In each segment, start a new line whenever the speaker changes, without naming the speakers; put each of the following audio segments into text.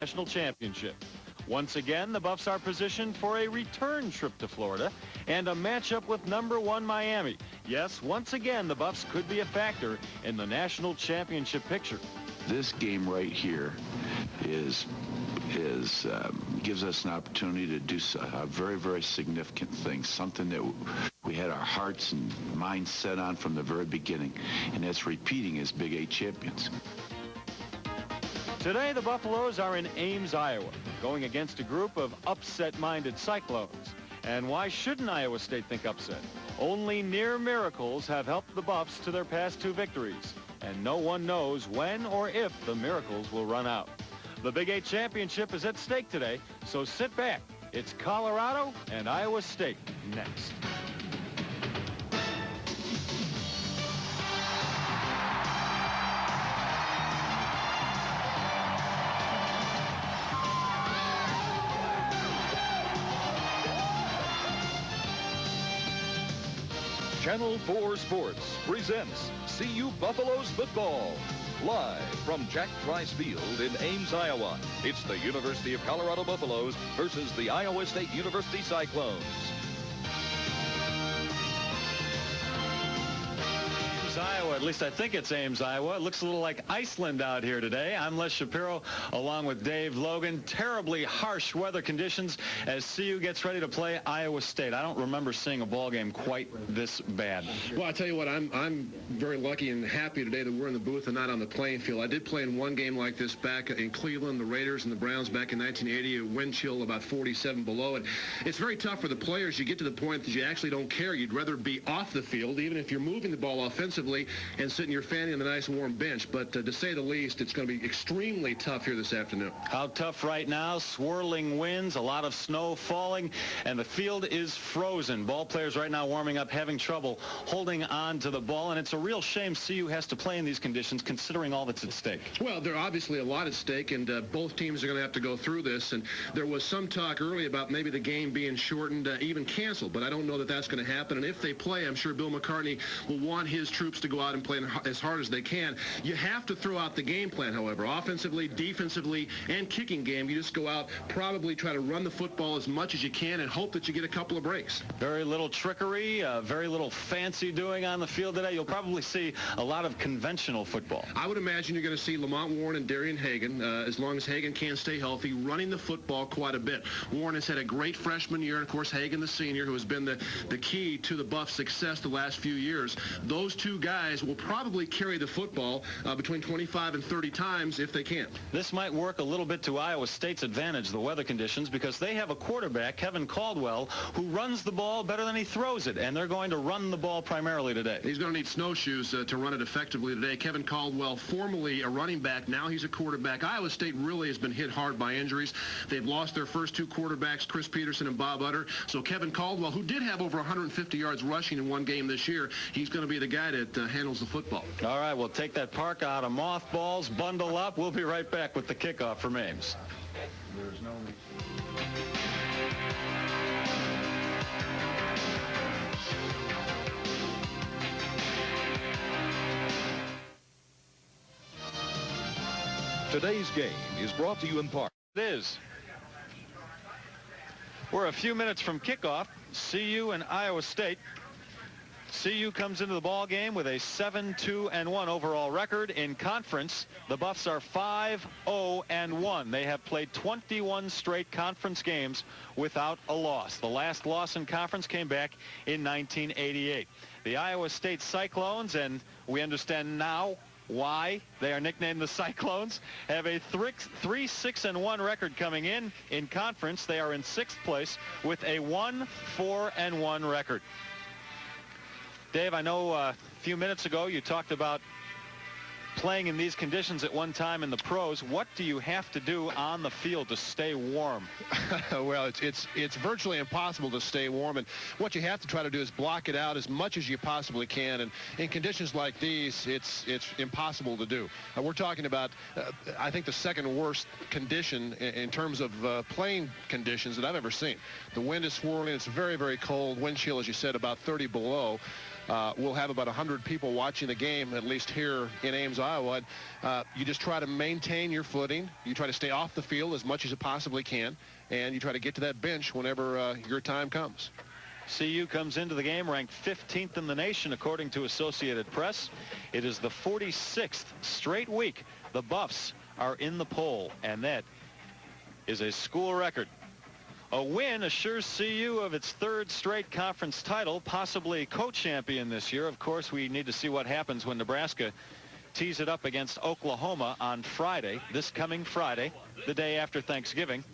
National Championship. Once again, the Buffs are positioned for a return trip to Florida and a matchup with #1 Miami. Yes, once again, the Buffs could be a factor in the national championship picture.
This game right here gives us an opportunity to do a very, very significant thing, something that we had our hearts and minds set on from the very beginning, and that's repeating as Big 8 champions.
Today, the Buffaloes are in Ames, Iowa, going against a group of upset-minded Cyclones. And why shouldn't Iowa State think upset? Only near miracles have helped the Buffs to their past 2 victories, and no one knows when or if the miracles will run out. The Big 8 championship is at stake today, so sit back. It's Colorado and Iowa State next.
Channel 4 Sports presents CU Buffaloes football. Live from Jack Trice Field in Ames, Iowa, it's the University of Colorado Buffaloes versus the Iowa State University Cyclones.
Iowa, at least I think it's Ames, Iowa. It looks a little like Iceland out here today. I'm Les Shapiro along with Dave Logan. Terribly harsh weather conditions as CU gets ready to play Iowa State. I don't remember seeing a ball game quite this bad.
Well, I tell you what, I'm very lucky and happy today that we're in the booth and not on the playing field. I did play in one game like this back in Cleveland, the Raiders and the Browns back in 1980, a wind chill about 47 below. And it's very tough for the players. You get to the point that you actually don't care. You'd rather be off the field, even if you're moving the ball offensively, and sitting your fanny on the nice warm bench. But to say the least, it's going to be extremely tough here this afternoon.
How tough right now? Swirling winds, a lot of snow falling, and the field is frozen. Ball players right now warming up, having trouble holding on to the ball, and it's a real shame CU has to play in these conditions considering all that's at stake.
Well, there are obviously a lot at stake, and both teams are going to have to go through this. And there was some talk early about maybe the game being shortened, even canceled, but I don't know that that's going to happen. And if they play, I'm sure Bill McCartney will want his troops to go out and play as hard as they can. You have to throw out the game plan, however. Offensively, defensively, and kicking game, you just go out, probably try to run the football as much as you can and hope that you get a couple of breaks.
Very little trickery, very little fancy doing on the field today. You'll probably see a lot of conventional football.
I would imagine you're going to see Lamont Warren and Darian Hagan, as long as Hagan can stay healthy, running the football quite a bit. Warren has had a great freshman year, and of course Hagan, the senior, who has been the key to the Buffs' success the last few years. Those two guys will probably carry the football between 25 and 30 times if they can.
This might work a little bit to Iowa State's advantage, the weather conditions, because they have a quarterback, Kevin Caldwell, who runs the ball better than he throws it, and they're going to run the ball primarily today.
He's going to need snowshoes to run it effectively today. Kevin Caldwell, formerly a running back, now he's a quarterback. Iowa State really has been hit hard by injuries. They've lost their first 2 quarterbacks, Chris Peterson and Bob Utter. So Kevin Caldwell, who did have over 150 yards rushing in one game this year, he's going to be the guy that handles the football.
All right, we'll take that park out of mothballs, bundle up. We'll be right back with the kickoff from Ames.
There's no...
Today's game is brought to you in part.
It is. We're a few minutes from kickoff. CU and Iowa State. CU comes into the ball game with a 7-2-1 overall record. In conference, the Buffs are 5-0-1. They have played 21 straight conference games without a loss. The last loss in conference came back in 1988. The Iowa State Cyclones, and we understand now why they are nicknamed the Cyclones, have a 3-6-1 record coming in. In conference, they are in 6th place with a 1-4-1 record. Dave, I know a few minutes ago you talked about playing in these conditions at one time in the pros. What do you have to do on the field to stay warm?
Well, it's virtually impossible to stay warm, and what you have to try to do is block it out as much as you possibly can. And in conditions like these, it's impossible to do. We're talking about, I think, the second worst condition in terms of playing conditions that I've ever seen. The wind is swirling. It's very, very cold. Wind chill, as you said, about 30 below. we'll have about 100 people watching the game, at least here in Ames, Iowa. You just try to maintain your footing. You try to stay off the field as much as you possibly can, and you try to get to that bench whenever your time comes.
CU comes into the game ranked 15th in the nation, according to Associated Press. It is the 46th straight week the Buffs are in the poll, and that is a school record. A win assures CU of its third straight conference title, possibly co-champion this year. Of course, we need to see what happens when Nebraska tees it up against Oklahoma on Friday, this coming Friday, the day after Thanksgiving.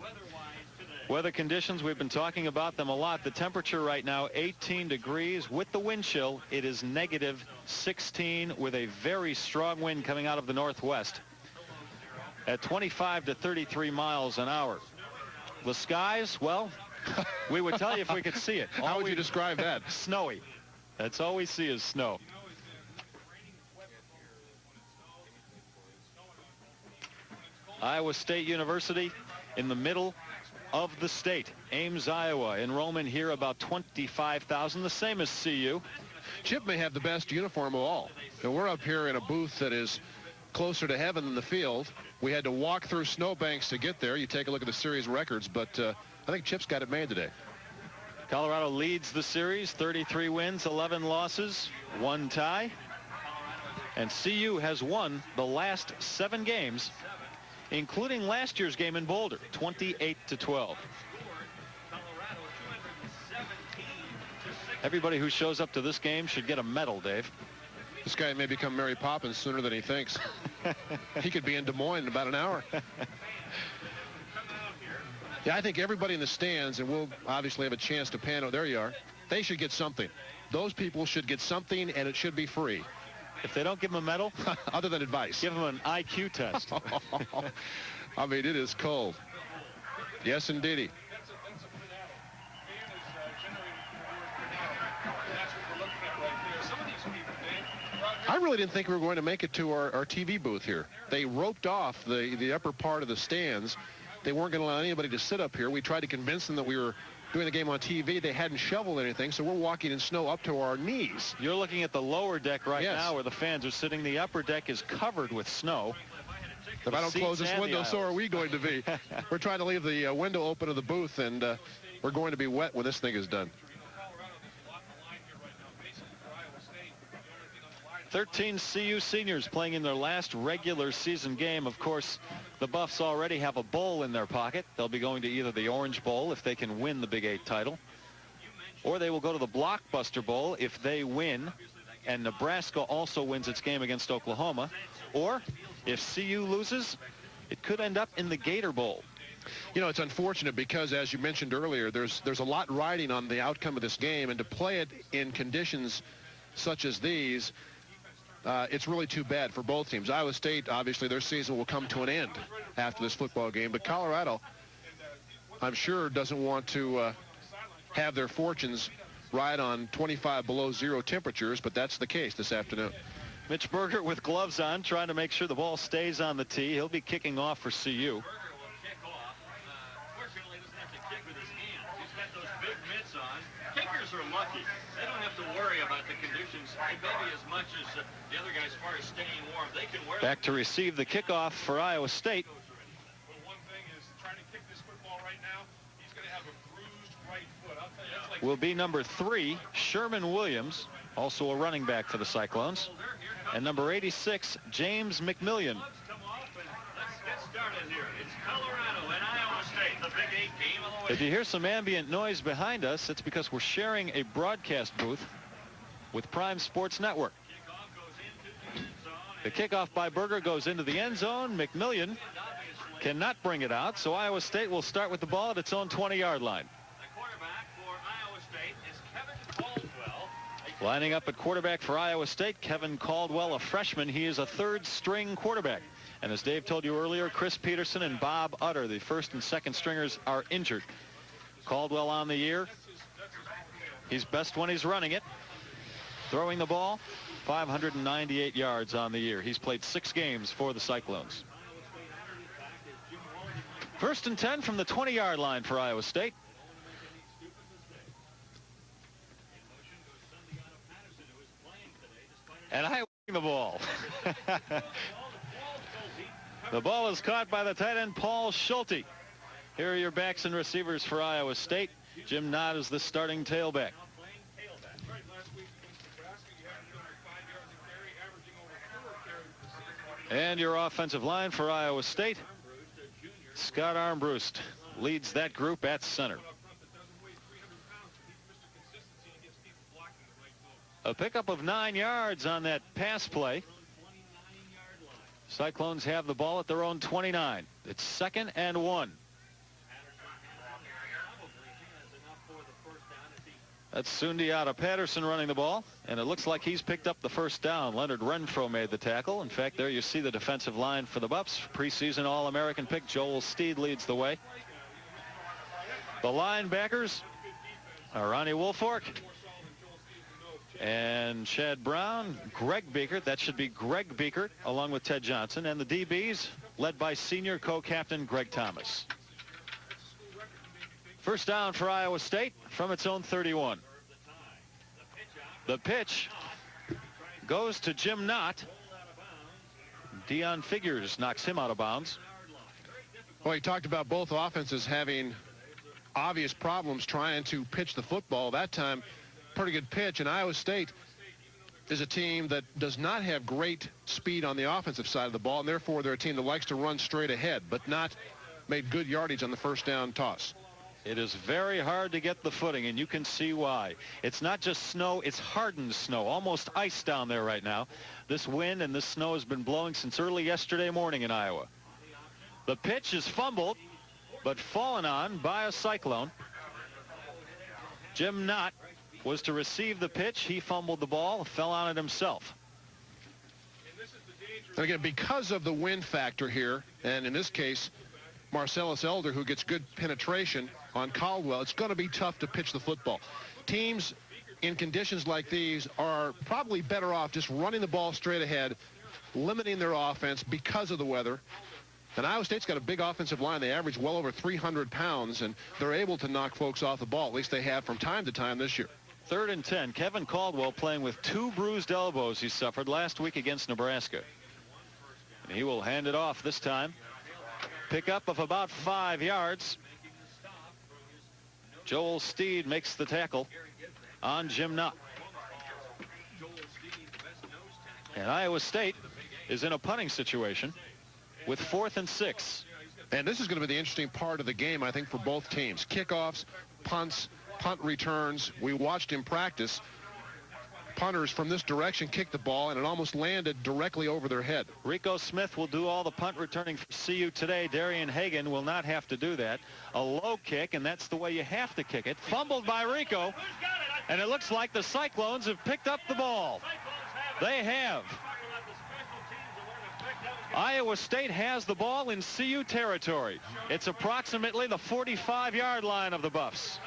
Weather conditions, we've been talking about them a lot. The temperature right now, 18 degrees. With the wind chill, it is negative 16 with a very strong wind coming out of the northwest at 25 to 33 miles an hour. The skies, well, we would tell you if we could see it.
How would you describe that?
Snowy. That's all we see is snow. Iowa State University in the middle of the state. Ames, Iowa. Enrollment here about 25,000, the same as CU.
Chip may have the best uniform of all. And we're up here in a booth that is closer to heaven than the field. We had to walk through snowbanks to get there. You take a look at the series records, but I think Chip's got it made today.
Colorado leads the series, 33 wins, 11 losses, 1 tie. And CU has won the last 7 games, including last year's game in Boulder, 28-12. Everybody who shows up to this game should get a medal, Dave.
This guy may become Mary Poppins sooner than he thinks. He could be in Des Moines in about an hour. Yeah, I think everybody in the stands, and we'll obviously have a chance to pan out. There you are. They should get something. Those people should get something, and it should be free.
If they don't give them a medal,
other than advice,
give them an IQ test.
I mean, it is cold. Yes, indeedy. I really didn't think we were going to make it to our TV booth here. They roped off the upper part of the stands. They weren't going to allow anybody to sit up here. We tried to convince them that we were doing the game on TV. They hadn't shoveled anything, so we're walking in snow up to our knees.
You're looking at the lower deck right now where the fans are sitting. The upper deck is covered with snow.
If I don't close this window, so are we going to be. We're trying to leave the window open of the booth, and we're going to be wet when this thing is done.
13 CU seniors playing in their last regular season game. Of course, the Buffs already have a bowl in their pocket. They'll be going to either the Orange Bowl if they can win the Big 8 title, or they will go to the Blockbuster Bowl if they win and Nebraska also wins its game against Oklahoma, or if CU loses, it could end up in the Gator Bowl.
You know, it's unfortunate because, as you mentioned earlier, there's a lot riding on the outcome of this game, and to play it in conditions such as these, it's really too bad for both teams. Iowa State, obviously, their season will come to an end after this football game. But Colorado, I'm sure, doesn't want to have their fortunes ride on 25 below zero temperatures, but that's the case this afternoon.
Mitch Berger with gloves on, trying to make sure the ball stays on the tee. He'll be kicking off for CU.
Kickers are lucky. They don't have to worry about the conditions maybe as much as the other guys as far as staying warm. They can wear
back to receive the kickoff for Iowa State.
Well, one thing is trying to kick this football right now, he's going to have a bruised right foot. I'll tell you, that's like
will be number 3, Sherman Williams, also a running back for the Cyclones. And number 86, James McMillian.
Let's get started here. It's Colorado and Iowa State, the Big 8 game of the week.
If you hear some ambient noise behind us, it's because we're sharing a broadcast booth with Prime Sports Network. The kickoff by Berger goes into the end zone. McMillian cannot bring it out, so Iowa State will start with the ball at its own 20-yard line.
The quarterback for Iowa State is Kevin Caldwell.
Lining up at quarterback for Iowa State, Kevin Caldwell, a freshman. He is a third-string quarterback. And as Dave told you earlier, Chris Peterson and Bob Utter, the first and second stringers, are injured. Caldwell on the year. He's best when he's running it. Throwing the ball, 598 yards on the year. He's played 6 games for the Cyclones. First and 10 from the 20-yard line for Iowa State. And I win the ball. The ball is caught by the tight end, Paul Schulte. Here are your backs and receivers for Iowa State. Jim Knott is the starting tailback. And your offensive line for Iowa State, Scott Armbruster leads that group at center. A pickup of 9 yards on that pass play. Cyclones have the ball at their own 29. It's 2nd and 1. That's Sundiata Patterson running the ball, and it looks like he's picked up the first down. Leonard Renfro made the tackle. In fact, there you see the defensive line for the Buffs. Preseason All-American pick Joel Steed leads the way. The linebackers are Ronnie Woolfork and Chad Brown, Greg Beekert. That should be Greg Beekert along with Ted Johnson. And the DBs led by senior co-captain Greg Thomas. First down for Iowa State from its own 31. The pitch goes to Jim Knott. Dion Figures knocks him out of bounds.
Well, he talked about both offenses having obvious problems trying to pitch the football. That time, pretty good pitch. And Iowa State is a team that does not have great speed on the offensive side of the ball, and therefore they're a team that likes to run straight ahead, but not made good yardage on the first down toss.
It is very hard to get the footing, and you can see why. It's not just snow, it's hardened snow, almost ice down there right now. This wind and this snow has been blowing since early yesterday morning in Iowa. The pitch is fumbled, but fallen on by a Cyclone. Jim Knott was to receive the pitch. He fumbled the ball, fell on it himself.
And again, because of the wind factor here, and in this case, Marcellus Elder, who gets good penetration on Caldwell, it's going to be tough to pitch the football. Teams in conditions like these are probably better off just running the ball straight ahead, limiting their offense because of the weather. And Iowa State's got a big offensive line. They average well over 300 pounds, and they're able to knock folks off the ball. At least they have from time to time this year.
3rd and 10. Kevin Caldwell playing with 2 bruised elbows he suffered last week against Nebraska. And he will hand it off this time. Pickup of about 5 yards. Joel Steed makes the tackle on Jim Knott. And Iowa State is in a punting situation with 4th and 6.
And this is going to be the interesting part of the game, I think, for both teams. Kickoffs, punts, punt returns. We watched in practice. Punters from this direction kicked the ball, and it almost landed directly over their head.
Rico Smith will do all the punt returning for CU today. Darian Hagan will not have to do that. A low kick, and that's the way you have to kick it. Fumbled by Rico, and it looks like the Cyclones have picked up the ball. They have. Iowa State has the ball in CU territory. It's approximately the 45-yard line of the Buffs.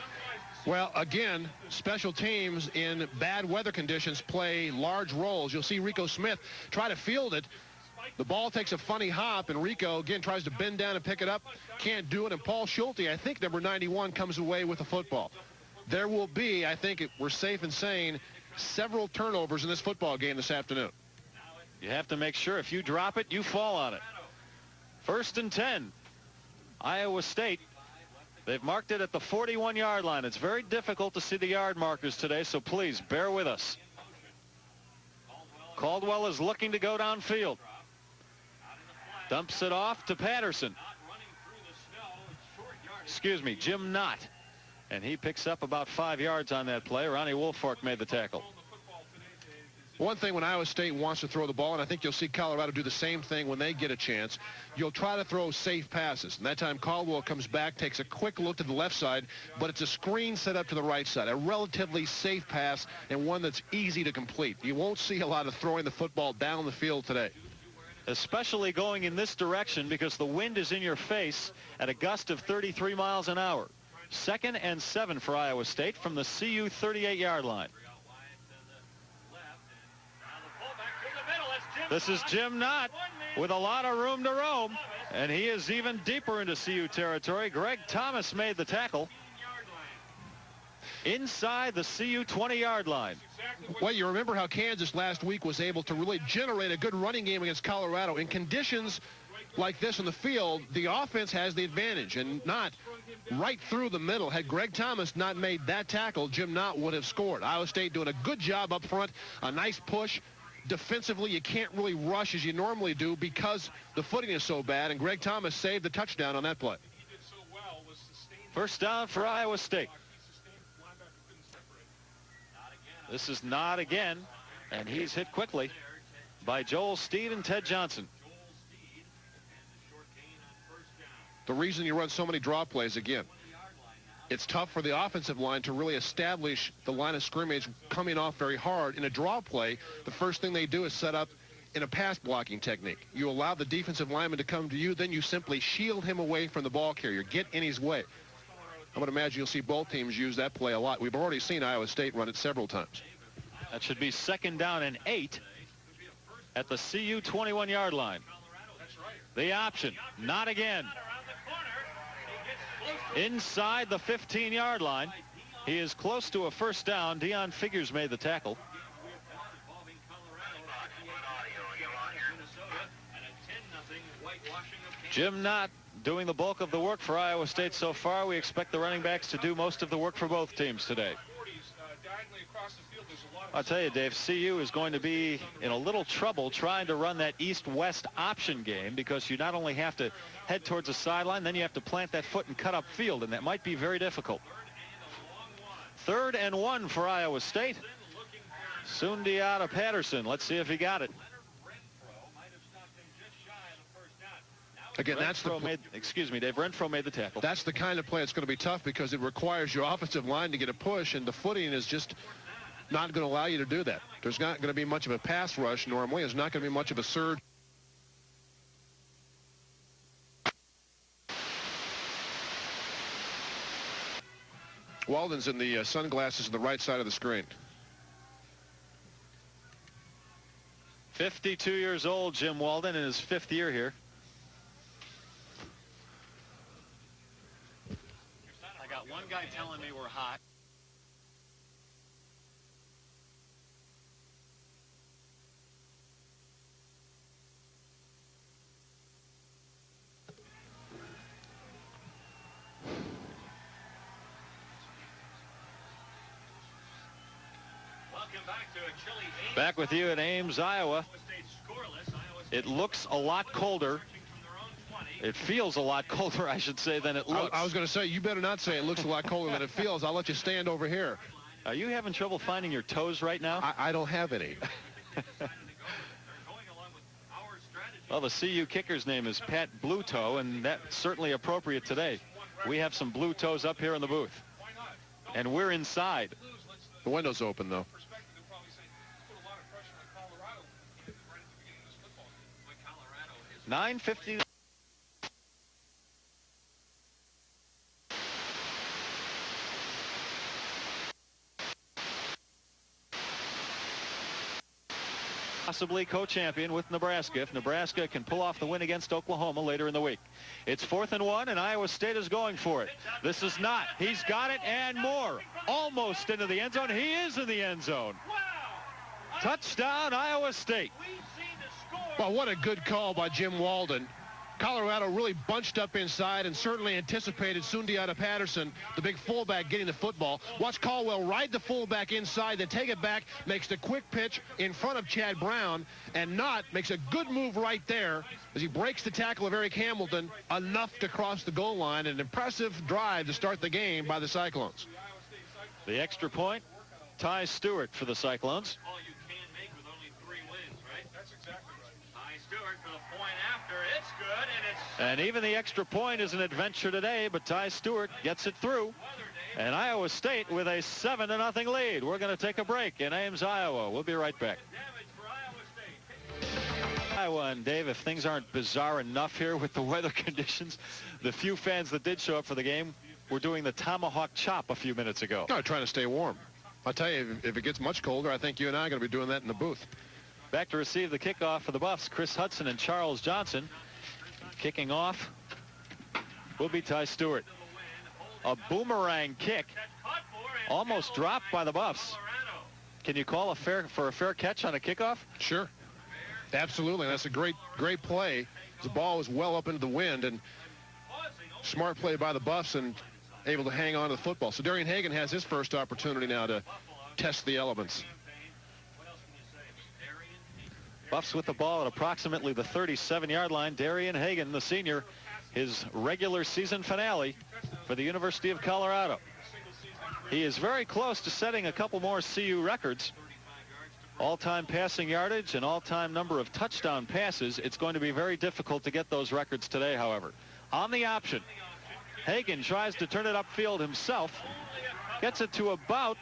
Well, again, special teams in bad weather conditions play large roles. You'll see Rico Smith try to field it. The ball takes a funny hop, and Rico, again, tries to bend down and pick it up. Can't do it, and Paul Schulte, I think number 91, comes away with the football. There will be, I think we're safe in saying, several turnovers in this football game this afternoon.
You have to make sure if you drop it, you fall on it. 1st and 10. Iowa State. They've marked it at the 41-yard line. It's very difficult to see the yard markers today, so please bear with us. Caldwell is looking to go downfield. Dumps it off to Patterson. Excuse me, Jim Knott. And he picks up about 5 yards on that play. Ronnie Woolfork made the tackle.
One thing when Iowa State wants to throw the ball, and I think you'll see Colorado do the same thing when they get a chance, you'll try to throw safe passes. And that time Caldwell comes back, takes a quick look to the left side, but it's a screen set up to the right side. A relatively safe pass and one that's easy to complete. You won't see a lot of throwing the football down the field today.
Especially going in this direction because the wind is in your face at a gust of 33 miles an hour. 2nd and 7 for Iowa State from the CU 38-yard line. This is Jim Knott with a lot of room to roam, and he is even deeper into CU territory. Greg Thomas made the tackle. inside the CU 20-yard line.
Well, you remember how Kansas last week was able to really generate a good running game against Colorado. In conditions like this in the field, the offense has the advantage, and not right through the middle. Had Greg Thomas not made that tackle, Jim Knott would have scored. Iowa State doing a good job up front, a nice push. Defensively, you can't really rush as you normally do because the footing is so bad, and Greg Thomas saved the touchdown on that play.
First down for Iowa State. This is Knott again, and he's hit quickly by Joel Steed and Ted Johnson.
The reason you run so many draw plays, again, it's tough for the offensive line to really establish the line of scrimmage coming off very hard. In a draw play, the first thing they do is set up in a pass blocking technique. You allow the defensive lineman to come to you, then you simply shield him away from the ball carrier, get in his way. I would imagine you'll see both teams use that play a lot. We've already seen Iowa State run it several times.
That should be 2nd down and 8 at the CU 21-yard line. The option, not again. Inside the 15-yard line. He is close to a first down. Deion Figures made the tackle. Jim Knott doing the bulk of the work for Iowa State so far. We expect the running backs to do most of the work for both teams today. I'll tell you, Dave, CU is going to be in a little trouble trying to run that east-west option game, because you not only have to head towards the sideline, then you have to plant that foot and cut up field, and that might be very difficult. 3rd and 1 for Iowa State. Sundiata Patterson. Let's see if he got it.
Again, that's the
Dave Renfro made the tackle.
That's the kind of play that's going to be tough, because it requires your offensive line to get a push, and the footing is just not going to allow you to do that. There's not going to be much of a pass rush normally. There's not going to be much of a surge. Walden's in the sunglasses on the right side of the screen.
52 years old, Jim Walden, in his 5th year here. I got one guy telling me we're hot. Back with you in Ames, Iowa. It looks a lot colder. It feels a lot colder, I should say, than it looks.
I was going to say, you better not say it looks a lot colder than it feels. I'll let you stand over here.
Are you having trouble finding your toes right now?
I don't have any.
Well, the CU kicker's name is Pat Blue Toe, and that's certainly appropriate today. We have some blue toes up here in the booth, and we're inside.
The window's open, though.
9:50. Possibly co-champion with Nebraska if Nebraska can pull off the win against Oklahoma later in the week. It's 4th and 1, and Iowa State is going for it. This is not. He's got it and more. Almost into the end zone. He is in the end zone. Touchdown, Iowa State.
Well, what a good call by Jim Walden. Colorado really bunched up inside and certainly anticipated Sundiata Patterson, the big fullback, getting the football. Watch Caldwell ride the fullback inside, then take it back, makes the quick pitch in front of Chad Brown, and Knott makes a good move right there as he breaks the tackle of Eric Hamilton, enough to cross the goal line. An impressive drive to start the game by the Cyclones.
The extra point, Ty Stewart for the Cyclones. And even the extra point is an adventure today, but Ty Stewart gets it through. And Iowa State with a 7-0 lead. We're going to take a break in Ames, Iowa. We'll be right back. Iowa, and Dave, if things aren't bizarre enough here with the weather conditions, the few fans that did show up for the game were doing the tomahawk chop a few minutes ago.
No, trying to stay warm. I'll tell you, if it gets much colder, I think you and I are going to be doing that in the booth.
Back to receive the kickoff for the Buffs, Chris Hudson and Charles Johnson. Kicking off will be Ty Stewart. A boomerang kick almost dropped by the Buffs. Can you call a fair catch on a kickoff?
Sure. Absolutely. That's a great play. The ball was well up into the wind, and smart play by the Buffs and able to hang on to the football. So Darian Hagan has his first opportunity now to test the elements.
Buffs with the ball at approximately the 37-yard line. Darian Hagan, the senior, his regular season finale for the University of Colorado. He is very close to setting a couple more CU records. All-time passing yardage and all-time number of touchdown passes. It's going to be very difficult to get those records today, however. On the option, Hagan tries to turn it upfield himself. Gets it to about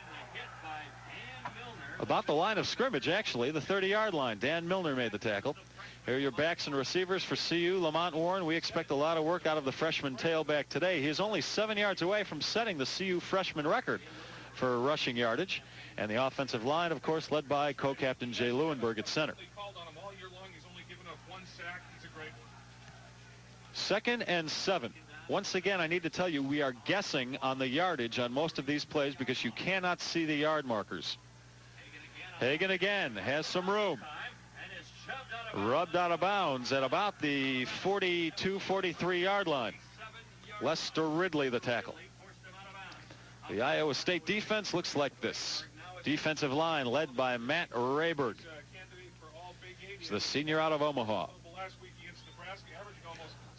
the line of scrimmage, actually, the 30-yard line. Dan Milner made the tackle. Here are your backs and receivers for CU. Lamont Warren, we expect a lot of work out of the freshman tailback today. He is only 7 yards away from setting the CU freshman record for rushing yardage. And the offensive line, of course, led by co-captain Jay Lewinberg at center. 2nd and 7. Once again, I need to tell you, we are guessing on the yardage on most of these plays because you cannot see the yard markers. Hagan again has some room. Rubbed out of bounds at about the 42, 43-yard line. Lester Ridley, the tackle. The Iowa State defense looks like this. Defensive line led by Matt Rayberg. He's the senior out of Omaha.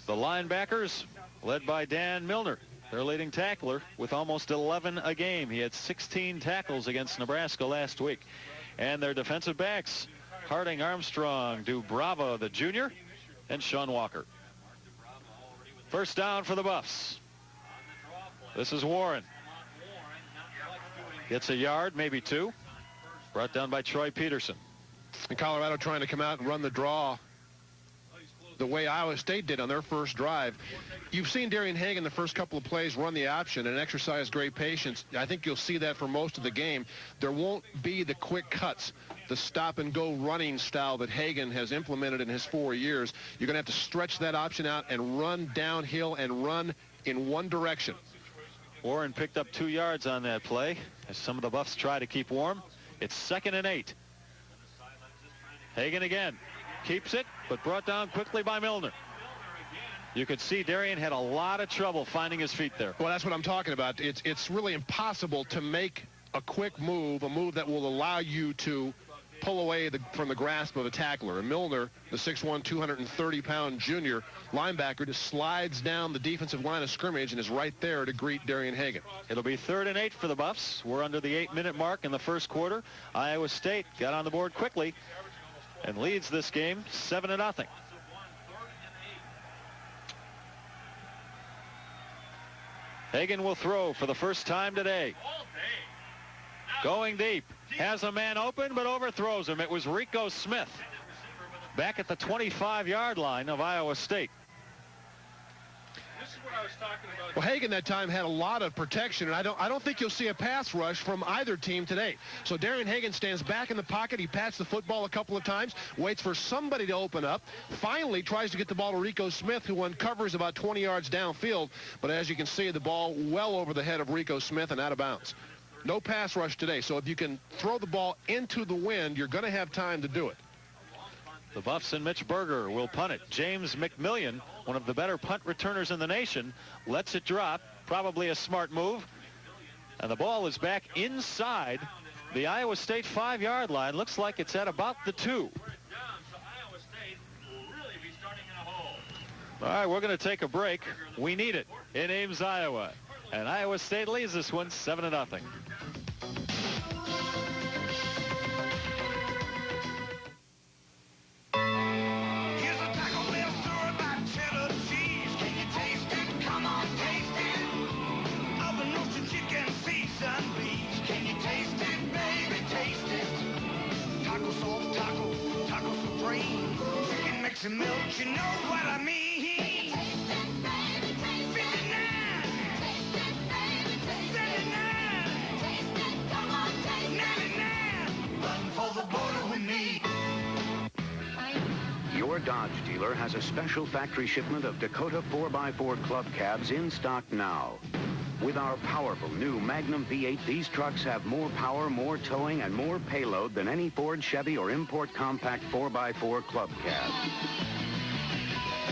The linebackers led by Dan Milner, their leading tackler, with almost 11 a game. He had 16 tackles against Nebraska last week. And their defensive backs, Harding Armstrong, Dubrava, the junior, and Sean Walker. First down for the Buffs. This is Warren. Gets a yard, maybe 2. Brought down by Troy Peterson.
And Colorado trying to come out and run the draw the way Iowa State did on their first drive. You've seen Darian Hagan the first couple of plays run the option and exercise great patience. I think you'll see that for most of the game. There won't be the quick cuts, the stop-and-go running style that Hagan has implemented in his 4 years. You're going to have to stretch that option out and run downhill and run in one direction.
Warren picked up 2 yards on that play as some of the Buffs try to keep warm. It's 2nd and 8. Hagan again. Keeps it, but brought down quickly by Milner. You could see Darian had a lot of trouble finding his feet there.
Well, that's what I'm talking about. It's really impossible to make a quick move, a move that will allow you to pull away from the grasp of a tackler. And Milner, the 6'1", 230-pound junior linebacker, just slides down the defensive line of scrimmage and is right there to greet Darian Hagan.
It'll be 3rd and 8 for the Buffs. We're under the 8-minute mark in the first quarter. Iowa State got on the board quickly and leads this game 7-0. Hagan will throw for the first time today. Going deep. Has a man open, but overthrows him. It was Rico Smith back at the 25-yard line of Iowa State.
Well, Hagan that time had a lot of protection, and I don't think you'll see a pass rush from either team today. So Darian Hagan stands back in the pocket. He pats the football a couple of times, waits for somebody to open up, finally tries to get the ball to Rico Smith, who uncovers about 20 yards downfield. But as you can see, the ball well over the head of Rico Smith and out of bounds. No pass rush today, so if you can throw the ball into the wind, you're going to have time to do it.
The Buffs and Mitch Berger will punt it. James McMillian, one of the better punt returners in the nation, lets it drop. Probably a smart move. And the ball is back inside the Iowa State 5-yard line. Looks like it's at about the 2. All right, we're going to take a break. We need it in Ames, Iowa. And Iowa State leads this one 7-0.
Some milk, you know what I mean. 59, 79, come on, 99, run for the border with me.
Your Dodge dealer has a special factory shipment of Dakota 4x4 club cabs in stock now. With our powerful new Magnum V8, these trucks have more power, more towing, and more payload than any Ford, Chevy, or import compact 4x4 club cab.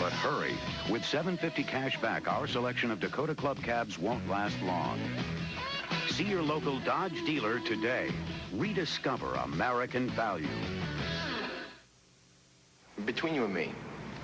But hurry. With $750 cash back, our selection of Dakota Club cabs won't last long. See your local Dodge dealer today. Rediscover American value.
Between you and me,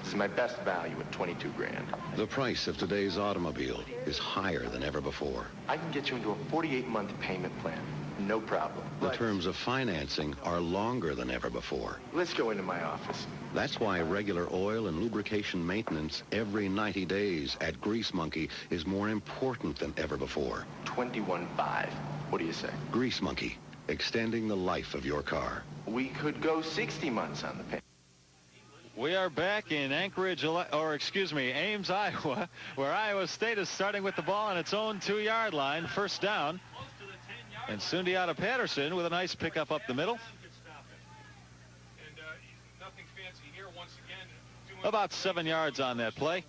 this is my best value at 22 grand.
The price of today's automobile is higher than ever before.
I can get you into a 48-month payment plan. No problem.
The terms of financing are longer than ever before.
Let's go into my office.
That's why regular oil and lubrication maintenance every 90 days at Grease Monkey is more important than ever before.
21.5. What do you say?
Grease Monkey, extending the life of your car.
We could go 60 months on the payment.
We are back in Ames, Iowa, where Iowa State is starting with the ball on its own 2-yard line, first down. And Sundiata Patterson with a nice pickup up the middle. About 7 yards on that play.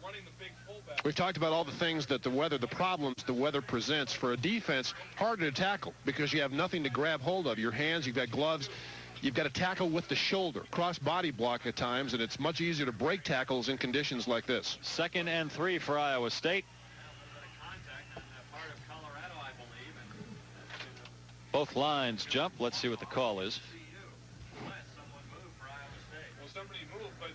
We've talked about all the things that the problems the weather presents. For a defense, harder to tackle because you have nothing to grab hold of. Your hands, you've got gloves. You've got to tackle with the shoulder, cross body block at times, and it's much easier to break tackles in conditions like this.
2nd and 3 for Iowa State. Both lines jump. Let's see what the call is.
Well, somebody moved, but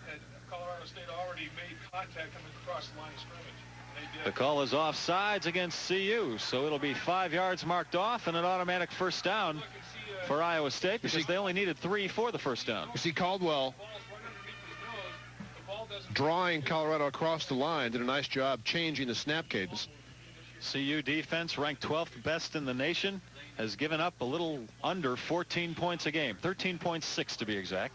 Colorado State already made contact coming across the line of scrimmage.
The call is offsides against CU, so it'll be 5 yards marked off and an automatic first down for Iowa State because they only needed 3 for the first down.
You see Caldwell drawing Colorado across the line, did a nice job changing the snap cadence.
CU defense, ranked 12th best in the nation, has given up a little under 14 points a game, 13.6 to be exact.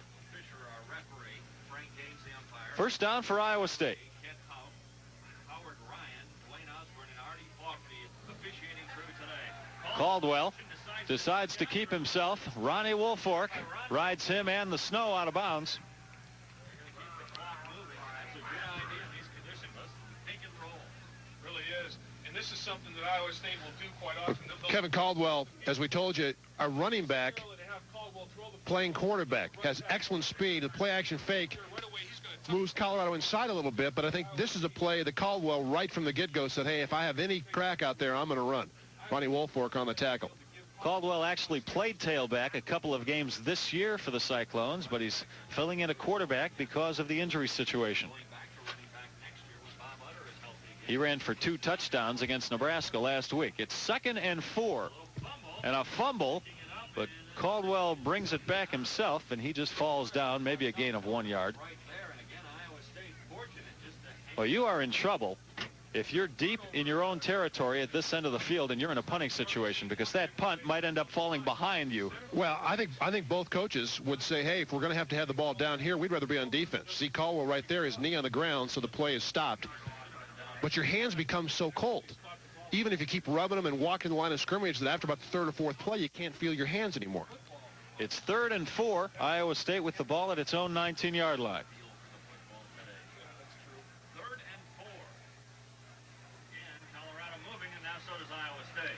First down for Iowa State. Caldwell decides to keep himself. Ronnie Woolfork rides him and the snow out of bounds.
Really is. And this is something that Iowa State will do quite often.
Kevin Caldwell, as we told you, a running back playing quarterback, has excellent speed. The play action fake moves Colorado inside a little bit, but I think this is a play that Caldwell right from the get-go said, hey, if I have any crack out there, I'm going to run. Ronnie Woolfork on the tackle.
Caldwell actually played tailback a couple of games this year for the Cyclones, but he's filling in a quarterback because of the injury situation. He ran for 2 touchdowns against Nebraska last week. It's 2nd and 4 and a fumble, but Caldwell brings it back himself and he just falls down, maybe a gain of 1 yard. Well, you are in trouble if you're deep in your own territory at this end of the field and you're in a punting situation, because that punt might end up falling behind you.
Well, I think both coaches would say, hey, if we're going to have the ball down here, we'd rather be on defense. See Caldwell right there, his knee on the ground, so the play is stopped. But your hands become so cold. Even if you keep rubbing them and walking the line of scrimmage, that after about the 3rd or 4th play, you can't feel your hands anymore.
It's 3rd and 4. Iowa State with the ball at its own 19-yard line.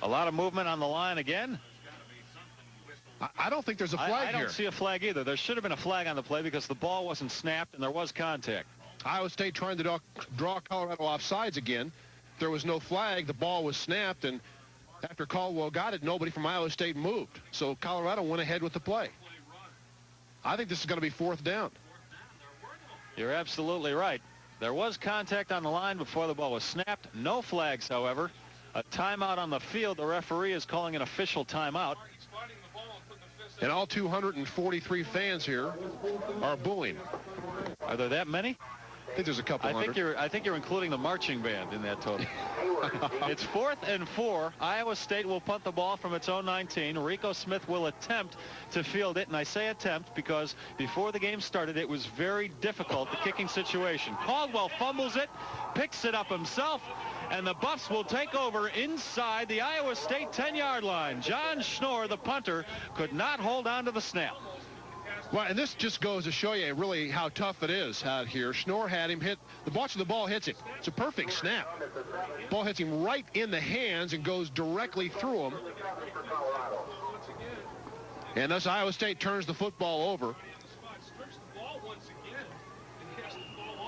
A lot of movement on the line again.
I don't think there's a flag here.
I don't see a flag either. There should have been a flag on the play because the ball wasn't snapped and there was contact.
Iowa State trying to draw Colorado offsides again. There was no flag. The ball was snapped, and after Caldwell got it, nobody from Iowa State moved. So Colorado went ahead with the play. I think this is going to be 4th down.
You're absolutely right. There was contact on the line before the ball was snapped. No flags, however. A timeout on the field. The referee is calling an official timeout.
And all 243 fans here are booing.
Are there that many?
I think there's a couple hundred.
I think you're including the marching band in that total. It's 4th and 4. Iowa State will punt the ball from its own 19. Rico Smith will attempt to field it, and I say attempt because before the game started, it was very difficult, the kicking situation. Caldwell fumbles it, picks it up himself, and the Buffs will take over inside the Iowa State 10-yard line. John Schnorr, the punter, could not hold on to the snap.
Well, and this just goes to show you really how tough it is out here. Schnorr had him hit. The ball hits him. It's a perfect snap. Ball hits him right in the hands and goes directly through him. And thus Iowa State turns the football over.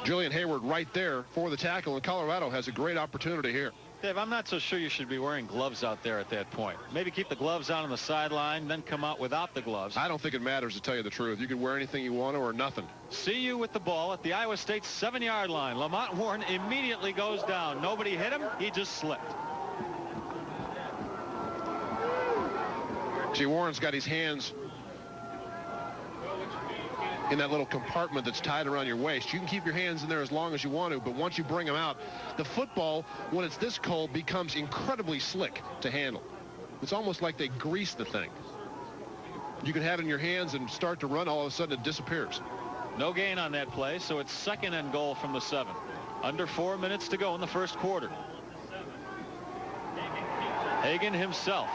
Julian Hayward right there for the tackle, and Colorado has a great opportunity here.
Dave, I'm not so sure you should be wearing gloves out there at that point. Maybe keep the gloves on the sideline, then come out without the gloves.
I don't think it matters, to tell you the truth. You can wear anything you want to or nothing.
CU with the ball at the Iowa State 7-yard line. Lamont Warren immediately goes down. Nobody hit him. He just slipped.
See, Warren's got his hands in that little compartment that's tied around your waist. You can keep your hands in there as long as you want to, but once you bring them out, the football, when it's this cold, becomes incredibly slick to handle. It's almost like they grease the thing. You can have it in your hands and start to run, all of a sudden it disappears.
No gain on that play, so it's 2nd and goal from the 7. Under 4 minutes to go in the first quarter. Hagan himself,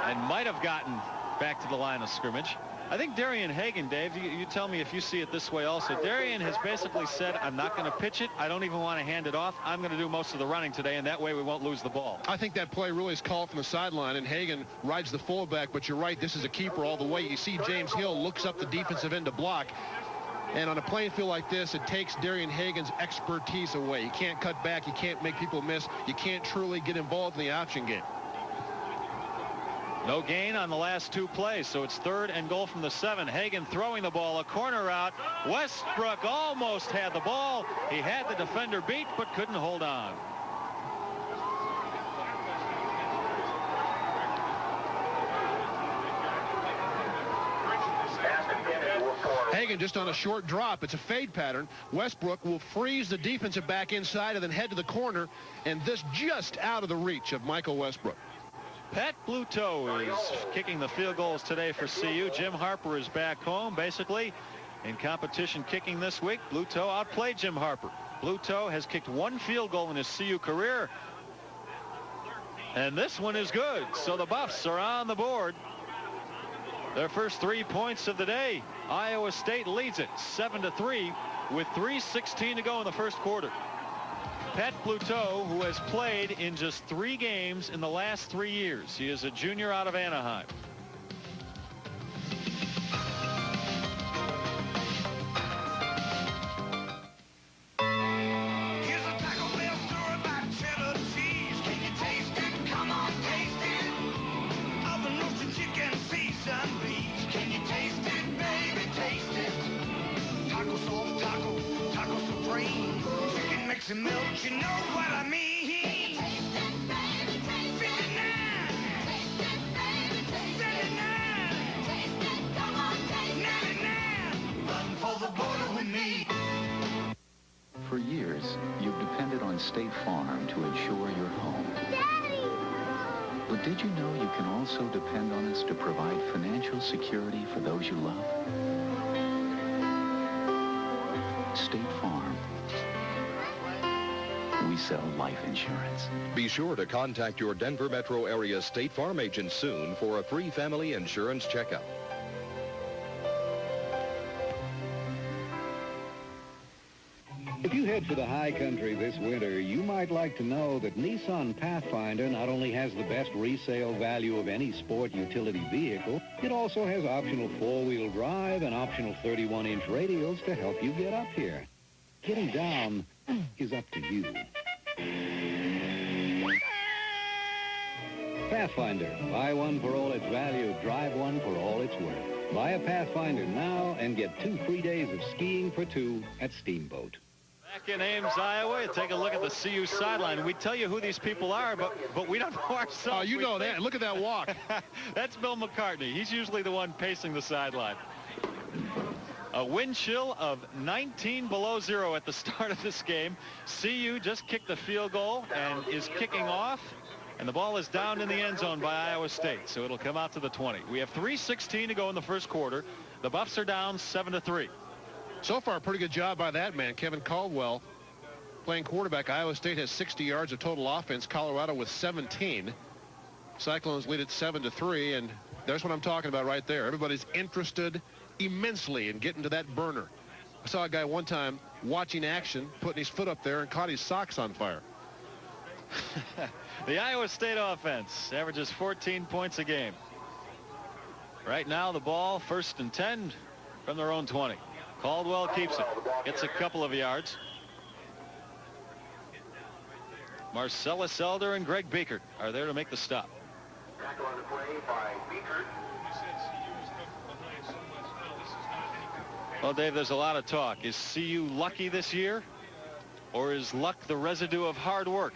and might have gotten back to the line of scrimmage. I think Darian Hagan, Dave, you tell me if you see it this way also. Darian has basically said, I'm not going to pitch it. I don't even want to hand it off. I'm going to do most of the running today, and that way we won't lose the ball.
I think that play really is called from the sideline, and Hagan rides the fullback, but you're right, this is a keeper all the way. You see James Hill looks up the defensive end to block, and on a playing field like this, it takes Darian Hagan's expertise away. You can't cut back. You can't make people miss. You can't truly get involved in the option game.
No gain on the last 2 plays, so it's 3rd and goal from the 7. Hagan throwing the ball, a corner out. Westbrook almost had the ball. He had the defender beat, but couldn't hold on.
Hagan just on a short drop. It's a fade pattern. Westbrook will freeze the defensive back inside and then head to the corner, and this just out of the reach of Michael Westbrook.
Pat Bluto is kicking the field goals today for CU. Jim Harper is back home, basically, in competition kicking this week. Bluto outplayed Jim Harper. Bluto has kicked 1 field goal in his CU career, and this one is good. So the Buffs are on the board. Their first 3 points of the day. Iowa State leads it 7-3 with 3:16 to go in the first quarter. Pat Bluto, who has played in just 3 games in the last 3 years. He is a junior out of Anaheim.
Here's a Taco Bell story about cheddar cheese. Can you taste it? Come on, taste it. Oven roasted chicken, seasoned beef. Can you taste it, baby? Taste it. Taco sauce, taco supreme. Chicken mix and milk, you know what I mean. Taste it, baby, taste 59. Taste it, baby, taste 79. Taste it, come on, taste 99. Run for the border with me.
For years, you've depended on State Farm to insure your home.
Daddy!
But did you know you can also depend on us to provide financial security for those you love? State Farm. We sell life insurance.
Be sure to contact your Denver metro area State Farm agent soon for a free family insurance checkup.
If you head for the high country this winter, you might like to know that Nissan Pathfinder not only has the best resale value of any sport utility vehicle, it also has optional 4-wheel drive and optional 31-inch radials to help you get up here. Getting down is up to you. Pathfinder. Buy one for all its value. Drive one for all it's worth. Buy a Pathfinder now and get 2 free days of skiing for 2 at Steamboat.
Back in Ames, Iowa, take a look at the CU sideline. We tell you who these people are, but we don't know ourselves.
Oh, you know that. Look at that walk.
That's Bill McCartney. He's usually the one pacing the sideline. A wind chill of 19 below 0 at the start of this game. CU just kicked the field goal and is kicking off, and the ball is down in the end zone by Iowa State, so it'll come out to the 20. We have 3:16 to go in the first quarter. The Buffs are down 7-3.
So far, a pretty good job by that man, Kevin Caldwell, playing quarterback. Iowa State has 60 yards of total offense. Colorado with 17. Cyclones lead at 7-3, and there's what I'm talking about right there. Everybody's interested immensely and getting to that burner. I saw a guy one time watching action, putting his foot up there and caught his socks on fire.
The Iowa State offense averages 14 points a game. Right now the ball 1st and 10 from their own 20. Caldwell keeps it, gets a couple of yards. Marcellus Elder and Greg Biekert are there to make the stop.
Tackle on the play by Biekert.
Well, Dave, there's a lot of talk. Is CU lucky this year, or is luck the residue of hard work?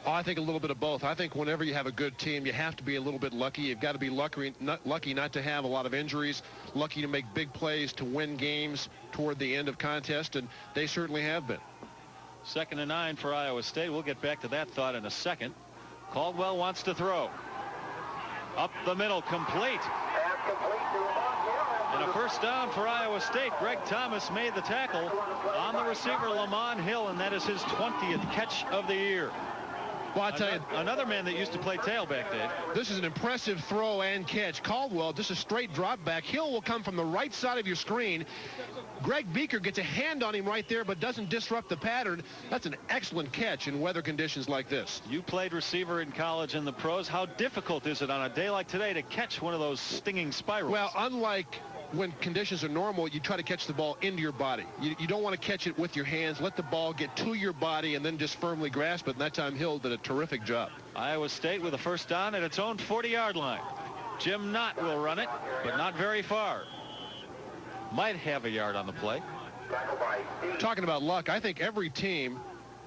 Oh, I think a little bit of both. I think whenever you have a good team, you have to be a little bit lucky. You've got to be lucky not to have a lot of injuries, lucky to make big plays to win games toward the end of contest, and they certainly have been.
2nd and 9 for Iowa State. We'll get back to that thought in a second. Caldwell wants to throw. Up the middle, complete. And a first down for Iowa State. Greg Thomas made the tackle on the receiver, Lamont Hill, and that is his 20th catch of the year.
Well, I tell you,
another man that used to play tailback, Dave.
This is an impressive throw and catch. Caldwell, just a straight drop back. Hill will come from the right side of your screen. Greg Biekert gets a hand on him right there, but doesn't disrupt the pattern. That's an excellent catch in weather conditions like this.
You played receiver in college and the pros. How difficult is it on a day like today to catch one of those stinging spirals?
Well, unlike when conditions are normal, you try to catch the ball into your body. You don't want to catch it with your hands. Let the ball get to your body and then just firmly grasp it. And that time Hill did a terrific job.
Iowa State with a first down at its own 40-yard line. Jim Knott will run it, but not very far. Might have a yard on the play.
Talking about luck, I think every team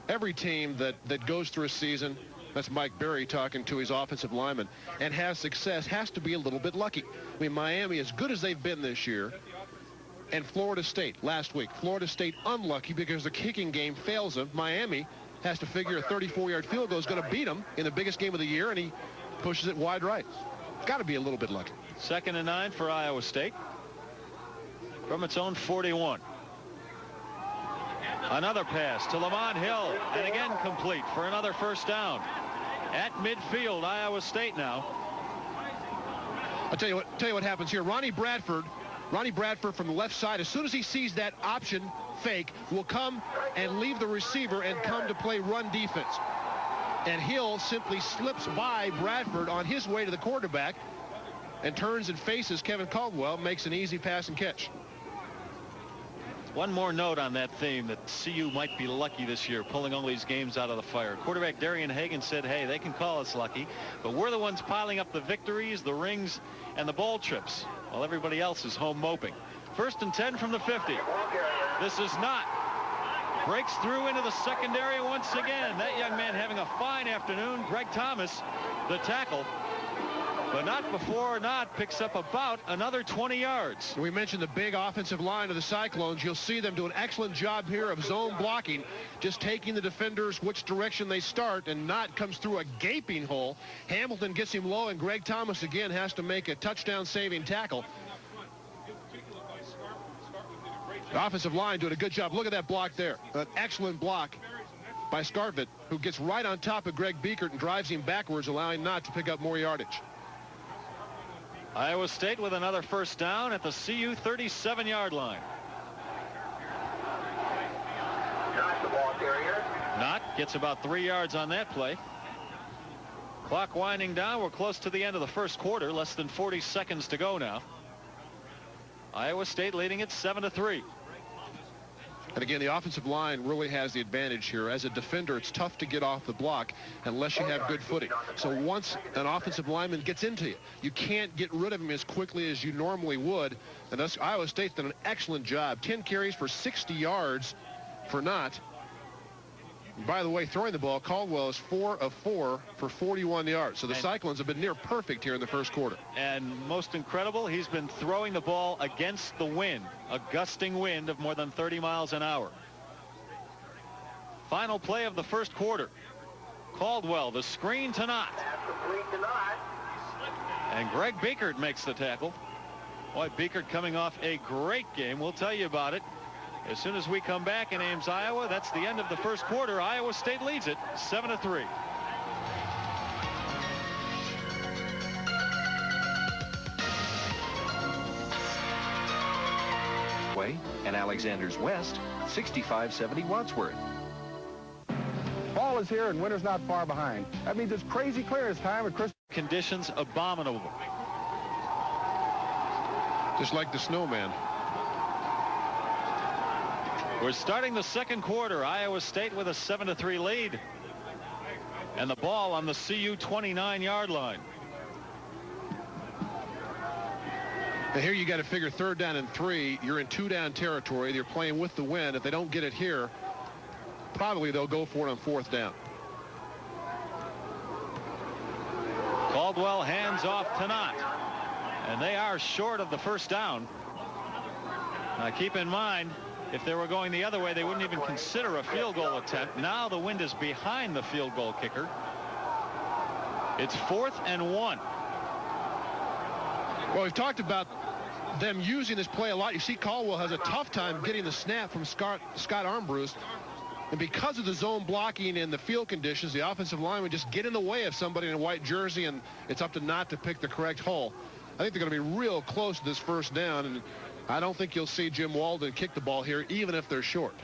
that goes through a season, that's Mike Berry talking to his offensive lineman, and has success has to be a little bit lucky. I mean, Miami, as good as they've been this year, and Florida State last week. Florida State unlucky because the kicking game fails them. Miami has to figure a 34-yard field goal is going to beat them in the biggest game of the year, and he pushes it wide right. It's got to be a little bit lucky.
2nd and 9 for Iowa State from its own 41. Another pass to Lamont Hill, and again complete for another first down. At midfield, Iowa State now.
I'll tell you what happens here. Ronnie Bradford from the left side, as soon as he sees that option fake, will come and leave the receiver and come to play run defense. And Hill simply slips by Bradford on his way to the quarterback and turns and faces Kevin Caldwell, makes an easy pass and catch.
One more note on that theme, that CU might be lucky this year, pulling all these games out of the fire. Quarterback Darian Hagan said, hey, they can call us lucky, but we're the ones piling up the victories, the rings, and the bowl trips, while everybody else is home moping. 1st and 10 from the 50. This is not. Breaks through into the secondary once again. That young man having a fine afternoon. Greg Thomas, the tackle. But not before Knott picks up about another 20 yards.
We mentioned the big offensive line of the Cyclones. You'll see them do an excellent job here of zone blocking, just taking the defenders which direction they start, and Knott comes through a gaping hole. Hamilton gets him low, and Greg Thomas again has to make a touchdown-saving tackle. The offensive line doing a good job. Look at that block there. An excellent block by Scarvett, who gets right on top of Greg Biekert and drives him backwards, allowing Knott to pick up more yardage.
Iowa State with another first down at the CU 37-yard line. Knott gets about 3 yards on that play. Clock winding down. We're close to the end of the first quarter. Less than 40 seconds to go now. Iowa State leading it 7-3.
And again, the offensive line really has the advantage here. As a defender, it's tough to get off the block unless you have good footing. So once an offensive lineman gets into you, you can't get rid of him as quickly as you normally would. And thus, Iowa State's done an excellent job. 10 carries for 60 yards for Knott. And by the way, throwing the ball, Caldwell is 4 of 4 for 41 yards. So the Cyclones have been near perfect here in the first quarter.
And most incredible, he's been throwing the ball against the wind, a gusting wind of more than 30 miles an hour. Final play of the first quarter. Caldwell, the screen to Knott. And Greg Biekert makes the tackle. Boy, Biekert coming off a great game. We'll tell you about it as soon as we come back in Ames, Iowa. That's the end of the first quarter. Iowa State leads it 7-3.
Parkway, and Alexander's West, 6570 Wadsworth.
Fall is here and winter's not far behind. That means it's crazy clearance time at Christmas.
Conditions abominable.
Just like the snowman.
We're starting the second quarter. Iowa State with a 7-3 lead. And the ball on the CU 29-yard line.
Now here you got to figure 3rd down and 3. You're in 2-down territory. They're playing with the wind. If they don't get it here, probably they'll go for it on 4th down.
Caldwell hands off to Knott. And they are short of the 1st down. Now keep in mind, if they were going the other way, they wouldn't even consider a field goal attempt. Now the wind is behind the field goal kicker. It's 4th and 1.
Well, we've talked about them using this play a lot. You see Caldwell has a tough time getting the snap from Scott Armbruster. And because of the zone blocking and the field conditions, the offensive line would just get in the way of somebody in a white jersey, and it's up to Knott to pick the correct hole. I think they're going to be real close to this 1st down, and I don't think you'll see Jim Walden kick the ball here, even if they're short.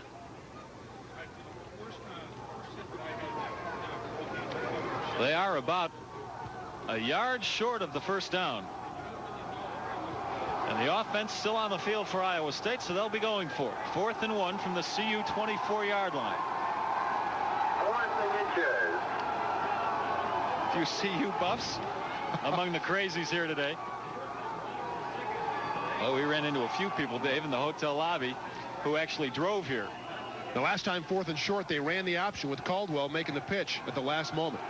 They are about a yard short of the 1st down. And the offense still on the field for Iowa State, so they'll be going for it. 4th and 1 from the CU 24-yard line. 4 signatures. Few CU buffs among the crazies here today. Oh, we ran into a few people, Dave, in the hotel lobby who actually drove here.
The last time 4th and short, they ran the option with Caldwell making the pitch at the last moment.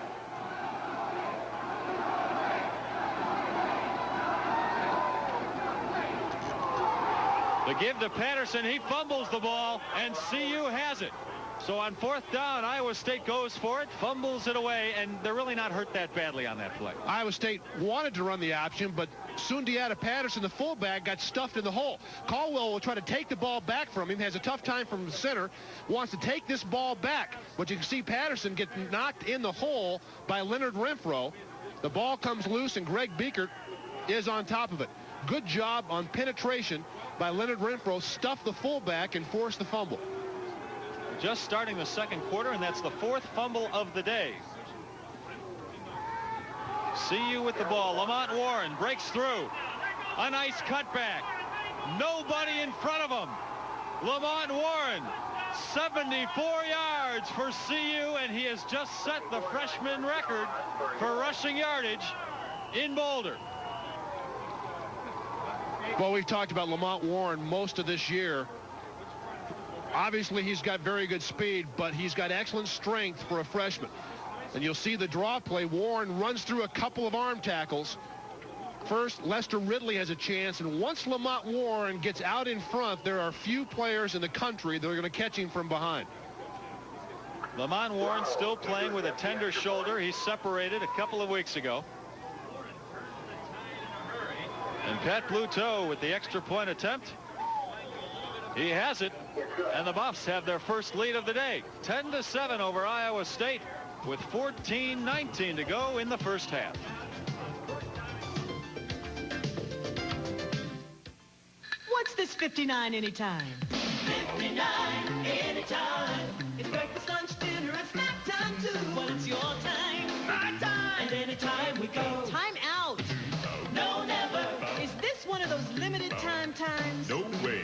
The give to Patterson. He fumbles the ball, and CU has it. So on 4th down, Iowa State goes for it, fumbles it away, and they're really not hurt that badly on that play.
Iowa State wanted to run the option, but Sundiata Patterson, the fullback, got stuffed in the hole. Caldwell will try to take the ball back from him, has a tough time from the center, wants to take this ball back. But you can see Patterson get knocked in the hole by Leonard Renfro. The ball comes loose, and Greg Beekert is on top of it. Good job on penetration by Leonard Renfro, stuffed the fullback and forced the fumble.
Just starting the second quarter, and that's the 4th fumble of the day. CU with the ball. Lamont Warren breaks through. A nice cutback. Nobody in front of him. Lamont Warren, 74 yards for CU, and he has just set the freshman record for rushing yardage in Boulder.
Well, we've talked about Lamont Warren most of this year. Obviously, he's got very good speed, but he's got excellent strength for a freshman. And you'll see the draw play. Warren runs through a couple of arm tackles. First, Lester Ridley has a chance, and once Lamont Warren gets out in front, there are few players in the country that are going to catch him from behind.
Lamont Warren still playing with a tender shoulder. He separated a couple of weeks ago. And Pat Bluteau with the extra point attempt. He has it, and the Buffs have their first lead of the day. 10-7 over Iowa State with 14:19 to go in the first half.
What's this 59 anytime? 59 anytime. It's breakfast, lunch, dinner, and snack time too. Well, it's your time, my time, and anytime we go. Time out. No, never. Is this one of those limited time times?
No way.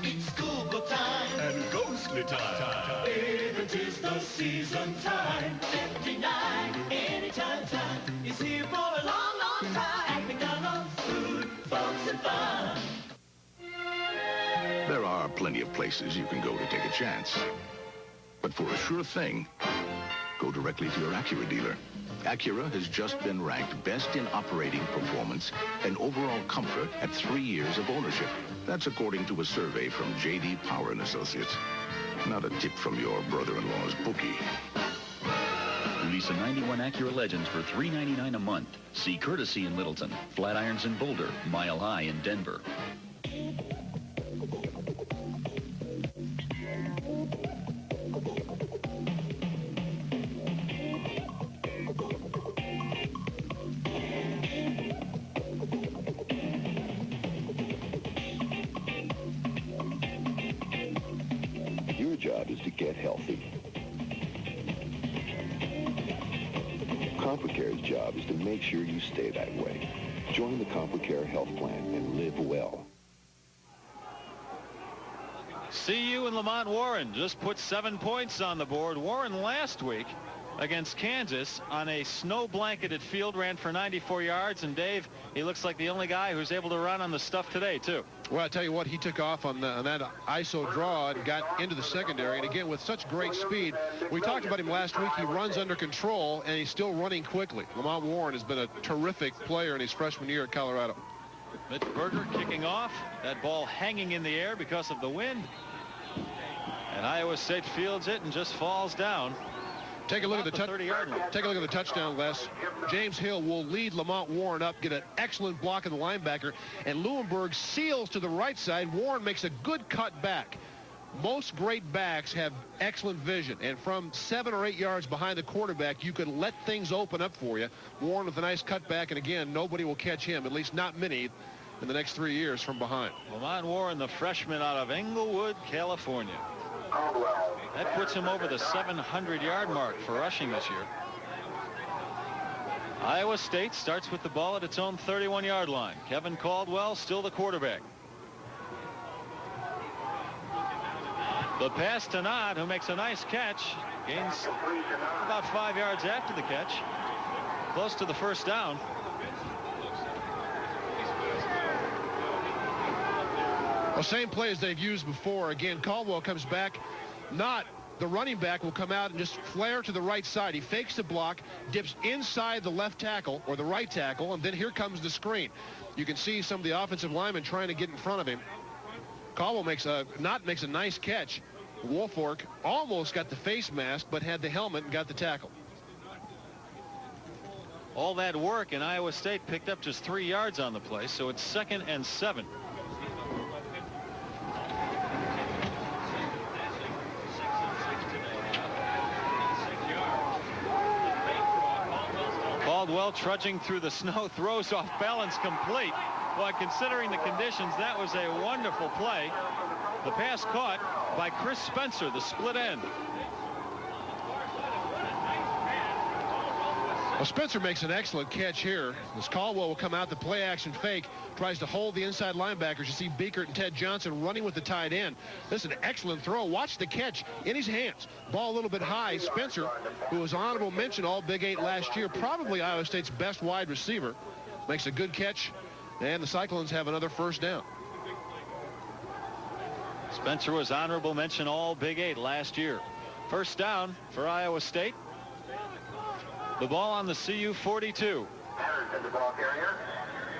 It's school book time
and ghostly time.
If it is the season time, 59 anytime time is here for a long, long time. At McDonald's, food, folks, and fun.
There are plenty of places you can go to take a chance. But for a sure thing, go directly to your Acura dealer. Acura has just been ranked best in operating performance and overall comfort at 3 years of ownership. That's according to a survey from J.D. Power & Associates. Not a tip from your brother-in-law's bookie.
Lease a 91 Acura Legends for $399 a month. See Courtesy in Littleton, Flatirons in Boulder, Mile High in Denver.
ComforCare's job is to make sure you stay that way. Join the ComforCare health plan and live well.
CU and Lamont Warren just put 7 points on the board. Warren last week against Kansas on a snow-blanketed field ran for 94 yards. And Dave, he looks like the only guy who's able to run on the stuff today, too.
Well, I tell you what, he took off on that ISO draw and got into the secondary. And again, with such great speed, we talked about him last week. He runs under control, and he's still running quickly. Lamont Warren has been a terrific player in his freshman year at Colorado.
Mitch Berger kicking off. That ball hanging in the air because of the wind. And Iowa State fields it and just falls down.
Take a look at the 30-yard line. Take a look at the touchdown, Les. James Hill will lead Lamont Warren up, get an excellent block of the linebacker, and Leuenberg seals to the right side. Warren makes a good cut back. Most great backs have excellent vision, and from 7 or 8 yards behind the quarterback, you can let things open up for you. Warren with a nice cutback, and again, nobody will catch him, at least not many, in the next 3 years from behind.
Lamont Warren, the freshman out of Englewood, California. That puts him over the 700-yard mark for rushing this year. Iowa State starts with the ball at its own 31-yard line. Kevin Caldwell still the quarterback. The pass to Nod, who makes a nice catch, gains about 5 yards after the catch, close to the first down.
Well, same play as they've used before. Again, Caldwell comes back. Not the running back will come out and just flare to the right side. He fakes the block, dips inside the left tackle or the right tackle, and then here comes the screen. You can see some of the offensive linemen trying to get in front of him. Caldwell makes a nice catch. Woolfolk almost got the face mask, but had the helmet and got the tackle.
All that work, and Iowa State picked up just 3 yards on the play, so it's 2nd and 7. Caldwell trudging through the snow, throws off balance complete. Well, considering the conditions, that was a wonderful play. The pass caught by Chris Spencer, the split end.
Well, Spencer makes an excellent catch here. As Caldwell will come out, the play action fake, tries to hold the inside linebackers. You see Beekert and Ted Johnson running with the tight end. This is an excellent throw. Watch the catch in his hands. Ball a little bit high. Spencer, who was honorable mention all Big 8 last year, probably Iowa State's best wide receiver, makes a good catch, and the Cyclones have another first down.
Spencer was honorable mention all Big 8 last year. First down for Iowa State. The ball on the CU 42.
Patterson, the ball carrier.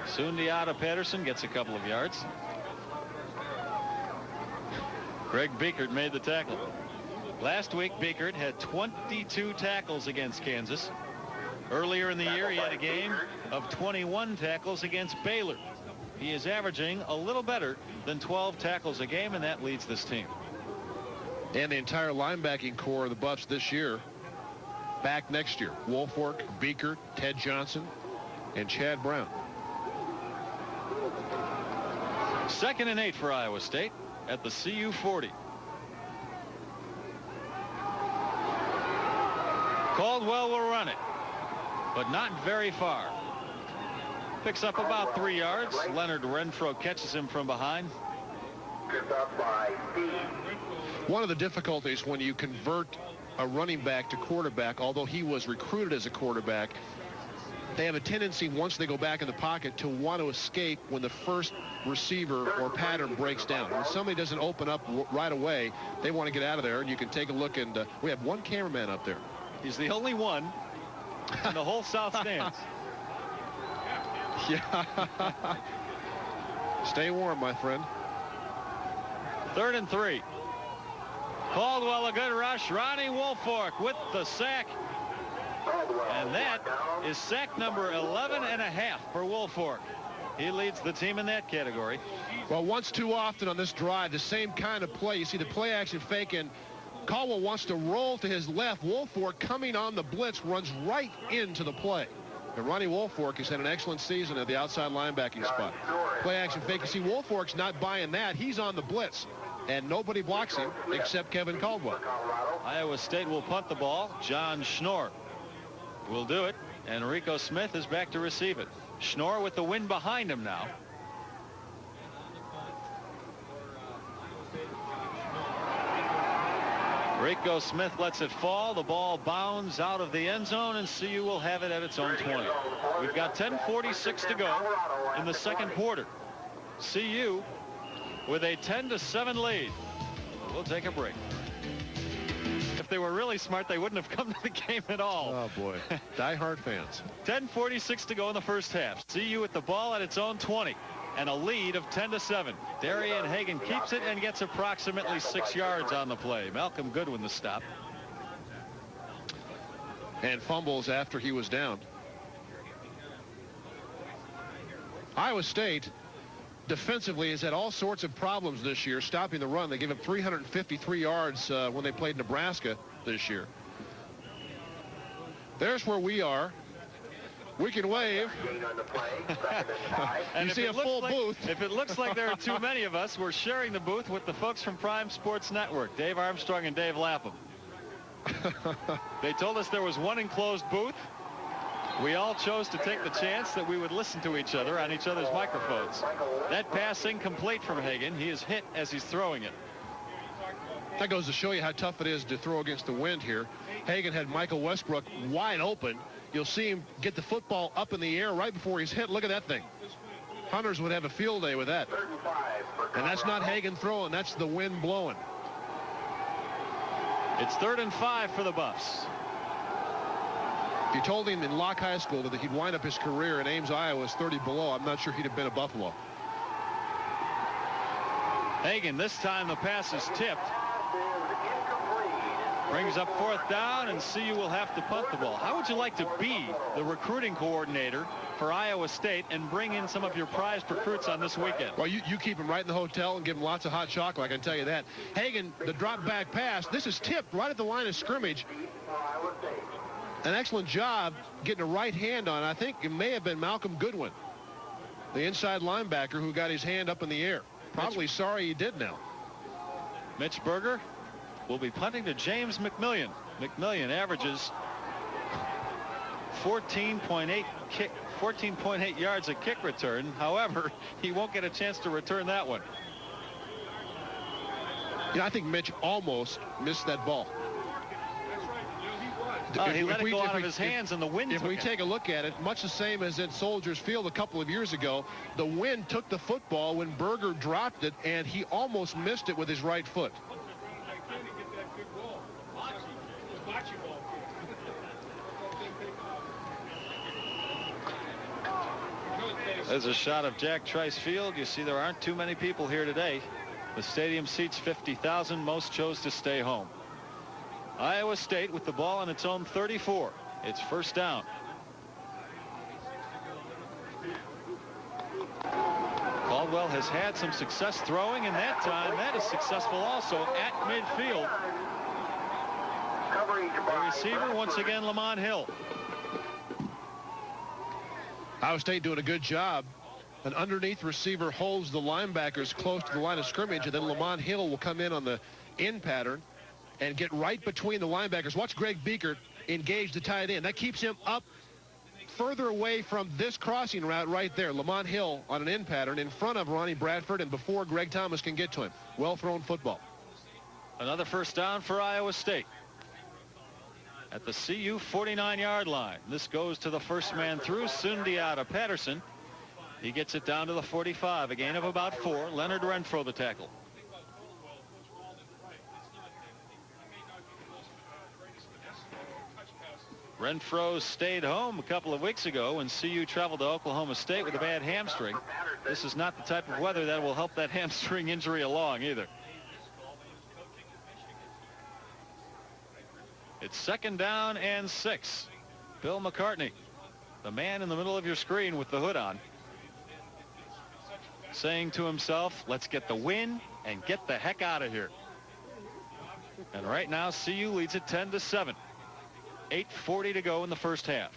Sundiata Patterson gets a couple of yards. Greg Beekert made the tackle. Last week, Beekert had 22 tackles against Kansas. Earlier in the year, he had a game of 21 tackles against Baylor. He is averaging a little better than 12 tackles a game, and that leads this team.
And the entire linebacking core of the Buffs this year back next year. Woolfolk, Beekert, Ted Johnson, and Chad Brown.
2nd and 8 for Iowa State at the CU 40. Caldwell will run it, but not very far. Picks up about 3 yards. Leonard Renfro catches him from behind.
One of the difficulties when you convert a running back to quarterback, although he was recruited as a quarterback, they have a tendency, once they go back in the pocket, to want to escape when the first receiver or pattern breaks down. When somebody doesn't open up right away, they want to get out of there. And you can take a look, and we have one cameraman up there.
He's the only one in the whole South Stands.
Yeah. Stay warm, my friend.
3rd and 3. Caldwell, a good rush. Ronnie Woolfolk with the sack. And that is sack number 11.5 for Woolfolk. He leads the team in that category.
Well, once too often on this drive, the same kind of play. You see the play action fake, and Caldwell wants to roll to his left. Woolfolk, coming on the blitz, runs right into the play. And Ronnie Woolfolk has had an excellent season at the outside linebacking spot. Play action fake. You see Woolfolk's not buying that. He's on the blitz. And nobody blocks him except Kevin Caldwell.
Iowa State will punt the ball. John Schnorr will do it. And Rico Smith is back to receive it. Schnorr with the wind behind him now. Rico Smith lets it fall. The ball bounds out of the end zone, and CU will have it at its own 20. We've got 10:46 to go in the second quarter. CU with a 10-7 lead. We'll take a break. If they were really smart, they wouldn't have come to the game at all.
Oh, boy. Die-hard fans.
10:46 to go in the first half. CU with the ball at its own 20 and a lead of 10-7. Darian Hagan keeps it and gets approximately 6 yards on the play. Malcolm Goodwin the stop.
And fumbles after he was down. Iowa State defensively has had all sorts of problems this year stopping the run. They gave up 353 yards when they played Nebraska this year. There's where we are. We can wave.
And
you see a full booth.
If it looks like there are too many of us, we're sharing the booth with the folks from Prime Sports Network, Dave Armstrong and Dave Lapham. They told us there was one enclosed booth. We all chose to take the chance that we would listen to each other on each other's microphones. That pass incomplete from Hagan. He is hit as he's throwing it.
That goes to show you how tough it is to throw against the wind here. Hagan had Michael Westbrook wide open. You'll see him get the football up in the air right before he's hit. Look at that thing. Hunters would have a field day with that. And that's not Hagan throwing. That's the wind blowing.
It's 3rd and 5 for the Buffs.
If you told him in Locke High School that he'd wind up his career in Ames, Iowa as 30 below, I'm not sure he'd have been a Buffalo.
Hagan, this time the pass is tipped. Brings up 4th down, and CU will have to punt the ball. How would you like to be the recruiting coordinator for Iowa State and bring in some of your prized recruits on this weekend?
Well, you keep them right in the hotel and give them lots of hot chocolate, I can tell you that. Hagan, the drop back pass, this is tipped right at the line of scrimmage. An excellent job getting a right hand on. I think it may have been Malcolm Goodwin, the inside linebacker, who got his hand up in the air. Probably sorry he did now.
Mitch Berger will be punting to James McMillian. McMillian averages 14.8 yards a kick return. However, he won't get a chance to return that one.
Yeah, I think Mitch almost missed that ball.
He let it go out of his hands and the wind
took it. If we take a look at it, much the same as at Soldiers Field a couple of years ago, the wind took the football when Berger dropped it, and he almost missed it with his right foot.
There's a shot of Jack Trice Field. You see there aren't too many people here today. The stadium seats 50,000. Most chose to stay home. Iowa State with the ball on its own 34. It's 1st down. Caldwell has had some success throwing, and that time that is successful also at midfield. The receiver once again, Lamont Hill.
Iowa State doing a good job. An underneath receiver holds the linebackers close to the line of scrimmage, and then Lamont Hill will come in on the in pattern and get right between the linebackers. Watch Greg Beekert engage the tight end. That keeps him up further away from this crossing route right there. Lamont Hill on an in pattern in front of Ronnie Bradford and before Greg Thomas can get to him. Well thrown football.
Another 1st down for Iowa State at the CU 49-yard line. This goes to the first man through, Sundiata Patterson. He gets it down to the 45, a gain of about 4. Leonard Renfro the tackle. Renfro stayed home a couple of weeks ago when CU traveled to Oklahoma State with a bad hamstring. This is not the type of weather that will help that hamstring injury along either. It's 2nd down and 6. Bill McCartney, the man in the middle of your screen with the hood on, saying to himself, let's get the win and get the heck out of here. And right now CU leads it 10-7. 8:40 to go in the first half.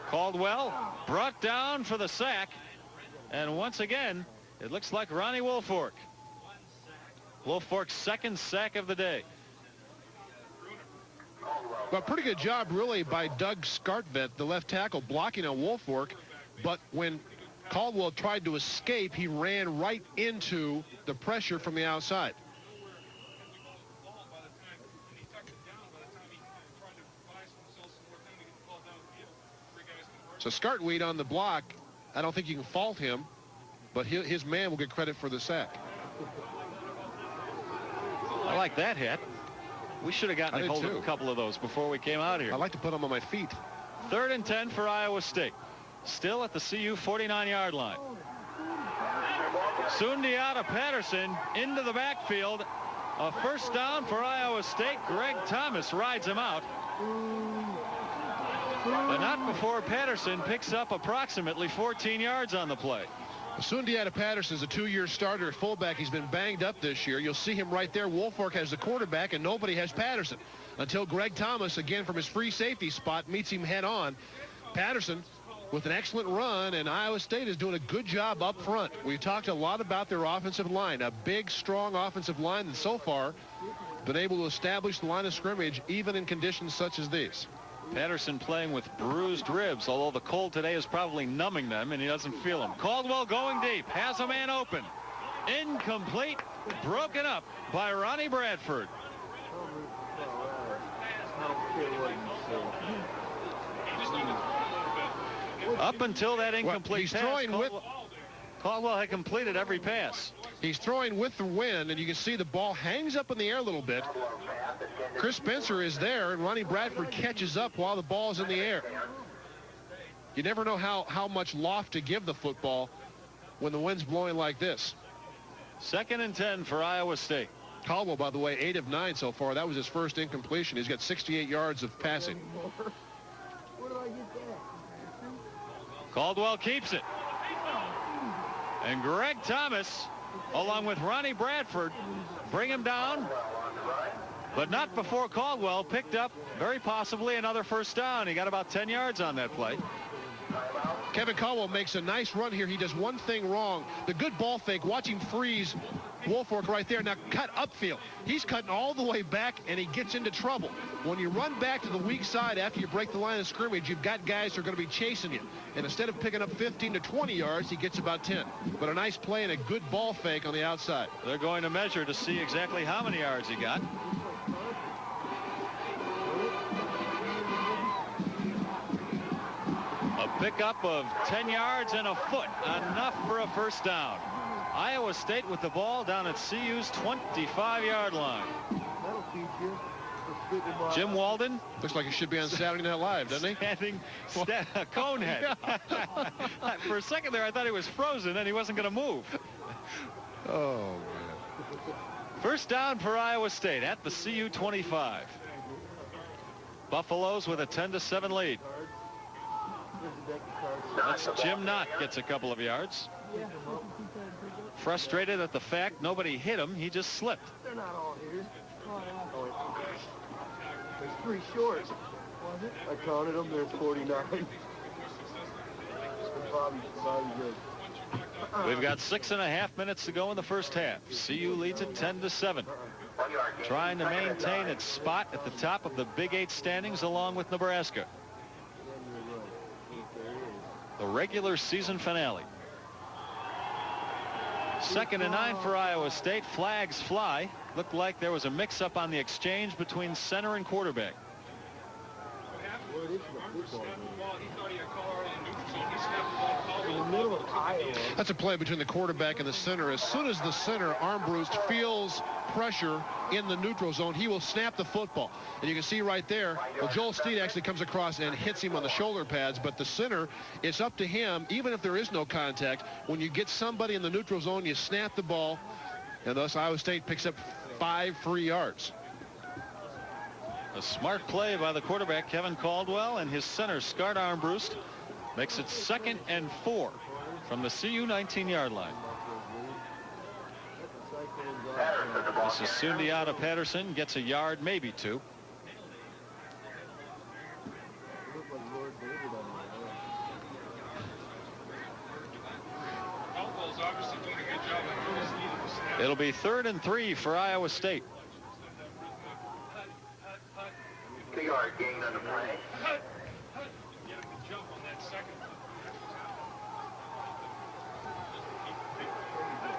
Caldwell brought down for the sack, and once again it looks like Ronnie Woolfork. Woolfork's 2nd sack of the day.
Well, pretty good job, really, by Doug Skartvedt, the left tackle, blocking on Woolfolk. But when Caldwell tried to escape, he ran right into the pressure from the outside. So Skartweed on the block, I don't think you can fault him, but his man will get credit for the sack.
I like that hit. We should have gotten a hold of a couple of those before we came out here.
I like to put them on my feet.
3rd and 10 for Iowa State. Still at the CU 49-yard line. Sundiata Patterson into the backfield. A first down for Iowa State. Greg Thomas rides him out. But not before Patterson picks up approximately 14 yards on the play.
Sundiata Patterson is a 2-year starter at fullback. He's been banged up this year. You'll see him right there. Woolfolk has the quarterback, and nobody has Patterson until Greg Thomas, again from his free safety spot, meets him head on. Patterson with an excellent run, and Iowa State is doing a good job up front. We've talked a lot about their offensive line, a big, strong offensive line that so far been able to establish the line of scrimmage even in conditions such as these.
Patterson playing with bruised ribs, although the cold today is probably numbing them, and he doesn't feel them. Caldwell going deep, has a man open. Incomplete, broken up by Ronnie Bradford. Up until that incomplete pass, Caldwell had completed every pass.
He's throwing with the wind, and you can see the ball hangs up in the air a little bit. Chris Spencer is there, and Ronnie Bradford catches up while the ball's in the air. You never know how much loft to give the football when the wind's blowing like this.
2nd and 10 for Iowa State.
Caldwell, by the way, 8 of 9 so far. That was his first incompletion. He's got 68 yards of passing.
Caldwell keeps it. And Greg Thomas, along with Ronnie Bradford, bring him down. But not before Caldwell picked up, very possibly, another first down. He got about 10 yards on that play.
Kevin Caldwell makes a nice run here. He does one thing wrong. The good ball fake, watch him freeze Woolfolk right there. Now cut upfield. He's cutting all the way back, and he gets into trouble. When you run back to the weak side after you break the line of scrimmage, you've got guys who are going to be chasing you. And instead of picking up 15 to 20 yards, he gets about 10. But a nice play and a good ball fake on the outside.
They're going to measure to see exactly how many yards he got. A pickup of 10 yards and a foot, enough for a first down. Iowa State with the ball down at CU's 25-yard line. Jim Walden.
Looks like he should be on Saturday Night Live, doesn't he?
Standing conehead. For a second there, I thought he was frozen and he wasn't going to move.
Oh, man.
First down for Iowa State at the CU 25. Buffaloes with a 10-7 lead. That's Jim Knott gets a couple of yards. Frustrated at the fact nobody hit him, he just slipped.
They're not all here. There's 3 short. I counted them. There's 49. Bobby's good.
We've got 6.5 minutes to go in the first half. CU leads it 10-7. Trying to maintain its spot at the top of the Big 8 standings along with Nebraska. The regular season finale. 2nd and 9 for Iowa State. Flags fly. Looked like there was a mix-up on the exchange between center and quarterback.
That's a play between the quarterback and the center. As soon as the center, Armbruster, feels pressure in the neutral zone, he will snap the football. And you can see right there, well, Joel Steed actually comes across and hits him on the shoulder pads, but the center, it's up to him, even if there is no contact. When you get somebody in the neutral zone, you snap the ball, and thus Iowa State picks up 5 free yards.
A smart play by the quarterback, Kevin Caldwell, and his center, Scott Armbruster, makes it 2nd and 4 from the CU 19-yard line. This is Sundiata Patterson, gets a yard, maybe 2. It'll be 3rd and 3 for Iowa State.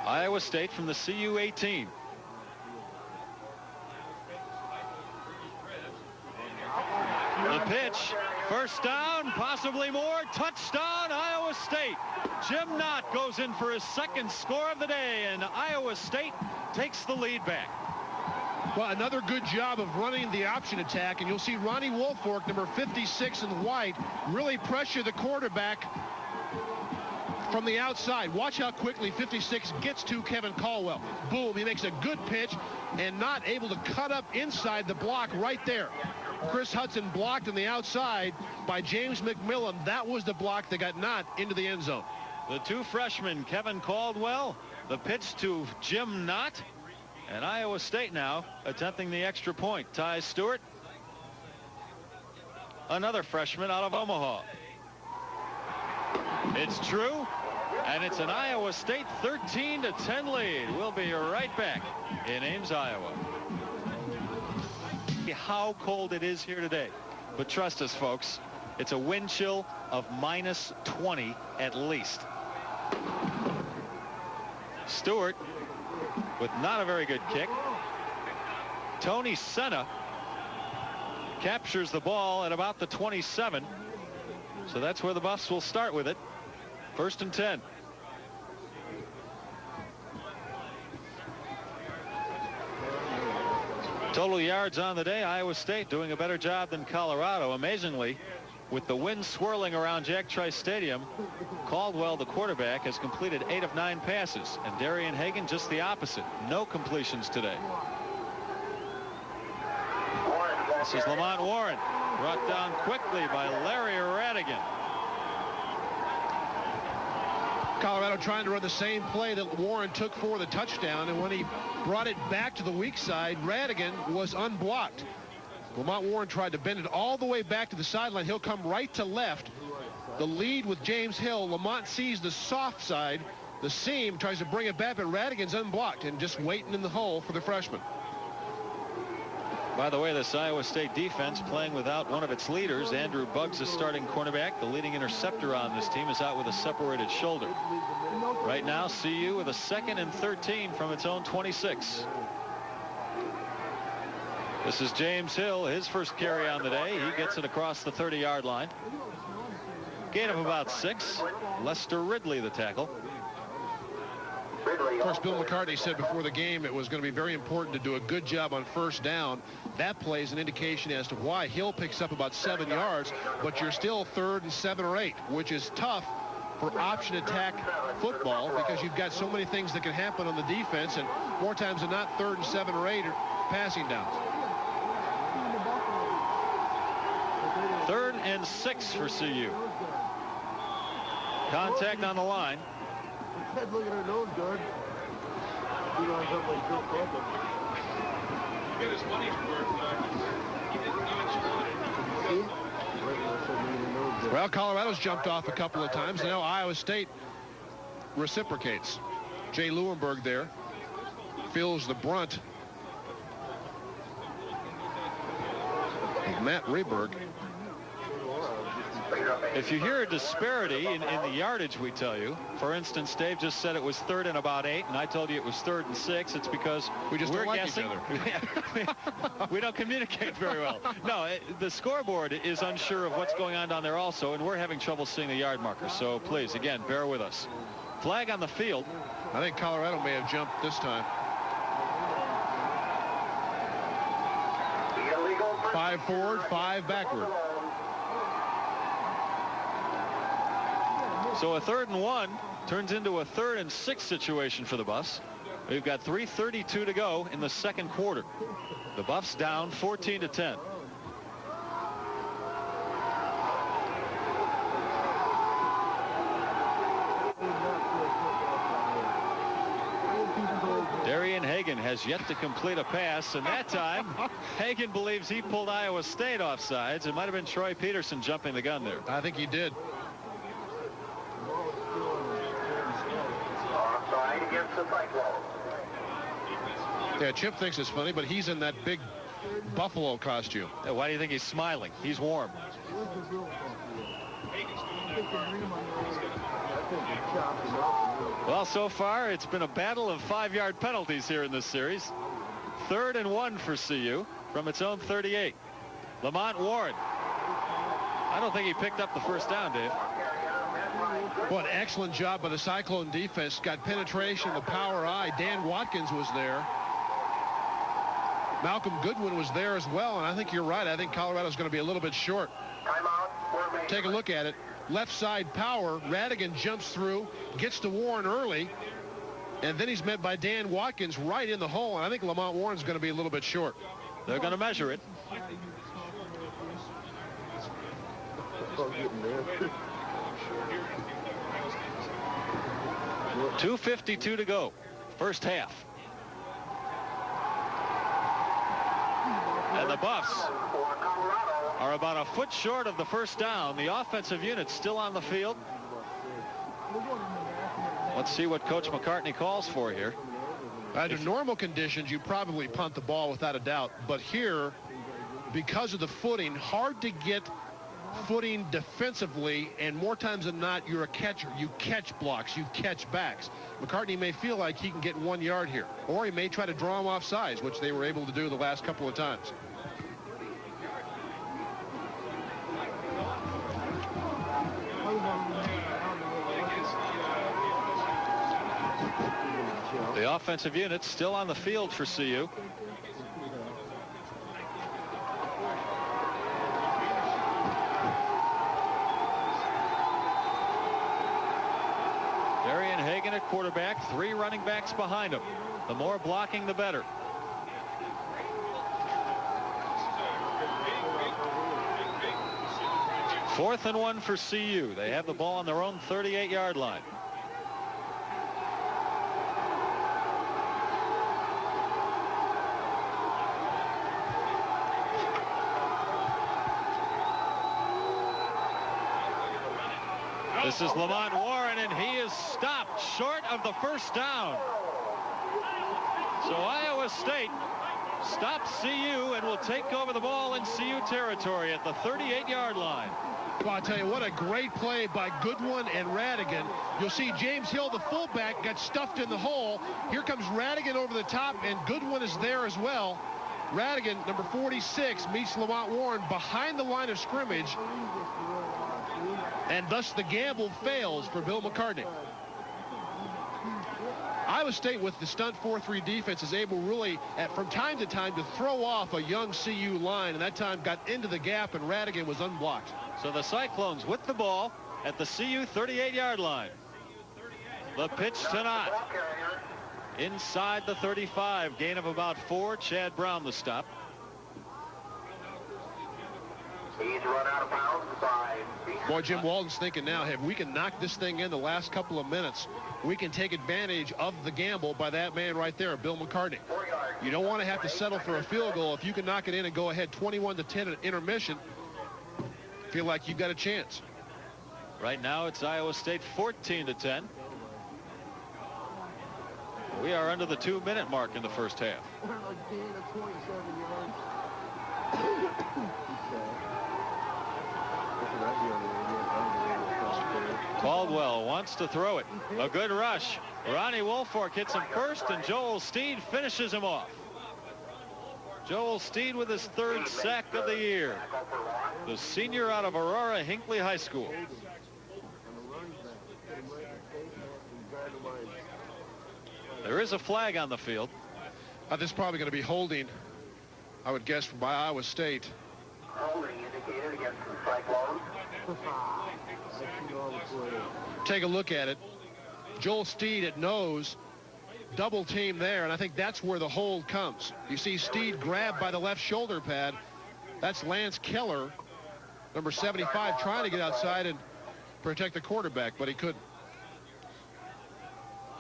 Iowa State from the CU 18. The pitch, first down, possibly more, touchdown, Iowa State. Jim Knott goes in for his second score of the day, and Iowa State takes the lead back.
Well, another good job of running the option attack, and you'll see Ronnie Woolfolk, number 56 in white, really pressure the quarterback from the outside. Watch how quickly 56 gets to Kevin Caldwell. Boom, he makes a good pitch and not able to cut up inside the block right there. Chris Hudson blocked on the outside by James McMillan. That was the block that got Knott into the end zone.
The two freshmen, Kevin Caldwell, the pitch to Jim Knott, and Iowa State now attempting the extra point. Ty Stewart, another freshman out of Omaha. It's true, and it's an Iowa State 13-10 lead. We'll be right back in Ames, Iowa. How cold it is here today, but trust us, folks, it's a wind chill of -20 at least. Stewart with not a very good kick. Tony Senna captures the ball at about the 27, so that's where the Buffs will start with it. 1st and 10. Total yards on the day, Iowa State doing a better job than Colorado. Amazingly, with the wind swirling around Jack Trice Stadium, Caldwell, the quarterback, has completed 8 of 9 passes, and Darian Hagan just the opposite. No completions today. This is Lamont Warren, brought down quickly by Larry Radigan.
Colorado trying to run the same play that Warren took for the touchdown, and when he brought it back to the weak side, Radigan was unblocked. Lamont Warren tried to bend it all the way back to the sideline. He'll come right to left. The lead with James Hill. Lamont sees the soft side, the seam, tries to bring it back, but Radigan's unblocked and just waiting in the hole for the freshman.
By the way, this Iowa State defense playing without one of its leaders. Andrew Buggs is starting cornerback. The leading interceptor on this team is out with a separated shoulder. Right now, CU with a 2nd and 13 from its own 26. This is James Hill, his first carry on the day. He gets it across the 30-yard line. Gain of about 6. Lester Ridley, the tackle.
Of course, Bill McCartney said before the game it was going to be very important to do a good job on 1st down. That play is an indication as to why Hill picks up about 7 yards, but you're still 3rd and 7 or 8, which is tough for option attack football because you've got so many things that can happen on the defense, and more times than not, 3rd and 7 or 8 are passing downs.
3rd and 6 for CU. Contact on the line.
Look at her nose guard. He runs up like Bill Caldwell.
Get his money's worth. He didn't even score.
Well, Colorado's jumped off a couple of times. Now Iowa State reciprocates. Jay Lewinberg there feels the brunt of Matt Rehberg.
If you hear a disparity in the yardage, we tell you. For instance, Dave just said it was 3rd and about 8, and I told you it was 3rd and 6. It's because
we just
we're
don't like
guessing.
each other.
We don't communicate very well. No, the scoreboard is unsure of what's going on down there also, and we're having trouble seeing the yard markers. So please, again, bear with us. Flag on the field.
I think Colorado may have jumped this time. 5 forward, 5 backward.
So a 3rd and 1 turns into a 3rd and 6 situation for the Buffs. We've got 3:32 to go in the 2nd quarter. The Buffs down 14-10. Darian Hagan has yet to complete a pass, and that time Hagan believes he pulled Iowa State off sides. It might have been Troy Peterson jumping the gun there.
I think he did. Yeah, Chip thinks it's funny, but he's in that big Buffalo costume.
Why do you think he's smiling? He's warm. Well, so far, it's been a battle of 5-yard penalties here in this series. 3rd and 1 for CU from its own 38. Lamont Warren. I don't think he picked up the first down, Dave.
Well, an excellent job by the Cyclone defense. Got penetration, the power eye. Dan Watkins was there. Malcolm Goodwin was there as well, and I think you're right. I think Colorado's going to be a little bit short. Take a look at it. Left side power. Radigan jumps through, gets to Warren early, and then he's met by Dan Watkins right in the hole, and I think Lamont Warren's going to be a little bit short.
They're going to measure it. .252 to go, first half. And the Buffs are about a foot short of the first down. The offensive unit's still on the field. Let's see what Coach McCartney calls for here.
Under normal conditions, you'd probably punt the ball without a doubt. But here, because of the footing, hard to get footing defensively, and more times than not, you're a catcher. You catch blocks, you catch backs. McCartney may feel like he can get 1 yard here, or he may try to draw him off sides, which they were able to do the last couple of times.
The offensive unit still on the field for CU. Darian Hagan at quarterback, 3 running backs behind him. The more blocking, the better. Fourth and 1 for CU. They have the ball on their own 38-yard line. This is Lamont Warren, and he is stopped short of the first down. So Iowa State stops CU and will take over the ball in CU territory at the 38-yard line.
Well, I'll tell you what, a great play by Goodwin and Radigan. You'll see James Hill, the fullback, got stuffed in the hole. Here comes Radigan over the top, and Goodwin is there as well. Radigan, number 46, meets Lamont Warren behind the line of scrimmage, and thus the gamble fails for Bill McCartney. Iowa State, with the stunt 4-3 defense, is able really, from time to time, to throw off a young CU line, and that time got into the gap, and Radigan was unblocked.
So the Cyclones with the ball at the CU 38-yard line. The pitch to Knott. Inside the 35, gain of about 4. Chad Brown the stop.
He's run out of bounds by...
Boy, Jim Walden's thinking now, if we can knock this thing in the last couple of minutes, we can take advantage of the gamble by that man right there, Bill McCartney. You don't want to have to settle for a field goal. If you can knock it in and go ahead 21-10 at intermission, feel like you've got a chance.
Right now it's Iowa State 14-10. We are under the 2-minute mark in the first half. Caldwell wants to throw it. A good rush. Ronnie Wolfork hits him first, and Joel Steed finishes him off. Joel Steed with his 3rd sack of the year. The senior out of Aurora Hinckley High School. There is a flag on the field.
This is probably going to be holding, I would guess, by Iowa State.
Holding indicated against the Cyclones.
Take a look at it. Joel Steed at nose, double team there, and I think that's where the hold comes. You see Steed grabbed by the left shoulder pad. That's Lance Keller, number 75, trying to get outside and protect the quarterback, but he couldn't.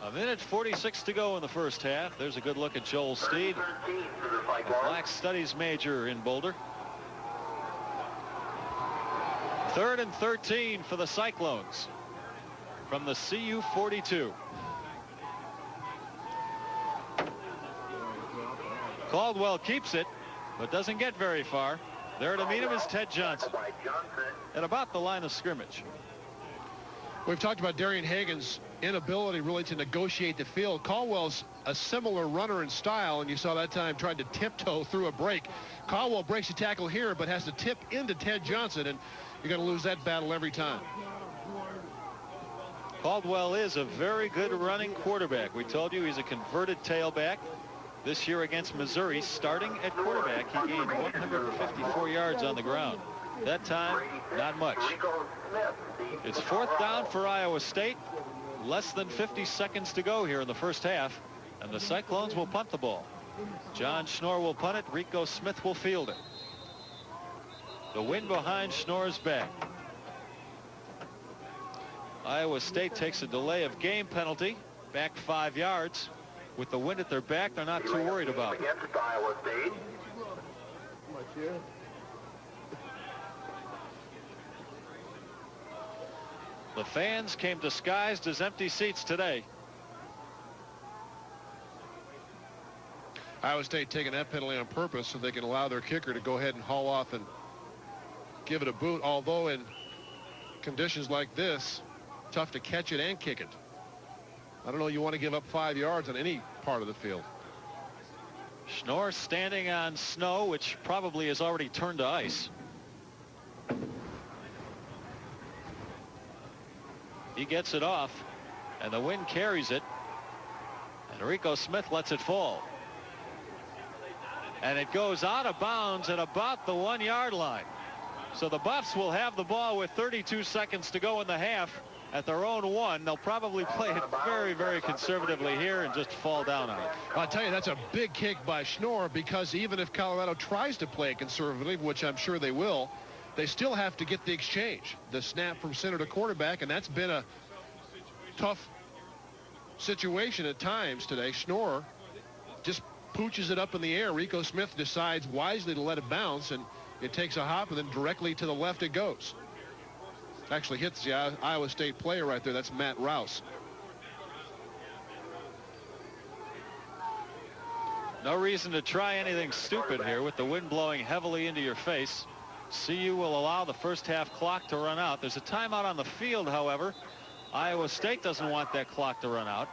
1:46 to go in the first half. There's a good look at Joel Steed, a Black Studies major in Boulder. 3rd and 13 for the Cyclones from the CU 42. Caldwell keeps it, but doesn't get very far. There to meet him is Ted Johnson at about the line of scrimmage.
We've talked about Darian Hagan's inability really to negotiate the field. Caldwell's a similar runner in style, and you saw that time tried to tiptoe through a break. Caldwell breaks the tackle here, but has to tip into Ted Johnson, and you're going to lose that battle every time.
Caldwell is a very good running quarterback. We told you he's a converted tailback. This year against Missouri, starting at quarterback, he gained 154 yards on the ground. That time, not much. It's 4th down for Iowa State. Less than 50 seconds to go here in the first half, and the Cyclones will punt the ball. John Schnorr will punt it. Rico Smith will field it. The wind behind Schnorr's back. Iowa State takes a delay of game penalty, back 5 yards. With the wind at their back, they're not too worried about it. The fans came disguised as empty seats today.
Iowa State taking that penalty on purpose so they can allow their kicker to go ahead and haul off and give it a boot, although in conditions like this, tough to catch it and kick it. I don't know, you want to give up 5 yards on any part of the field.
Schnorr standing on snow, which probably has already turned to ice. He gets it off, and the wind carries it, and Rico Smith lets it fall. And it goes out of bounds at about the 1 yard line. So the Buffs will have the ball with 32 seconds to go in the half at their own 1. They'll probably play it very, very conservatively here and just fall down on it.
I'll tell you, that's a big kick by Schnorr, because even if Colorado tries to play it conservatively, which I'm sure they will, they still have to get the exchange, the snap from center to quarterback, and that's been a tough situation at times today. Schnorr just pooches it up in the air. Rico Smith decides wisely to let it bounce, and it takes a hop, and then directly to the left it goes. Actually hits the Iowa State player right there. That's Matt Rouse.
No reason to try anything stupid here with the wind blowing heavily into your face. CU will allow the first half clock to run out. There's a timeout on the field, however. Iowa State doesn't want that clock to run out.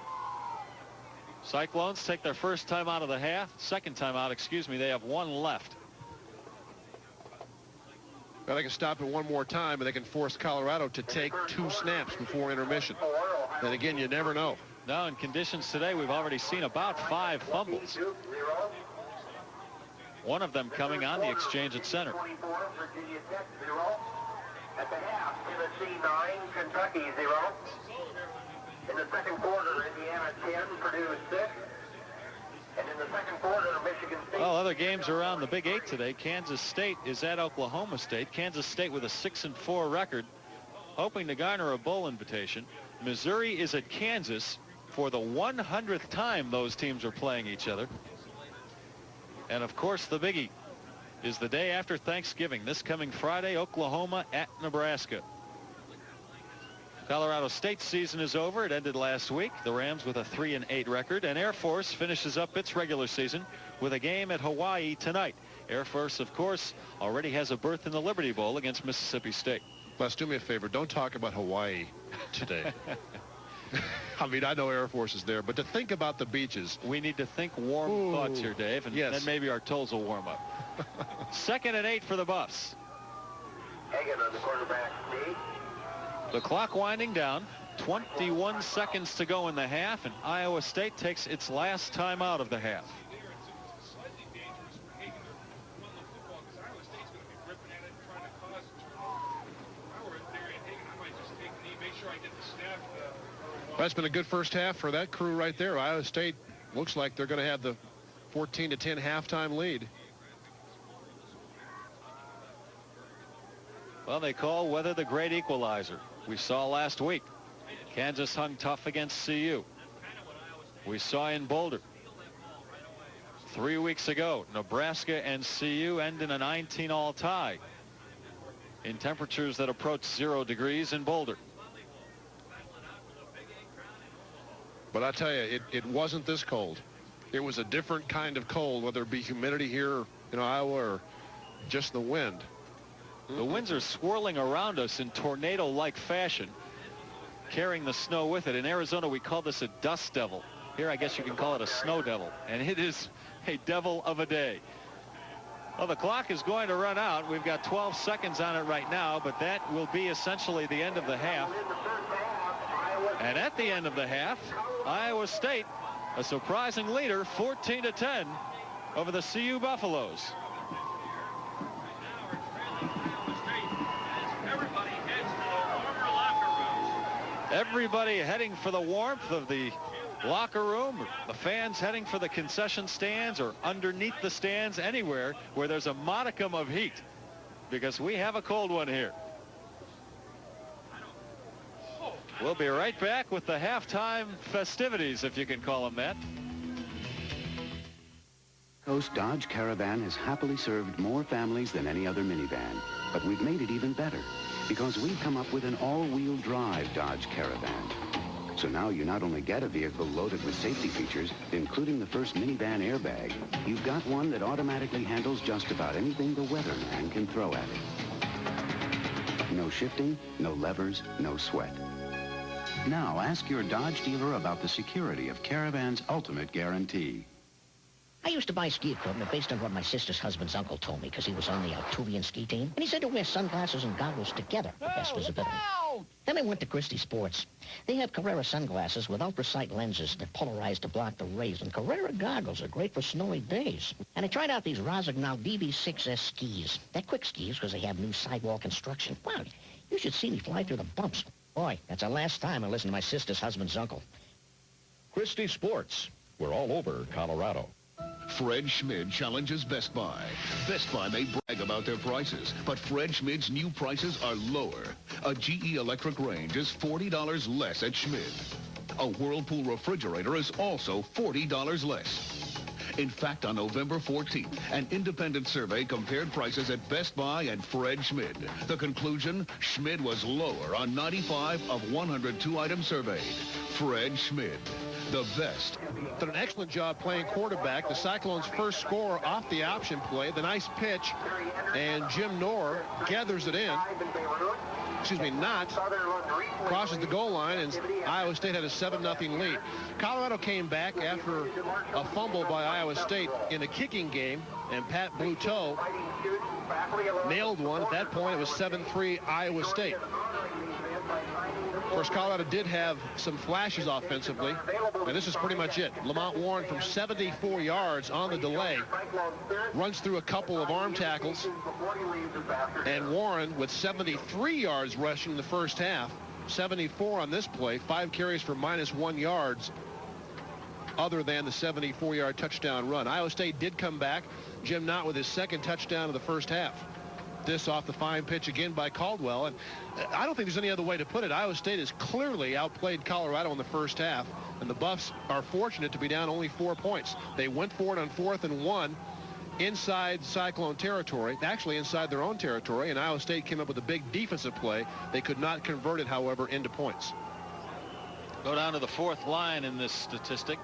Cyclones take their first time out of the half. Second time out, excuse me. They have 1 left.
Well, they can stop it one more time, and they can force Colorado to take 2 snaps before intermission. And again, you never know.
Now, in conditions today, we've already seen about 5 fumbles. One of them coming on the exchange at center.
At the half, Tennessee 9, Kentucky 0. In the second quarter, Indiana 10, Purdue 6. And in the second quarter, Michigan State.
Well, other games around the Big 8 today. Kansas State is at Oklahoma State. Kansas State with a 6-4 record, hoping to garner a bowl invitation. Missouri is at Kansas for the 100th time those teams are playing each other. And of course, the biggie is the day after Thanksgiving. This coming Friday, Oklahoma at Nebraska. Colorado State's season is over. It ended last week. The Rams with a 3-8 record. And Air Force finishes up its regular season with a game at Hawaii tonight. Air Force, of course, already has a berth in the Liberty Bowl against Mississippi State.
Les, do me a favor. Don't talk about Hawaii today. I mean, I know Air Force is there, but to think about the beaches.
We need to think warm thoughts here, Dave, and then maybe our toes will warm up. 2nd and 8 for the Buffs.
Hagan on the quarterback sneak.
The clock winding down. 21 seconds to go in the half, and Iowa State takes its last time out of the half.
That's been a good first half for that crew right there. Iowa State looks like they're going to have the 14-10 halftime lead.
Well, they call weather the great equalizer. We saw last week. Kansas hung tough against CU. We saw in Boulder 3 weeks ago, Nebraska and CU end in a 19-all tie in temperatures that approach 0 degrees in Boulder.
But I tell you, it wasn't this cold. It was a different kind of cold, whether it be humidity here Iowa, or just the wind?
The winds are swirling around us in tornado-like fashion, carrying the snow with it. In Arizona, we call this a dust devil. Here, I guess you can call it a snow devil, and it is a devil of a day. Well, the clock is going to run out. We've got 12 seconds on it right now, but that will be essentially the end of the half. And at the end of the half, Iowa State, a surprising leader, 14-10 over the CU Buffaloes. Everybody heading for the warmth of the locker room, the fans heading for the concession stands or underneath the stands, anywhere where there's a modicum of heat, because we have a cold one here. We'll be right back with the halftime festivities, if you can call them that.
Coast Dodge Caravan has happily served more families than any other minivan, but we've made it even better because we've come up with an all-wheel drive Dodge Caravan. So now you not only get a vehicle loaded with safety features, including the first minivan airbag, you've got one that automatically handles just about anything the weatherman can throw at it. No shifting, no levers, no sweat. Now ask your Dodge dealer about the security of Caravan's ultimate guarantee.
I used to buy ski equipment based on what my sister's husband's uncle told me, because he was on the Altuvian ski team. And he said to wear sunglasses and goggles together for best visibility. Then I went to Christie Sports. They have Carrera sunglasses with ultra-sight lenses that polarize to block the rays, and Carrera goggles are great for snowy days. And I tried out these Rossignol DB6S skis. They're quick skis because they have new sidewall construction. Wow, you should see me fly through the bumps. Boy, that's the last time I listened to my sister's husband's uncle.
Christie Sports. We're all over Colorado.
Fred Schmid challenges Best Buy. Best Buy may brag about their prices, but Fred Schmid's new prices are lower. A GE electric range is $40 less at Schmid. A Whirlpool refrigerator is also $40 less. In fact, on November 14th, an independent survey compared prices at Best Buy and Fred Schmid. The conclusion, Schmid was lower on 95 of 102 items surveyed. Fred Schmid, the best.
Did an excellent job playing quarterback. The Cyclones' first score off the option play. The nice pitch, and Jim Knorr gathers it in. Not crosses the goal line, and Iowa State had a 7-0 lead. Colorado came back after a fumble by Iowa State in a kicking game, and Pat Bluteau nailed one. At that point, it was 7-3 Iowa State. Of course, Colorado did have some flashes offensively, and this is pretty much it. Lamont Warren from 74 yards on the delay runs through a couple of arm tackles, and Warren with 73 yards rushing in the first half, 74 on this play, 5 carries for -1 yards other than the 74-yard touchdown run. Iowa State did come back. Jim Knott with his second touchdown of the first half. This off the fine pitch again by Caldwell, and I don't think there's any other way to put it. Iowa State has clearly outplayed Colorado in the first half, and the Buffs are fortunate to be down only 4 points. They went for it on 4th and 1 inside Cyclone territory, actually inside their own territory, and Iowa State came up with a big defensive play. They could not convert it, however, into points.
Go down to the 4th line in this statistic.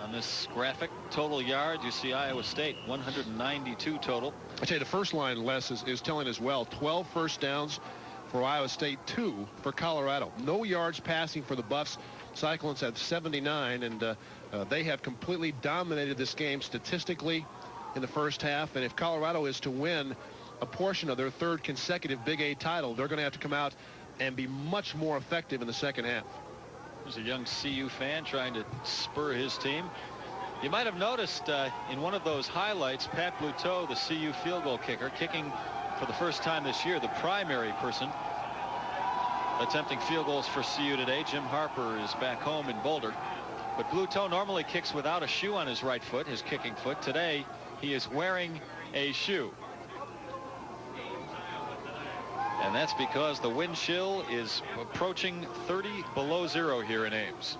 On this graphic, total yards, you see Iowa State 192 total.
I tell you, the first line, Les, is telling as well. 12 first downs for Iowa State, 2 for Colorado. No yards passing for the Buffs. Cyclones have 79, and they have completely dominated this game statistically in the first half. And if Colorado is to win a portion of their 3rd consecutive Big 8 title, they're going to have to come out and be much more effective in the second half.
There's a young CU fan trying to spur his team. You might have noticed in one of those highlights, Pat Bluteau, the CU field goal kicker, kicking for the first time this year, the primary person attempting field goals for CU today. Jim Harper is back home in Boulder. But Bluteau normally kicks without a shoe on his right foot, his kicking foot. Today, he is wearing a shoe. And that's because the wind chill is approaching 30 below zero here in Ames.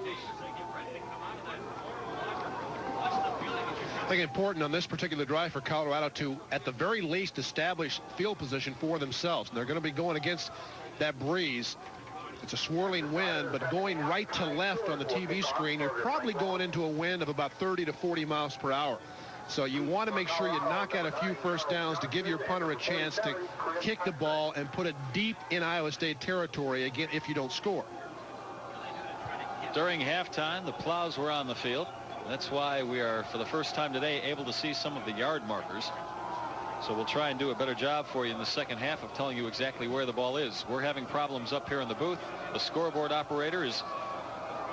I think important on this particular drive for Colorado to, at the very least, establish field position for themselves. And they're going to be going against that breeze. It's a swirling wind, but going right to left on the TV screen, you're probably going into a wind of about 30 to 40 miles per hour. So you want to make sure you knock out a few first downs to give your punter a chance to kick the ball and put it deep in Iowa State territory again if you don't score.
During halftime, the plows were on the field. That's why we are, for the first time today, able to see some of the yard markers. So we'll try and do a better job for you in the second half of telling you exactly where the ball is. We're having problems up here in the booth. The scoreboard operator is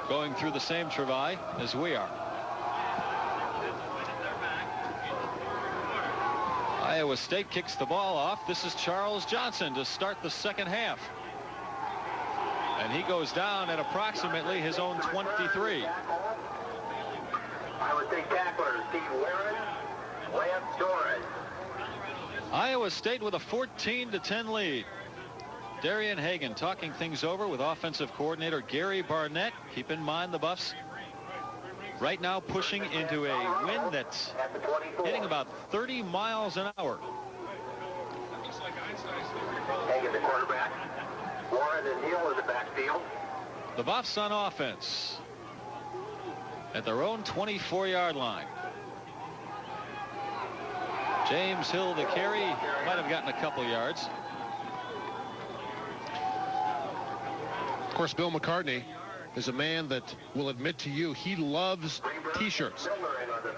going through the same travail as we are. Iowa State kicks the ball off. This is Charles Johnson to start the second half. And he goes down at approximately his own 23.
Iowa State tackler Steve Warren, Lance Torres.
Iowa State with a 14-10 lead. Darian Hagan talking things over with offensive coordinator Gary Barnett. Keep in mind the Buffs right now pushing into a wind that's hitting about 30 miles an hour.
Hagan, the quarterback. Warren and Neal in the backfield.
The Buffs on offense at their own 24-yard line. James Hill the carry, might have gotten a couple yards.
Of course, Bill McCartney is a man that will admit to you he loves T-shirts.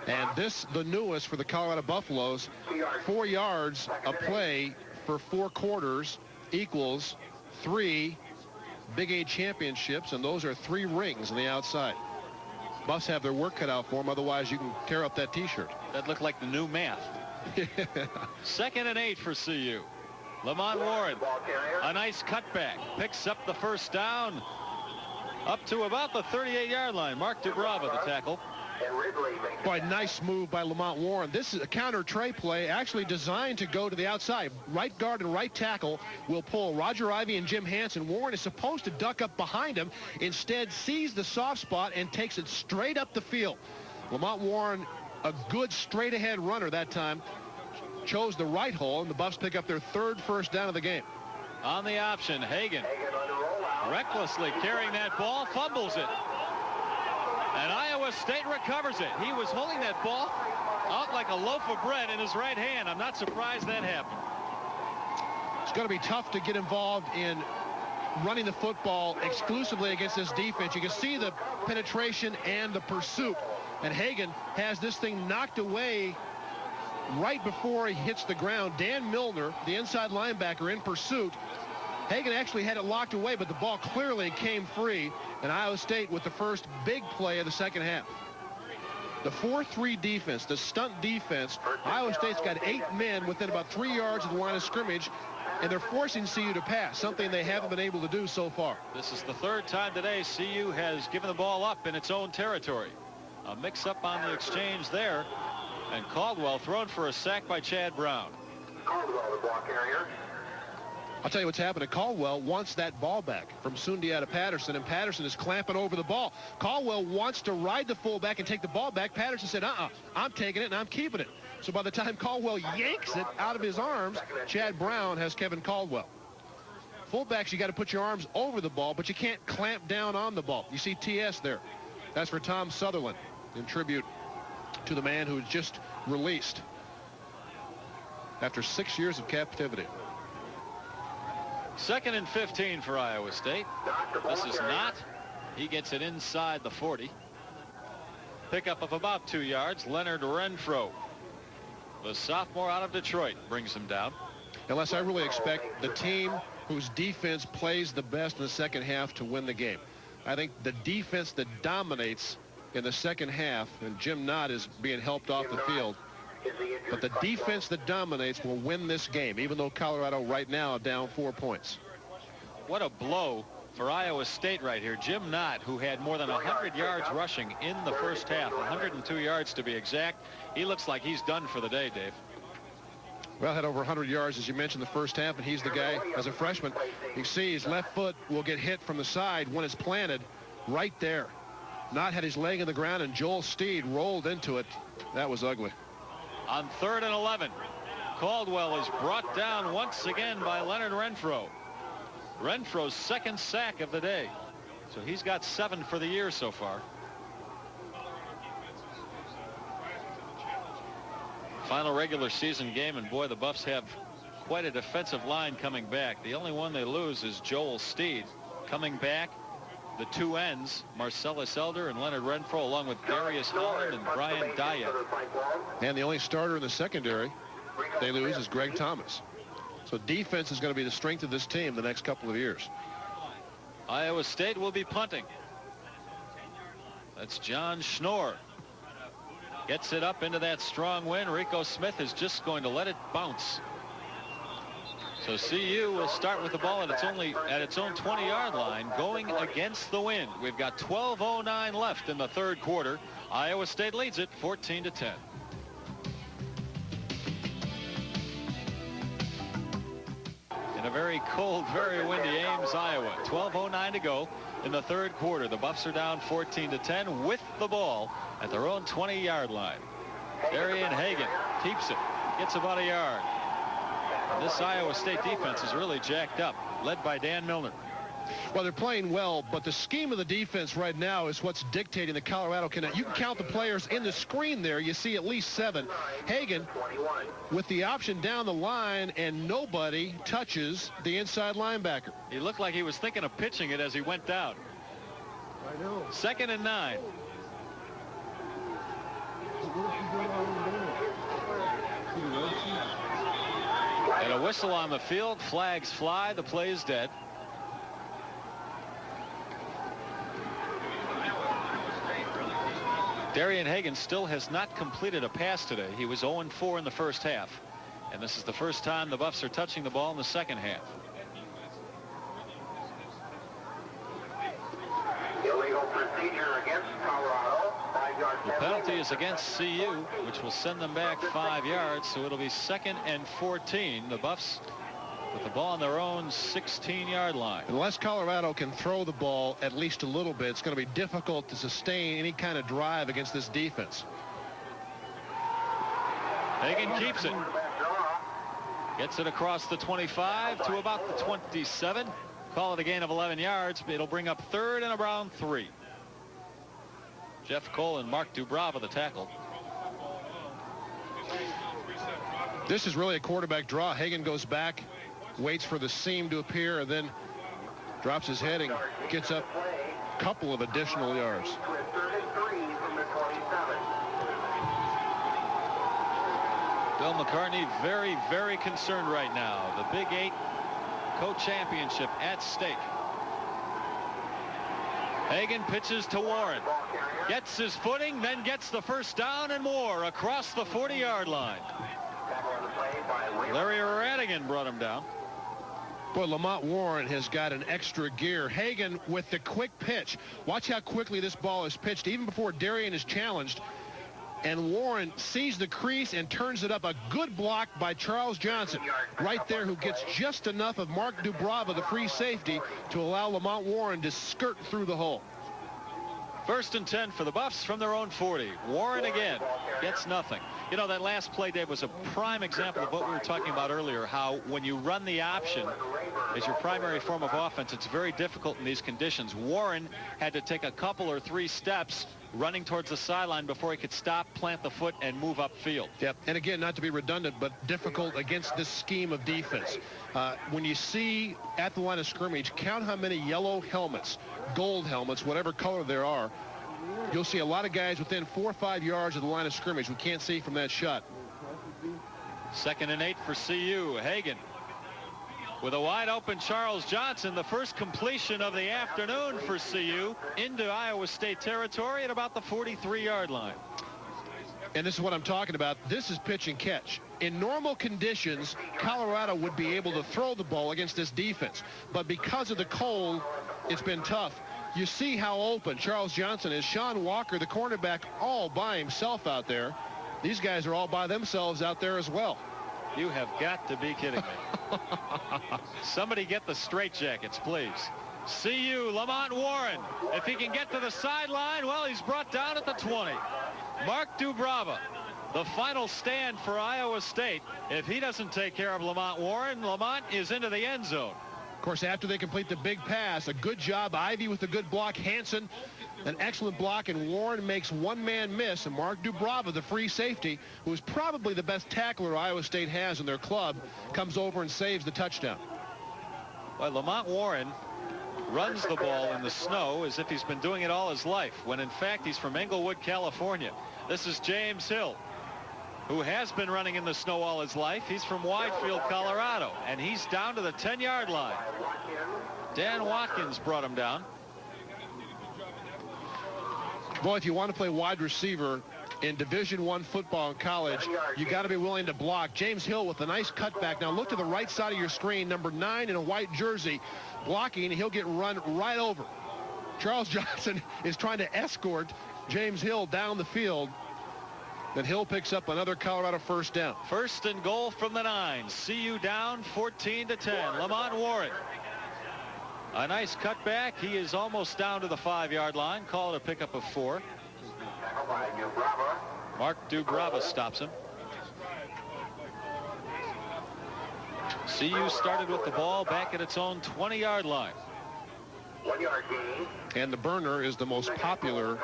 And this, the newest for the Colorado Buffaloes, 4 yards a play for 4 quarters equals 3 Big 8 championships, and those are 3 rings on the outside. Buffs have their work cut out for them, otherwise you can tear up that T-shirt.
That looked like the new math. 2nd and 8 for CU. Lamont Warren, a nice cutback, picks up the first down up to about the 38-yard line. Mark DuBrava, the tackle.
Boy, nice move by Lamont Warren. This is a counter tray play actually designed to go to the outside. Right guard and right tackle will pull Roger Ivey and Jim Hansen. Warren is supposed to duck up behind him. Instead, sees the soft spot and takes it straight up the field. Lamont Warren, a good straight-ahead runner that time, chose the right hole, and the Buffs pick up their 3rd first down of the game.
On the option, Hagan recklessly carrying that ball, fumbles it. And Iowa State recovers it. He was holding that ball out like a loaf of bread in his right hand. I'm not surprised that happened.
It's going to be tough to get involved in running the football exclusively against this defense. You can see the penetration and the pursuit. And Hagan has this thing knocked away right before he hits the ground. Dan Milner, the inside linebacker, in pursuit. Hagan actually had it locked away, but the ball clearly came free, and Iowa State with the first big play of the second half. The 4-3 defense, the stunt defense, Iowa State's got 8 men within about 3 yards of the line of scrimmage, and they're forcing CU to pass, something they haven't been able to do so far.
This is the 3rd time today CU has given the ball up in its own territory. A mix-up on the exchange there, and Caldwell thrown for a sack by Chad Brown.
Caldwell, the ball carrier.
I'll tell you what's happening. Caldwell wants that ball back from Sundiata Patterson, and Patterson is clamping over the ball. Caldwell wants to ride the fullback and take the ball back. Patterson said, I'm taking it and I'm keeping it. So by the time Caldwell yanks it out of his arms, Chad Brown has Kevin Caldwell. Fullbacks, you got to put your arms over the ball, but you can't clamp down on the ball. You see TS there. That's for Tom Sutherland, in tribute to the man who was just released after 6 years of captivity.
2nd and 15 for Iowa State. This is not. He gets it inside the 40. Pickup of about 2 yards. Leonard Renfro, the sophomore out of Detroit, brings him down.
Unless I really expect the team whose defense plays the best in the second half to win the game. I think the defense that dominates in the second half, and Jim Knott is being helped off the field, but the defense that dominates will win this game, even though Colorado right now down 4 points.
What a blow for Iowa State right here. Jim Knott, who had more than 100 yards rushing in the first half, 102 yards to be exact. He looks like he's done for the day, Dave.
Well, had over 100 yards, as you mentioned, the first half, and he's the guy, as a freshman, you can see his left foot will get hit from the side when it's planted right there. Knott had his leg in the ground, and Joel Steed rolled into it. That was ugly.
On 3rd and 11, Caldwell is brought down once again by Leonard Renfro. Renfro's 2nd sack of the day. So he's got 7 for the year so far. Final regular season game, and boy, the Buffs have quite a defensive line coming back. The only one they lose is Joel Steed. Coming back, the two ends, Marcellus Elder and Leonard Renfro, along with Darius Holland and Brian Dyatt.
And the only starter in the secondary they lose is Greg Thomas. So defense is going to be the strength of this team the next couple of years.
Iowa State will be punting. That's John Schnorr. Gets it up into that strong wind. Rico Smith is just going to let it bounce. So CU will start with the ball at its own 20-yard line, going against the wind. We've got 12:09 left in the third quarter. Iowa State leads it 14-10. In a very cold, very windy Ames, Iowa. 12:09 to go in the third quarter. The Buffs are down 14-10 with the ball at their own 20-yard line. Darian Hagan keeps it, gets about a yard. This Iowa State defense is really jacked up, led by Dan Milner.
Well, they're playing well, but the scheme of the defense right now is what's dictating the Colorado Connect. You can count the players in the screen there. You see at least 7. Hagan with the option down the line, and nobody touches the inside linebacker.
He looked like he was thinking of pitching it as he went down.
I know.
2nd and 9. And a whistle on the field. Flags fly. The play is dead. Darian Hagan still has not completed a pass today. He was 0-4 in the first half. And this is the first time the Buffs are touching the ball in the second half.
Illegal procedure against Colorado. 5-yard
The penalty is against CU, which will send them back 5 yards, so it'll be 2nd and 14. The Buffs with the ball on their own 16-yard line.
Unless Colorado can throw the ball at least a little bit, it's going to be difficult to sustain any kind of drive against this defense.
Hagan keeps it. Gets it across the 25 to about the 27. Call it a gain of 11 yards. It'll bring up 3rd and around 3. Jeff Cole and Mark Dubrava the tackle.
This is really a quarterback draw. Hagan goes back, waits for the seam to appear, and then drops his head and gets up a couple of additional yards.
Bill McCartney very, very concerned right now. The Big 8 co-championship at stake. Hagan pitches to Warren. Gets his footing, then gets the first down and more across the 40-yard line. Larry Radigan brought him down.
Boy, Lamont Warren has got an extra gear. Hagan with the quick pitch. Watch how quickly this ball is pitched, even before Darian is challenged. And Warren sees the crease and turns it up. A good block by Charles Johnson right there, who gets just enough of Mark Dubrava, the free safety, to allow Lamont Warren to skirt through the hole.
1st and 10 for the Buffs from their own 40. Warren again gets nothing. You know, that last play, Dave, was a prime example of what we were talking about earlier, how when you run the option as your primary form of offense, it's very difficult in these conditions. Warren had to take a couple or 3 steps running towards the sideline before he could stop, plant the foot, and move upfield.
Yep, and again, not to be redundant, but difficult against this scheme of defense. When you see at the line of scrimmage, count how many yellow helmets, gold helmets, whatever color there are. You'll see a lot of guys within 4 or 5 yards of the line of scrimmage. We can't see from that shot.
2nd and 8 for CU. Hagan with a wide open Charles Johnson, the first completion of the afternoon for CU into Iowa State territory at about the 43-yard line.
And this is what I'm talking about. This is pitch and catch. In normal conditions, Colorado would be able to throw the ball against this defense. But because of the cold, it's been tough. You see how open Charles Johnson is. Sean Walker, the cornerback, all by himself out there. These guys are all by themselves out there as well.
You have got to be kidding me. Somebody get the straitjackets, please. CU, Lamont Warren. If he can get to the sideline, well, he's brought down at the 20. Mark Dubrava, the final stand for Iowa State. If he doesn't take care of Lamont Warren, Lamont is into the end zone.
Of course, after they complete the big pass, a good job. Ivy with a good block. Hansen An excellent block, and Warren makes one man miss, and Mark Dubrava, the free safety, who is probably the best tackler Iowa State has in their club, comes over and saves the touchdown.
Well, Lamont Warren runs the ball in the snow as if he's been doing it all his life, when in fact he's from Englewood, California. This is James Hill, who has been running in the snow all his life. He's from Widefield, Colorado, and he's down to the 10-yard line. Dan Watkins brought him down.
Boy, if you want to play wide receiver in Division I football in college, you got to be willing to block. James Hill with a nice cutback. Now look to the right side of your screen, number 9 in a white jersey, blocking, and he'll get run right over. Charles Johnson is trying to escort James Hill down the field. Then Hill picks up another Colorado first down.
First and goal from the 9. CU down 14-10. Lamont Warren. A nice cutback. He is almost down to the 5-yard line. Call it a pickup of 4. Mark Dubrava stops him. CU started with the ball back at its own 20-yard line.
1-yard gain. And the burner is the most popular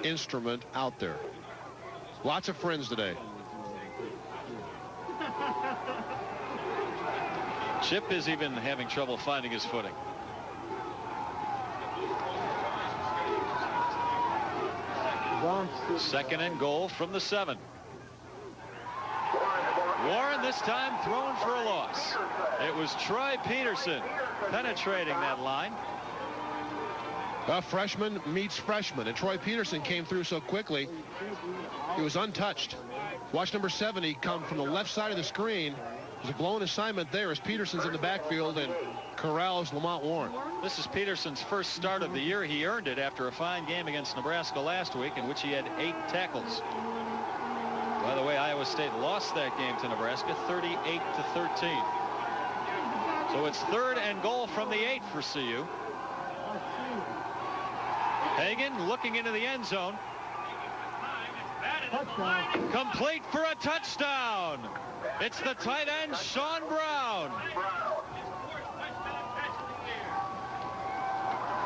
instrument out there. Lots of friends today.
Chip is even having trouble finding his footing. Second and goal from the 7. Warren this time throwing for a loss. It was Troy Peterson penetrating that line.
A freshman meets freshman, and Troy Peterson came through so quickly. He was untouched. Watch number 70 come from the left side of the screen. There's a blown assignment there as Peterson's in the backfield and corrals Lamont Warren.
This is Peterson's first start of the year. He earned it after a fine game against Nebraska last week, in which he had 8 tackles. By the way, Iowa State lost that game to Nebraska 38-13. So it's third and goal from the 8 for CU. Hagan looking into the end zone. Complete for a touchdown. It's the tight end, Sean Brown.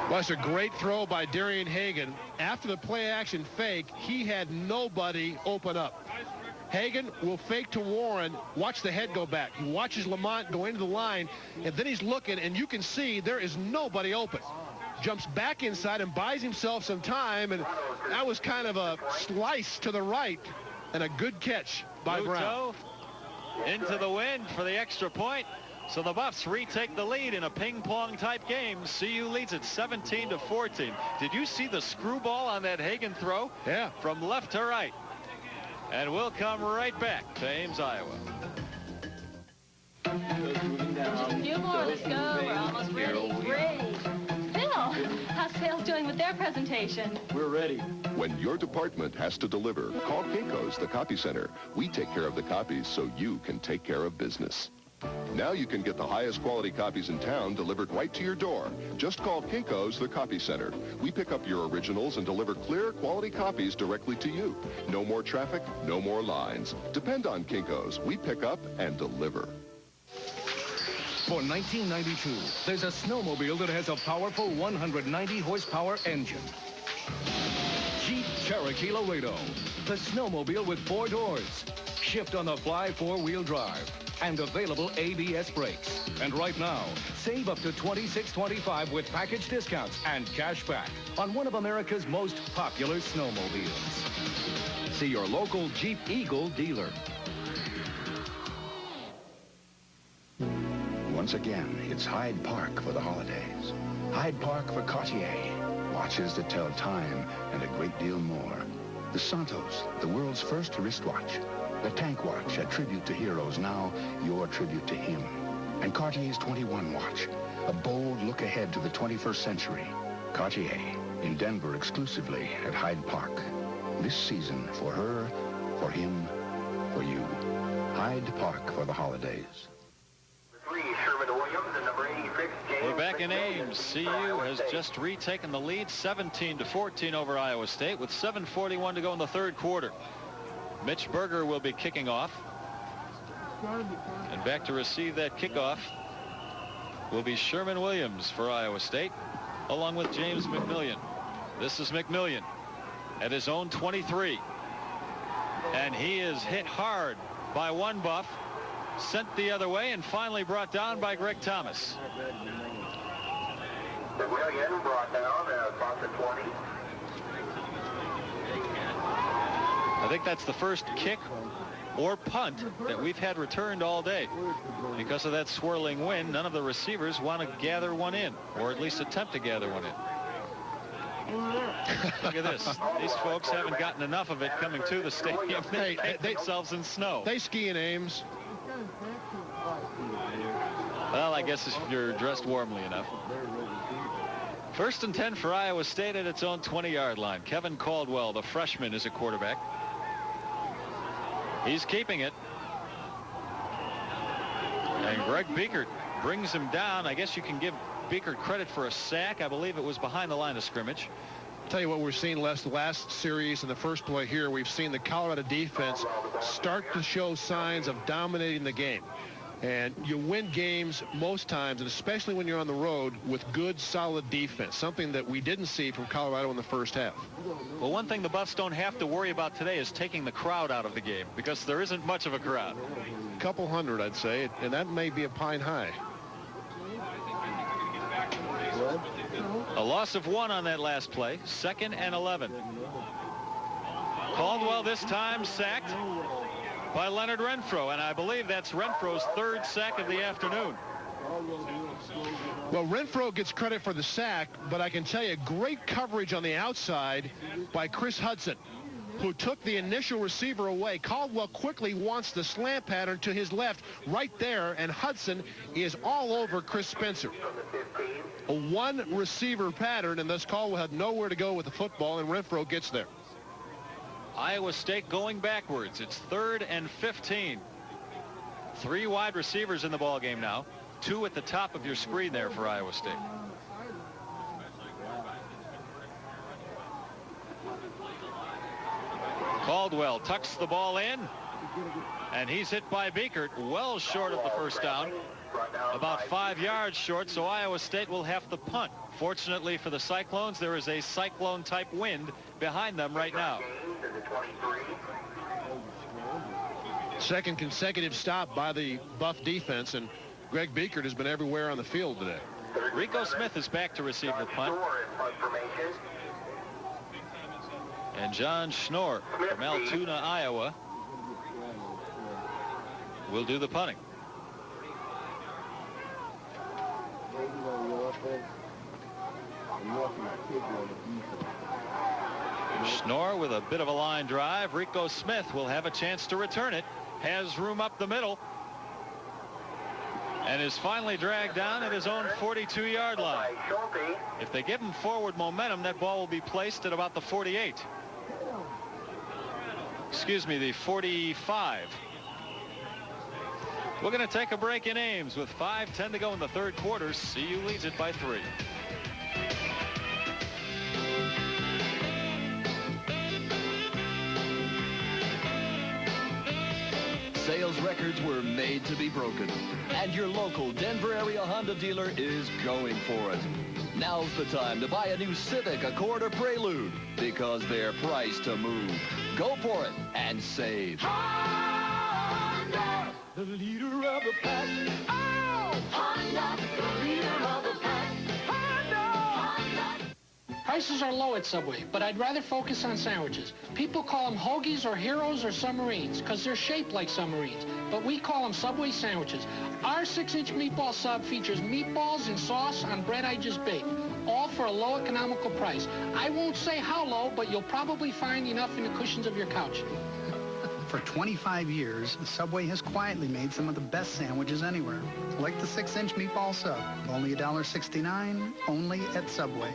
Well, that's a great throw by Darian Hagan. After the play-action fake, he had nobody open up. Hagan will fake to Warren. Watch the head go back. He watches Lamont go into the line, and then he's looking, and you can see there is nobody open. Jumps back inside and buys himself some time, and that was kind of a slice to the right and a good catch by Brown.
Into the wind for the extra point. So the Buffs retake the lead in a ping-pong type game. CU leads it 17-14. Did you see the screwball on that Hagan throw?
Yeah.
From left to right. And we'll come right back to Ames, Iowa.
A few more, let's go. We're almost ready. Great. Phil, how's sales doing with their presentation?
We're ready. When your department has to deliver, call Kinko's, the copy center. We take care of the copies so you can take care of business. Now you can get the highest quality copies in town delivered right to your door. Just call Kinko's, the copy center. We pick up your originals and deliver clear quality copies directly to you. No more traffic, no more lines. Depend on Kinko's. We pick up and deliver.
For 1992, there's a snowmobile that has a powerful 190 horsepower engine. Jeep Cherokee Laredo, the snowmobile with 4 doors, shift on the fly 4-wheel drive, and available ABS brakes. And right now, save up to $26.25 with package discounts and cash back on one of America's most popular snowmobiles. See your local Jeep Eagle dealer.
Once again, it's Hyde Park for the holidays. Hyde Park for Cartier. Watches that tell time and a great deal more. The Santos, the world's first wristwatch. The Tank Watch, a tribute to heroes, now your tribute to him. And Cartier's 21 watch, a bold look ahead to the 21st century. Cartier, in Denver exclusively at Hyde Park. This season for her, for him, for you. Hyde Park for the holidays.
We're back in Ames. CU has just retaken the lead 17-14 over Iowa State with 7:41 to go in the third quarter. Mitch Berger will be kicking off. And back to receive that kickoff will be Sherman Williams for Iowa State, along with James McMillian. This is McMillian at his own 23. And he is hit hard by one Buff, sent the other way, and finally brought down by Greg Thomas.
McMillian brought down across the 20.
I think that's the first kick or punt that we've had returned all day. Because of that swirling wind, none of the receivers want to gather one in, or at least attempt to gather one in. Look at this. These folks haven't gotten enough of it coming to the stadium. They themselves in snow.
They ski in Ames.
Well, I guess if you're dressed warmly enough. 1st and 10 for Iowa State at its own 20-yard line. Kevin Caldwell, the freshman, is a quarterback. He's keeping it. And Greg Biekert brings him down. I guess you can give Biekert credit for a sack. I believe it was behind the line of scrimmage.
Tell you what we're seeing last series in the first play here. We've seen the Colorado defense start to show signs of dominating the game. And you win games most times, and especially when you're on the road, with good, solid defense, something that we didn't see from Colorado in the first half.
Well, one thing the Buffs don't have to worry about today is taking the crowd out of the game, because there isn't much of a crowd.
A couple hundred, I'd say, and that may be a pine high.
A loss of 1 on that last play. 2nd and 11. Caldwell this time sacked by Leonard Renfro, and I believe that's Renfro's 3rd sack of the afternoon.
Well, Renfro gets credit for the sack, but I can tell you great coverage on the outside by Chris Hudson, who took the initial receiver away. Caldwell quickly wants the slant pattern to his left right there, and Hudson is all over Chris Spencer. A one receiver pattern, and thus Caldwell had nowhere to go with the football, and Renfro gets there.
Iowa State going backwards. It's 3rd and 15. 3 wide receivers in the ball game now. 2 at the top of your screen there for Iowa State. Caldwell tucks the ball in, and he's hit by Biekert, well short of the first down, about 5 yards short, so Iowa State will have to punt. Fortunately for the Cyclones, there is a cyclone-type wind behind them right now.
Second consecutive stop by the Buff defense, and Greg Biekert has been everywhere on the field today.
Rico Smith is back to receive the punt. And John Schnorr from Altoona, Iowa, will do the punting. Schnorr with a bit of a line drive. Rico Smith will have a chance to return it. Has room up the middle. And is finally dragged down at his own 42-yard line. If they give him forward momentum, that ball will be placed at about the 48. Excuse me, the 45. We're going to take a break in Ames with 5:10 to go in the 3rd quarter. CU leads it by 3.
Sales records were made to be broken, and your local Denver area Honda dealer is going for it. Now's the time to buy a new Civic, Accord, or Prelude, because they're priced to move. Go for it and save.
Honda, the leader of the pack. Oh, Honda, the leader of the pack. Honda.
Prices are low at Subway, but I'd rather focus on sandwiches. People call them hoagies or heroes or submarines because they're shaped like submarines, but we call them Subway sandwiches. Our 6-inch meatball sub features meatballs and sauce on bread I just baked, all for a low economical price. I won't say how low, but you'll probably find enough in the cushions of your couch.
For 25 years, Subway has quietly made some of the best sandwiches anywhere, like the 6-inch meatball sub, only $1.69, only at Subway.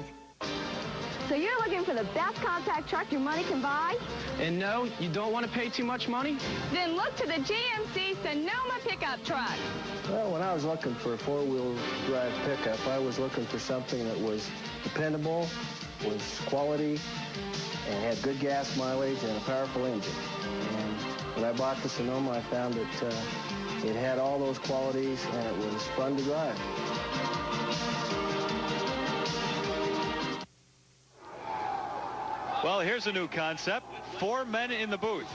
So you're looking for the best compact truck your money can buy?
And no, you don't want to pay too much money?
Then look to the GMC Sonoma pickup truck.
Well, when I was looking for a 4-wheel drive pickup, I was looking for something that was dependable, was quality, and had good gas mileage and a powerful engine. And when I bought the Sonoma, I found that it had all those qualities, and it was fun to drive.
Well, here's a new concept. 4 men in the booth.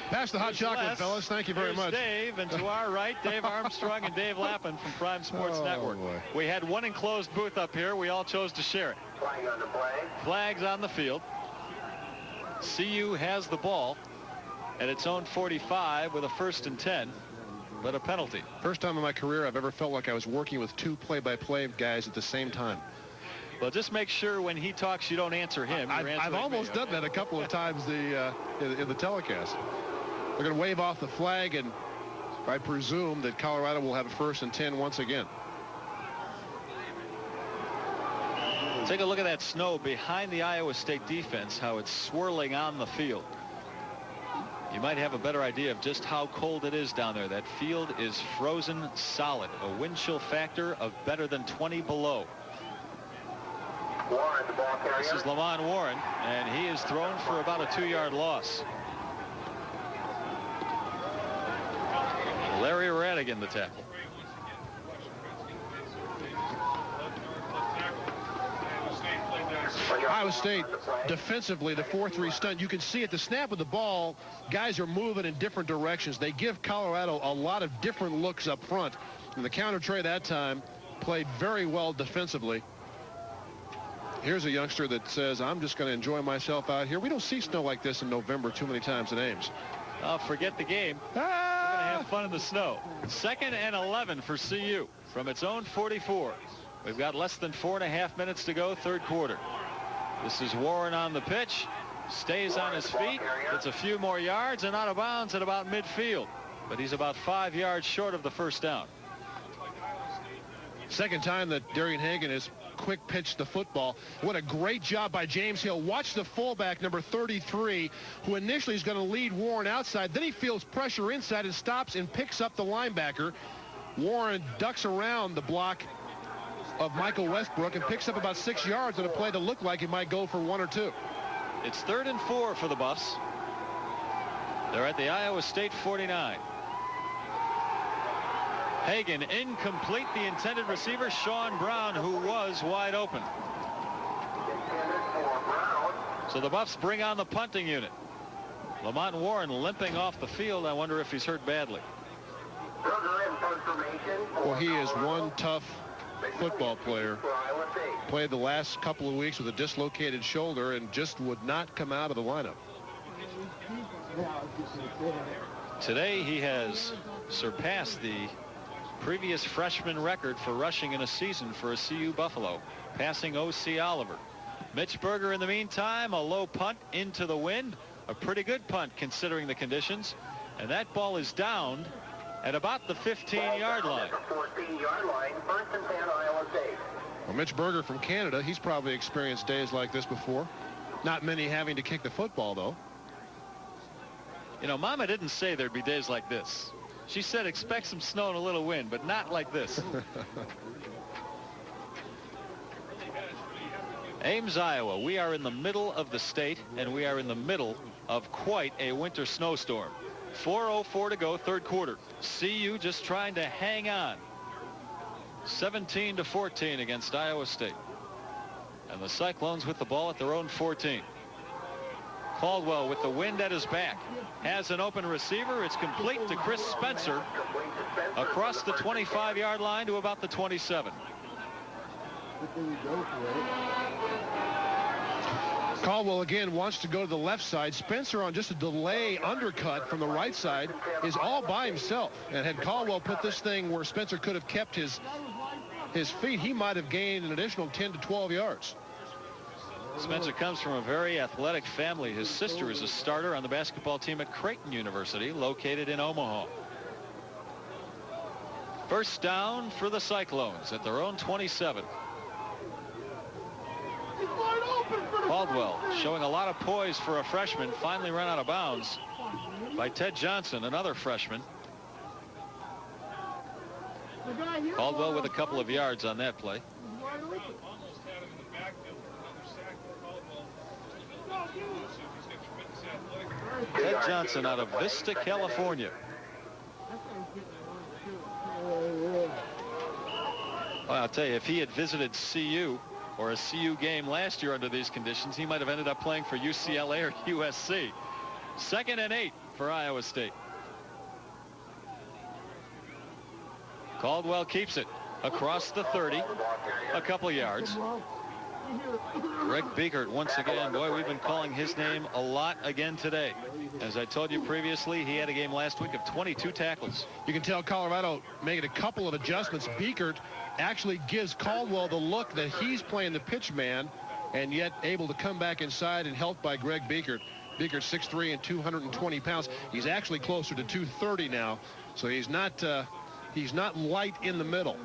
Pass the hot chocolate, fellas. Thank you very much.
Dave, and to our right, Dave Armstrong and Dave Lappin from Prime Sports Network.
Boy.
We had one enclosed booth up here. We all chose to share it.
Flag on the flag.
Flags on the field. CU has the ball at its own 45 with a 1st and 10, but a penalty.
First time in my career I've ever felt like I was working with 2 play-by-play guys at the same time.
Well, just make sure when he talks you don't answer him.
I've almost done that a couple of times in the telecast. They're going to wave off the flag, and I presume that Colorado will have a 1st and 10 once again.
Take a look at that snow behind the Iowa State defense, how it's swirling on the field. You might have a better idea of just how cold it is down there. That field is frozen solid, a wind chill factor of better than 20 below.
Warren, the ball carrier.
This is Lamont Warren, and he is thrown for about a 2-yard loss. Larry Radigan, the tackle.
Iowa State defensively, the 4-3 stunt. You can see at the snap of the ball, guys are moving in different directions. They give Colorado a lot of different looks up front. And the counter tray that time played very well defensively. Here's a youngster that says, I'm just going to enjoy myself out here. We don't see snow like this in November too many times in Ames.
Oh, forget the game. We're going to have fun in the snow. 2nd and 11 for CU from its own 44. We've got less than 4.5 minutes to go, 3rd quarter. This is Warren on the pitch. Stays on his feet. Gets a few more yards and out of bounds at about midfield. But he's about 5 yards short of the 1st down.
Second time that Darian Hagan has quick pitched the football. What a great job by James Hill. Watch the fullback, number 33, who initially is going to lead Warren outside. Then he feels pressure inside and stops and picks up the linebacker. Warren ducks around the block of Michael Westbrook and picks up about 6 yards on a play that looked like it might go for 1 or 2.
It's 3rd and 4 for the Buffs. They're at the Iowa State 49. Hagan incomplete. The intended receiver, Sean Brown, who was wide open. So the Buffs bring on the punting unit. Lamont Warren limping off the field. I wonder if he's hurt badly.
Well, he is one tough football player. Played the last couple of weeks with a dislocated shoulder and just would not come out of the lineup.
Today he has surpassed the previous freshman record for rushing in a season for a CU Buffalo, passing O.C. Oliver. Mitch Berger in the meantime, a low punt into the wind, a pretty good punt considering the conditions, and that ball is downed at about the 15-yard line.
14-yard line, 1st and 10, Iowa State.
Well, Mitch Berger from Canada, he's probably experienced days like this before. Not many having to kick the football, though.
You know, Mama didn't say there'd be days like this. She said expect some snow and a little wind, but not like this. Ames, Iowa. We are in the middle of the state, and we are in the middle of quite a winter snowstorm. 4:04 to go, 3rd quarter. CU just trying to hang on. 17-14 against Iowa State. And the Cyclones with the ball at their own 14. Caldwell with the wind at his back. Has an open receiver. It's complete to Chris Spencer across the 25-yard line to about the 27.
Caldwell again wants to go to the left side. Spencer on just a delay undercut from the right side is all by himself. And had Caldwell put this thing where Spencer could have kept his feet, he might have gained an additional 10 to 12 yards.
Spencer comes from a very athletic family. His sister is a starter on the basketball team at Creighton University, located in Omaha. 1st down for the Cyclones at their own 27. Caldwell showing a lot of poise for a freshman, finally run out of bounds by Ted Johnson, another freshman. Caldwell with a couple of yards on that play. Ted Johnson out of Vista, California. Well, I'll tell you, if he had visited CU or a CU game last year under these conditions, he might have ended up playing for UCLA or USC. 2nd and 8 for Iowa State. Caldwell keeps it across the 30, a couple yards. Greg Biekert once again. Boy, we've been calling his name a lot again today. As I told you previously, he had a game last week of 22 tackles.
You can tell Colorado making a couple of adjustments. Biekert actually gives Caldwell the look that he's playing the pitch man, and yet able to come back inside and helped by Greg Biekert. Biekert 6'3" and 220 pounds. He's actually closer to 230 now, so he's not light in the middle.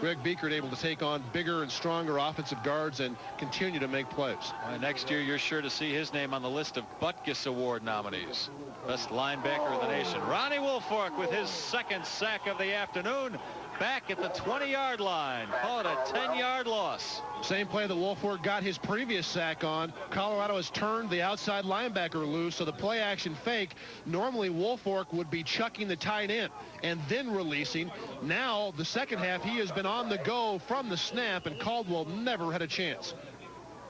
Greg Biekert able to take on bigger and stronger offensive guards and continue to make plays.
Next year, you're sure to see his name on the list of Butkus Award nominees. Best linebacker of the nation. Ronnie Woolfolk with his 2nd sack of the afternoon. Back at the 20-yard line. Call it a 10-yard loss.
Same play that Woolfolk got his previous sack on. Colorado has turned the outside linebacker loose, so the play action fake. Normally Woolfolk would be chucking the tight end and then releasing. Now the second half he has been on the go from the snap, and Caldwell never had a chance.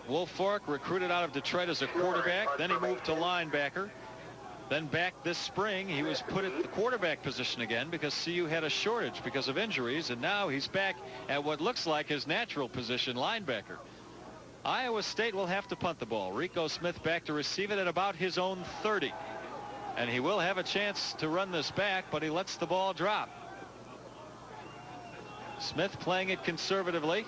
Woolfolk recruited out of Detroit as a quarterback. Then he moved to linebacker. Then back this spring, he was put at the quarterback position again because CU had a shortage because of injuries, and now he's back at what looks like his natural position, linebacker. Iowa State will have to punt the ball. Rico Smith back to receive it at about his own 30. And he will have a chance to run this back, but he lets the ball drop. Smith playing it conservatively,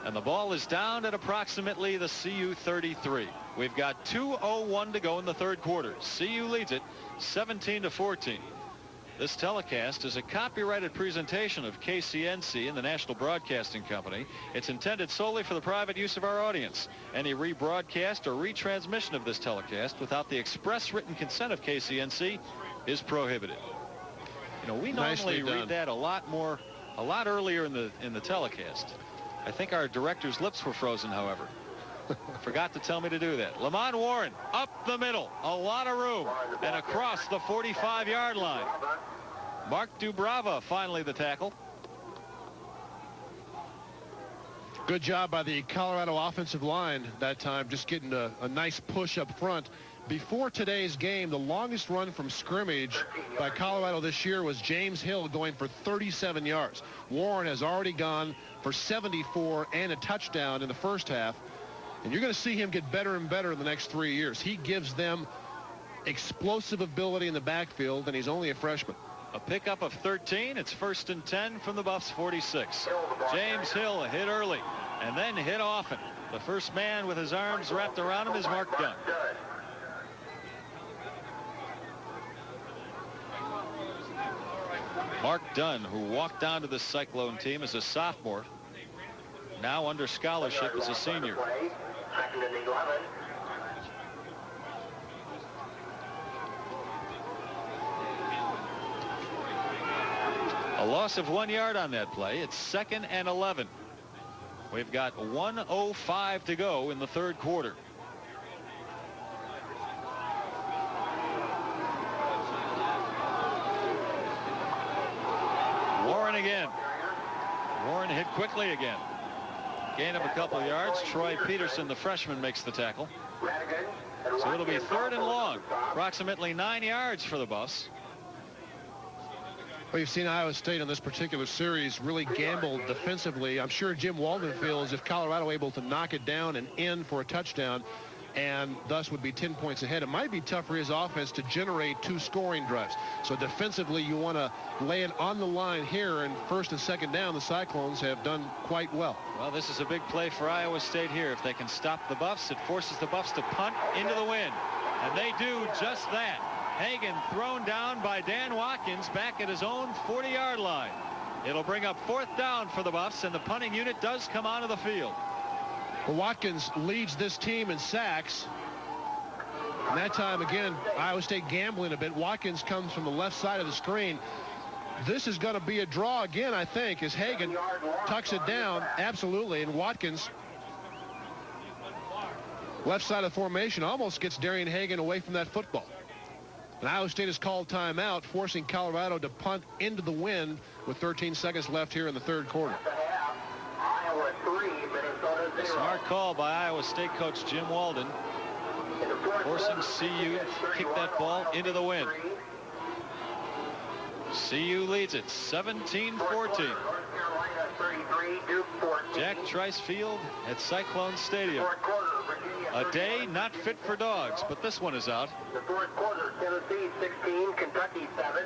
and the ball is down at approximately the CU 33. We've got 2:01 to go in the third quarter. CU leads it 17-14. This telecast is a copyrighted presentation of KCNC and the National Broadcasting Company. It's intended solely for the private use of our audience. Any rebroadcast or retransmission of this telecast without the express written consent of KCNC is prohibited. You know, we normally read that a lot earlier in the telecast. I think our director's lips were frozen, however. Forgot to tell me to do that. Lamont Warren up the middle, a lot of room, and across the 45-yard line. Mark Dubrava finally the tackle.
Good job by the Colorado offensive line that time, just getting a nice push up front. Before today's game, the longest run from scrimmage by Colorado this year was James Hill going for 37 yards. Warren has already gone for 74 and a touchdown in the first half. And you're going to see him get better and better in the next 3 years. He gives them explosive ability in the backfield, and he's only a freshman.
A pickup of 13. It's 1st and 10 from the Buffs 46. James Hill hit early and then hit often. The first man with his arms wrapped around him is Mark Dunn. Mark Dunn, who walked down to the Cyclone team as a sophomore, now under scholarship as a senior. A loss of 1 yard on that play. It's 2nd and 11. We've got 1:05 to go in the third quarter. Warren again. Warren hit quickly again. Gain of a couple yards. Troy Peterson, the freshman, makes the tackle. So it'll be 3rd and long. Approximately 9 yards for the Buffs.
Well, you've seen Iowa State on this particular series really gamble defensively. I'm sure Jim Walden feels if Colorado able to knock it down and in for a touchdown, and thus would be 10 points ahead, it might be tough for his offense to generate 2 scoring drives. So defensively, you want to lay it on the line here, and 1st and 2nd down, the Cyclones have done quite well.
Well, this is a big play for Iowa State here. If they can stop the Buffs, it forces the Buffs to punt into the wind, and they do just that. Hagan thrown down by Dan Watkins back at his own 40-yard line. It'll bring up 4th down for the Buffs, and the punting unit does come onto the field.
Well, Watkins leads this team in sacks. And that time, again, Iowa State gambling a bit. Watkins comes from the left side of the screen. This is going to be a draw again, I think, as Hagan tucks it down. Absolutely. And Watkins, left side of the formation, almost gets Darian Hagan away from that football. And Iowa State has called timeout, forcing Colorado to punt into the wind with 13 seconds left here in the third quarter.
Iowa 3, Minnesota
Smart call by Iowa State coach Jim Walden, forcing CU to kick that ball into the wind. CU leads it 17-14. Jack Trice Field at Cyclone Stadium. A day not fit for dogs, but this one is out.
The fourth quarter, Tennessee 16, Kentucky 7.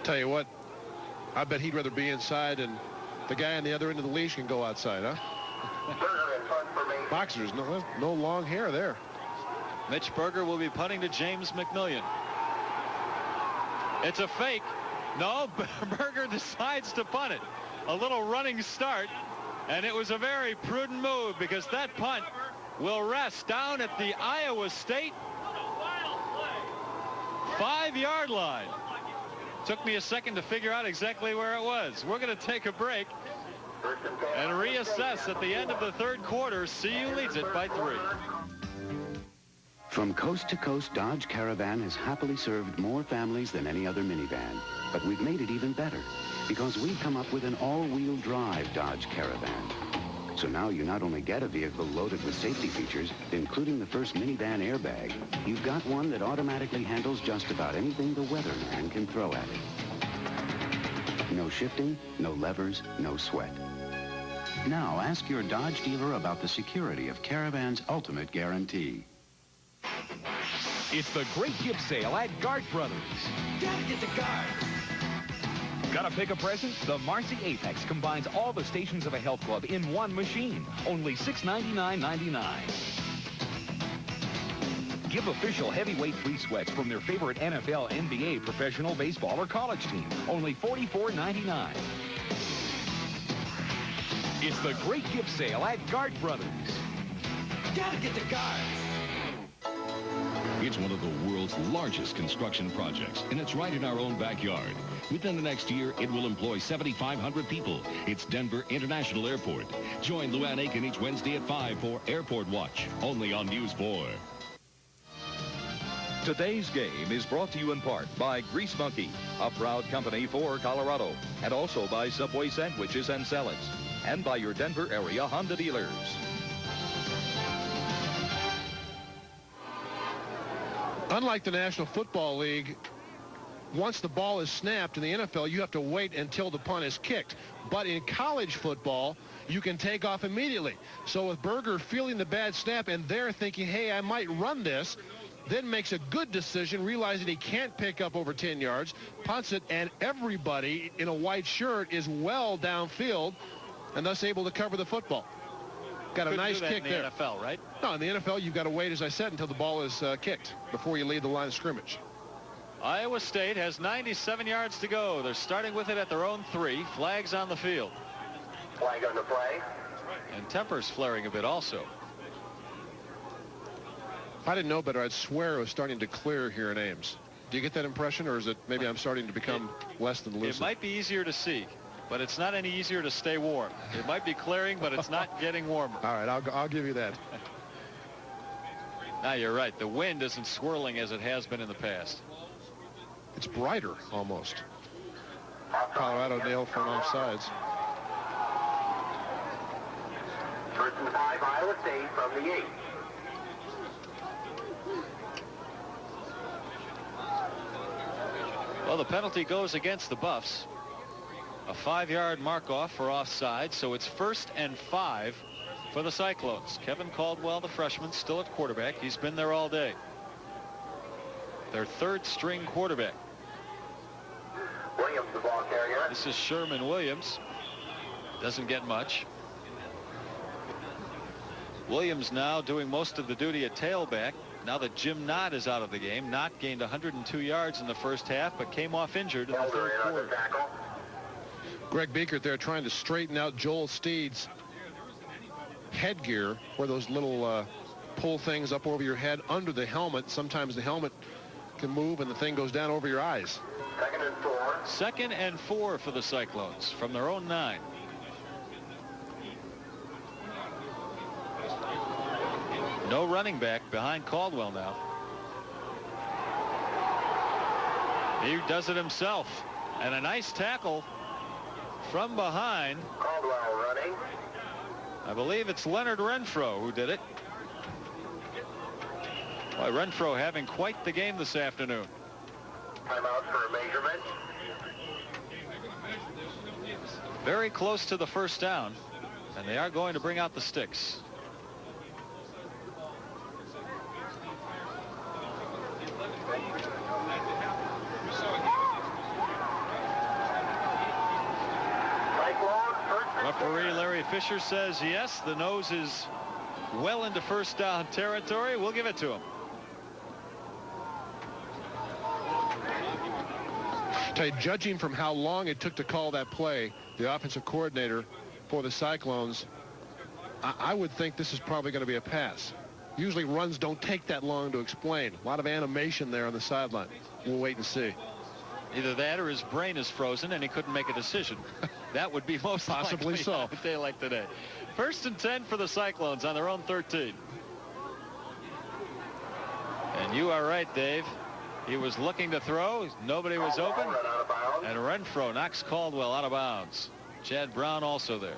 Tell you what, I bet he'd rather be inside, and the guy on the other end of the leash can go outside, huh? Boxers, no long hair there.
Mitch Berger will be punting to James McMillian. It's a fake. No, Berger decides to punt it. A little running start, and it was a very prudent move because that punt will rest down at the Iowa State 5-yard line. Took me a second to figure out exactly where it was. We're going to take a break and reassess at the end of the third quarter. CU leads it by 3.
From coast to coast, Dodge Caravan has happily served more families than any other minivan. But we've made it even better because we've come up with an all-wheel drive Dodge Caravan. So now you not only get a vehicle loaded with safety features, including the first minivan airbag, you've got one that automatically handles just about anything the weatherman can throw at it. No shifting, no levers, no sweat. Now ask your Dodge dealer about the security of Caravan's ultimate guarantee.
It's the great gift sale at Guard Brothers.
Gotta get the guards.
Gotta pick a present? The Marcy Apex combines all the stations of a health club in one machine. Only $699.99. Give official heavyweight free sweats from their favorite NFL, NBA, professional baseball, or college team. Only $44.99. It's the great gift sale at Guard Brothers.
Gotta get the guards.
It's one of the world's largest construction projects, and it's right in our own backyard. Within the next year, it will employ 7,500 people. It's Denver International Airport. Join Luann Aiken each Wednesday at 5 for Airport Watch, only on News 4.
Today's game is brought to you in part by Grease Monkey, a proud company for Colorado, and also by Subway Sandwiches and Salads, and by your Denver area Honda dealers.
Unlike the National Football League, once the ball is snapped in the NFL, you have to wait until the punt is kicked. But in college football, you can take off immediately. So with Berger feeling the bad snap and they're thinking, hey, I might run this, then makes a good decision, realizing he can't pick up over 10 yards, punts it, and everybody in a white shirt is well downfield and thus able to cover the football. Got a nice kick there.
In the NFL, right?
No, in the NFL, you've got to wait, as I said, until the ball is kicked before you leave the line of scrimmage.
Iowa State has 97 yards to go. They're starting with it at their own 3. Flags on the field.
Flag on the play.
And temper's flaring a bit also.
If I didn't know better, I'd swear it was starting to clear here in Ames. Do you get that impression, or is it maybe I'm starting to become less than lucid?
It might be easier to see, but it's not any easier to stay warm. It might be clearing, but it's not getting warmer.
All right, I'll give you that.
Now, you're right. The wind isn't swirling as it has been in the past.
It's brighter, almost. Colorado nailed from offsides.
First and 5, Iowa State from the 8.
Well, the penalty goes against the Buffs. A 5-yard mark-off for offside, so it's 1st and 5 for the Cyclones. Kevin Caldwell, the freshman, still at quarterback. He's been there all day. Their 3rd-string quarterback.
Williams, the ball carrier.
This is Sherman Williams. Doesn't get much. Williams now doing most of the duty at tailback. Now that Jim Knott is out of the game. Knott gained 102 yards in the first half, but came off injured in the 3rd quarter.
Greg Biekert there trying to straighten out Joel Steed's headgear, where those little pull things up over your head under the helmet. Sometimes the helmet can move and the thing goes down over your eyes.
2nd and 4.
2nd and 4 for the Cyclones from their own 9. No running back behind Caldwell now. He does it himself. And a nice tackle from behind.
Caldwell running.
I believe it's Leonard Renfro who did it. Boy, Renfro having quite the game this afternoon.
Timeout for a measurement.
Very close to the first down, and they are going to bring out the sticks. Referee Larry Fisher says yes, the nose is well into first down territory. We'll give it to him.
Judging from how long it took to call that play, the offensive coordinator for the Cyclones, I would think this is probably going to be a pass. Usually runs don't take that long to explain. A lot of animation there on the sideline. We'll wait and see.
Either that or his brain is frozen and he couldn't make a decision. That would be most
possibly
likely
so.
on a day like today. 1st and 10 for the Cyclones on their own 13. And you are right, Dave. He was looking to throw. Nobody was open. And Renfro knocks Caldwell out of bounds. Chad Brown also there.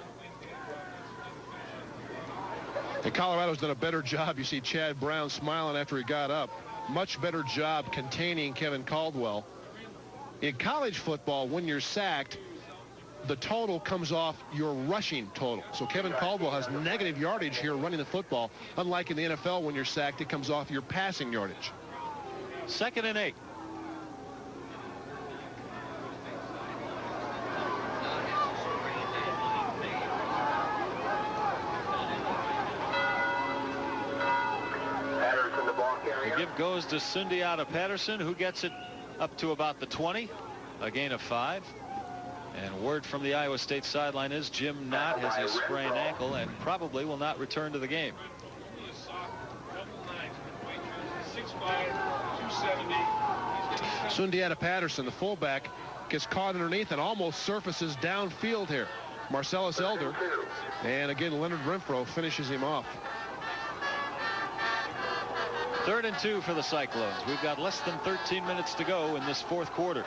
And Colorado's done a better job. You see Chad Brown smiling after he got up. Much better job containing Kevin Caldwell. In college football, when you're sacked, the total comes off your rushing total. So Kevin Caldwell has negative yardage here running the football. Unlike in the NFL, when you're sacked, it comes off your passing yardage.
2nd and 8.
Patterson, the block area.
The give goes to Sundiata Patterson, who gets it up to about the 20, a gain of 5. And word from the Iowa State sideline is Jim Knott has a sprained ankle and probably will not return to the game.
6'5", 270.
Sundiata Patterson, the fullback, gets caught underneath and almost surfaces downfield here. Marcellus Elder, and again Leonard Renfro finishes him off.
3rd and 2 for the Cyclones. We've got less than 13 minutes to go in this 4th quarter.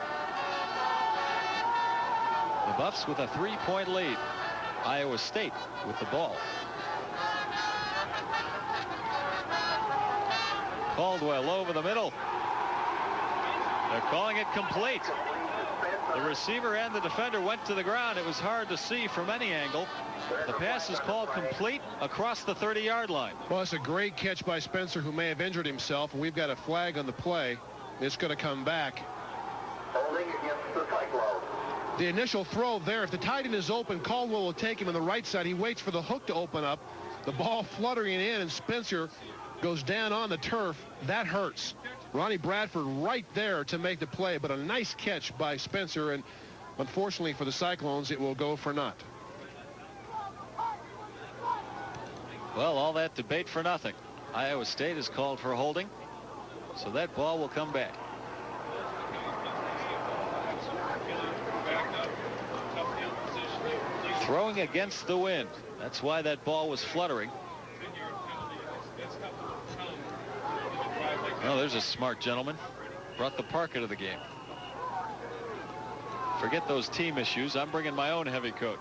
The Buffs with a 3-point lead. Iowa State with the ball. Caldwell over the middle. They're calling it complete. The receiver and the defender went to the ground. It was hard to see from any angle. The pass is called complete across the 30-yard line.
Well, it's a great catch by Spencer, who may have injured himself, and we've got a flag on the play. It's going to come back.
Holding against the Cyclones.
The initial throw there, if the tight end is open, Caldwell will take him on the right side. He waits for the hook to open up. The ball fluttering in, and Spencer goes down on the turf. That hurts. Ronnie Bradford right there to make the play, but a nice catch by Spencer, and unfortunately for the Cyclones, it will go for naught.
Well, all that debate for nothing. Iowa State is called for holding, so that ball will come back. Throwing against the wind. That's why that ball was fluttering. Oh, there's a smart gentleman. Brought the parka to the game. Forget those team issues. I'm bringing my own heavy coat.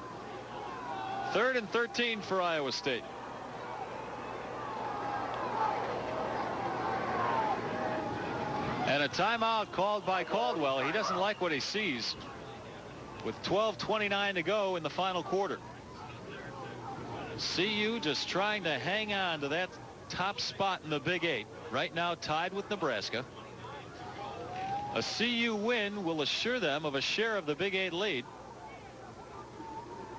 3rd and 13 for Iowa State. And a timeout called by Caldwell. He doesn't like what he sees with 12:29 to go in the final quarter. CU just trying to hang on to that top spot in the Big 8. Right now tied with Nebraska. A CU win will assure them of a share of the Big 8 lead.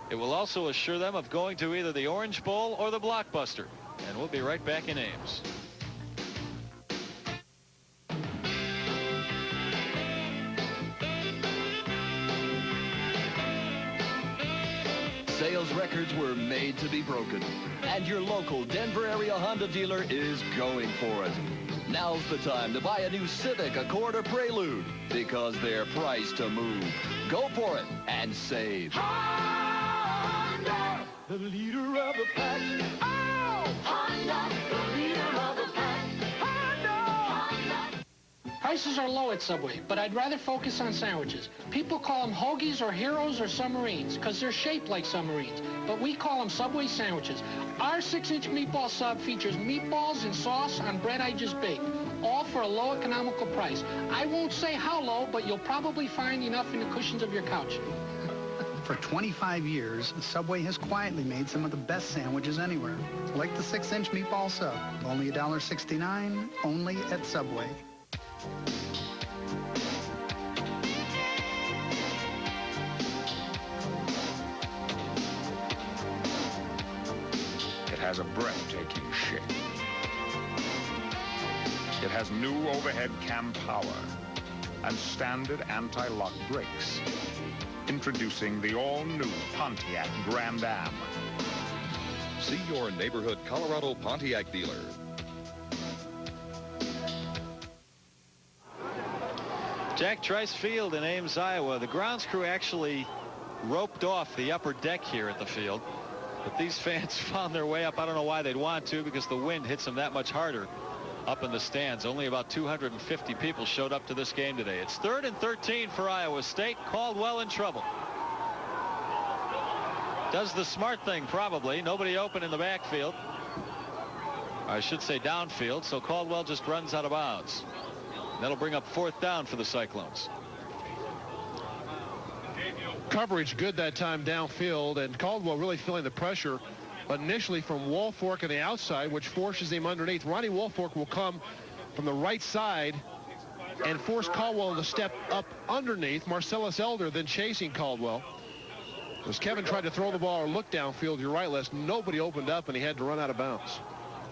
It will also assure them of going to either the Orange Bowl or the Blockbuster. And we'll be right back in Ames.
Sales records were made to be broken, and your local Denver area Honda dealer is going for it. Now's the time to buy a new Civic, Accord, or Prelude, because they're priced to move. Go for it and save.
Honda, the leader of the pack. Oh, Honda, the leader of the pack. Honda.
High prices are low at Subway, but I'd rather focus on sandwiches. People call them hoagies or heroes or submarines because they're shaped like submarines, but we call them Subway sandwiches. Our 6-inch meatball sub features meatballs and sauce on bread I just baked, all for a low economical price. I won't say how low, but you'll probably find enough in the cushions of your couch.
For 25 years, Subway has quietly made some of the best sandwiches anywhere, like the 6-inch meatball sub, only $1.69, only at Subway.
It has a breathtaking shape. It has new overhead cam power and standard anti-lock brakes. Introducing the all-new Pontiac Grand Am.
See your neighborhood Colorado Pontiac dealer.
Jack Trice Field in Ames, Iowa. The grounds crew actually roped off the upper deck here at the field, but these fans found their way up. I don't know why they'd want to, because the wind hits them that much harder up in the stands. Only about 250 people showed up to this game today. It's 3rd and 13 for Iowa State. Caldwell in trouble. Does the smart thing, probably. Nobody open in the backfield. I should say downfield, so Caldwell just runs out of bounds. That'll bring up 4th down for the Cyclones.
Coverage good that time downfield, and Caldwell really feeling the pressure initially from Woolfolk on the outside, which forces him underneath. Ronnie Woolfolk will come from the right side and force Caldwell to step up underneath. Marcellus Elder then chasing Caldwell. As Kevin tried to throw the ball or look downfield, you're right, Les, nobody opened up and he had to run out of bounds.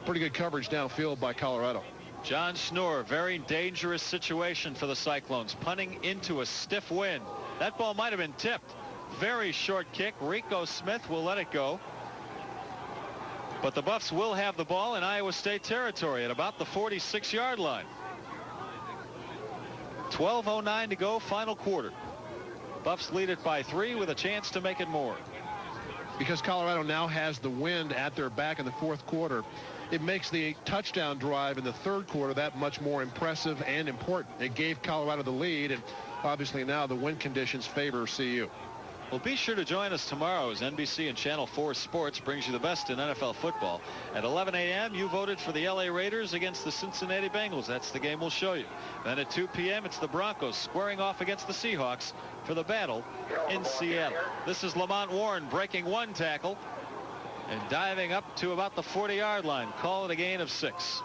Pretty good coverage downfield by Colorado.
John Schnoor, very dangerous situation for the Cyclones, punting into a stiff wind. That ball might have been tipped. Very short kick. Rico Smith will let it go. But the Buffs will have the ball in Iowa State territory at about the 46-yard line. 12:09 to go, final quarter. Buffs lead it by 3 with a chance to make it more.
Because Colorado now has the wind at their back in the 4th quarter, it makes the touchdown drive in the 3rd quarter that much more impressive and important. It gave Colorado the lead, and obviously now the wind conditions favor CU.
Well, be sure to join us tomorrow as NBC and Channel 4 Sports brings you the best in NFL football. At 11 a.m., you voted for the LA Raiders against the Cincinnati Bengals. That's the game we'll show you. Then at 2 p.m., it's the Broncos squaring off against the Seahawks for the battle in Seattle. This is Lamont Warren breaking 1 tackle and diving up to about the 40-yard line. Call it a gain of 6.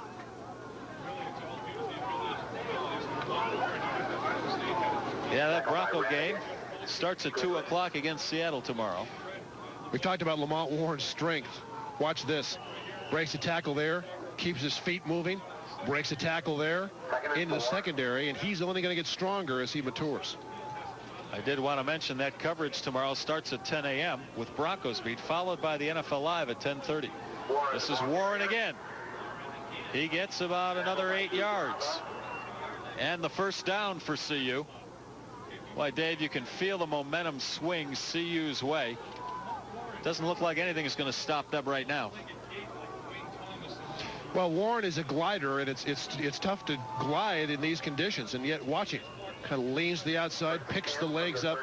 Yeah, that Bronco game starts at 2 o'clock against Seattle tomorrow.
We talked about Lamont Warren's strength. Watch this. Breaks a tackle there, keeps his feet moving, breaks a tackle there into the secondary, and he's only going to get stronger as he matures.
I did want to mention that coverage tomorrow starts at 10 a.m. with Broncos beat, followed by the NFL Live at 10:30. This is Warren again. He gets about another 8 yards. And the first down for CU. Why, Dave, you can feel the momentum swing CU's way. Doesn't look like anything is going to stop them right now.
Well, Warren is a glider, and it's tough to glide in these conditions, and yet watch him. Kind of leans to the outside, picks the legs up.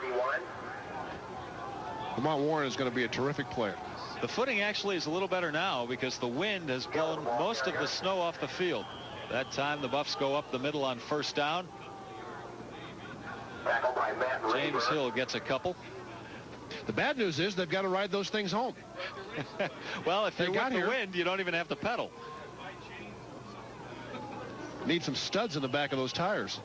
Lamont Warren is going to be a terrific player.
The footing actually is a little better now because the wind has blown most of the snow off the field. That time the Buffs go up the middle on first down. James Hill gets a couple.
The bad news is they've got to ride those things home.
Well, if you got the wind, you don't even have to pedal.
Need some studs in the back of those tires.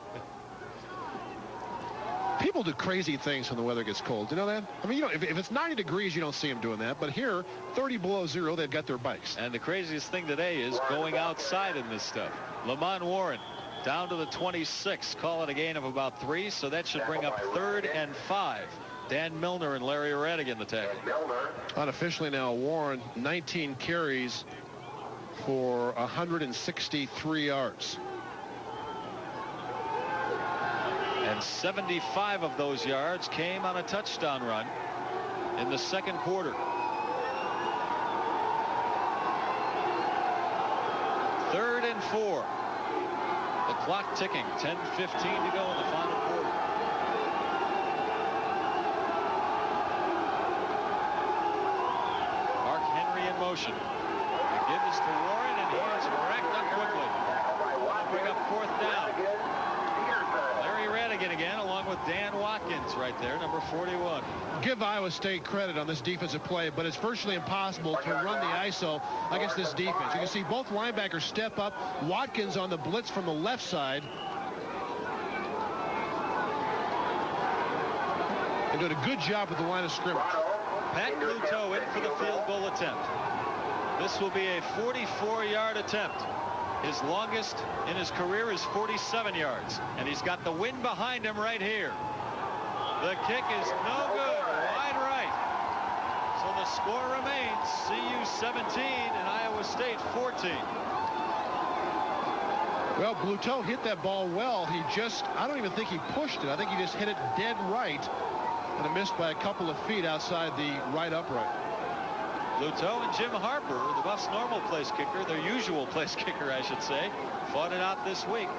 People do crazy things when the weather gets cold. You know that? I mean, you know, if it's 90 degrees, you don't see them doing that. But here, 30 below zero, they've got their bikes.
And the craziest thing today is going outside in this stuff. Lamont Warren down to the 26. Call it a gain of about 3. So that should bring up 3rd and 5. Dan Milner and Larry Radigan the tackle.
Unofficially now, Warren, 19 carries for 163 yards.
And 75 of those yards came on a touchdown run in the second quarter. 3rd and 4. The Clock ticking. 10:15 to go in the final quarter. Mark Henry in motion. They give this to Warren, and he is racked up quickly. Bring up 4th down. Larry Radigan again, along with Dan Watkins right there, number 41.
Give Iowa State credit on this defensive play, but it's virtually impossible to run the ISO against this defense. You can see both linebackers step up. Watkins on the blitz from the left side. They did a good job with the line of scrimmage.
Pat Bluto in for the field goal attempt. This will be a 44-yard attempt. His longest in his career is 47 yards, and he's got the wind behind him right here. The kick is no good, wide right. So the score remains CU 17 and Iowa State 14.
Well, Bluto hit that ball well. I don't even think he pushed it. I think he just hit it dead right, and it missed by a couple of feet outside the right upright.
Bluto and Jim Harper, the Buffs' normal place kicker, their usual place kicker, I should say, fought it out this week.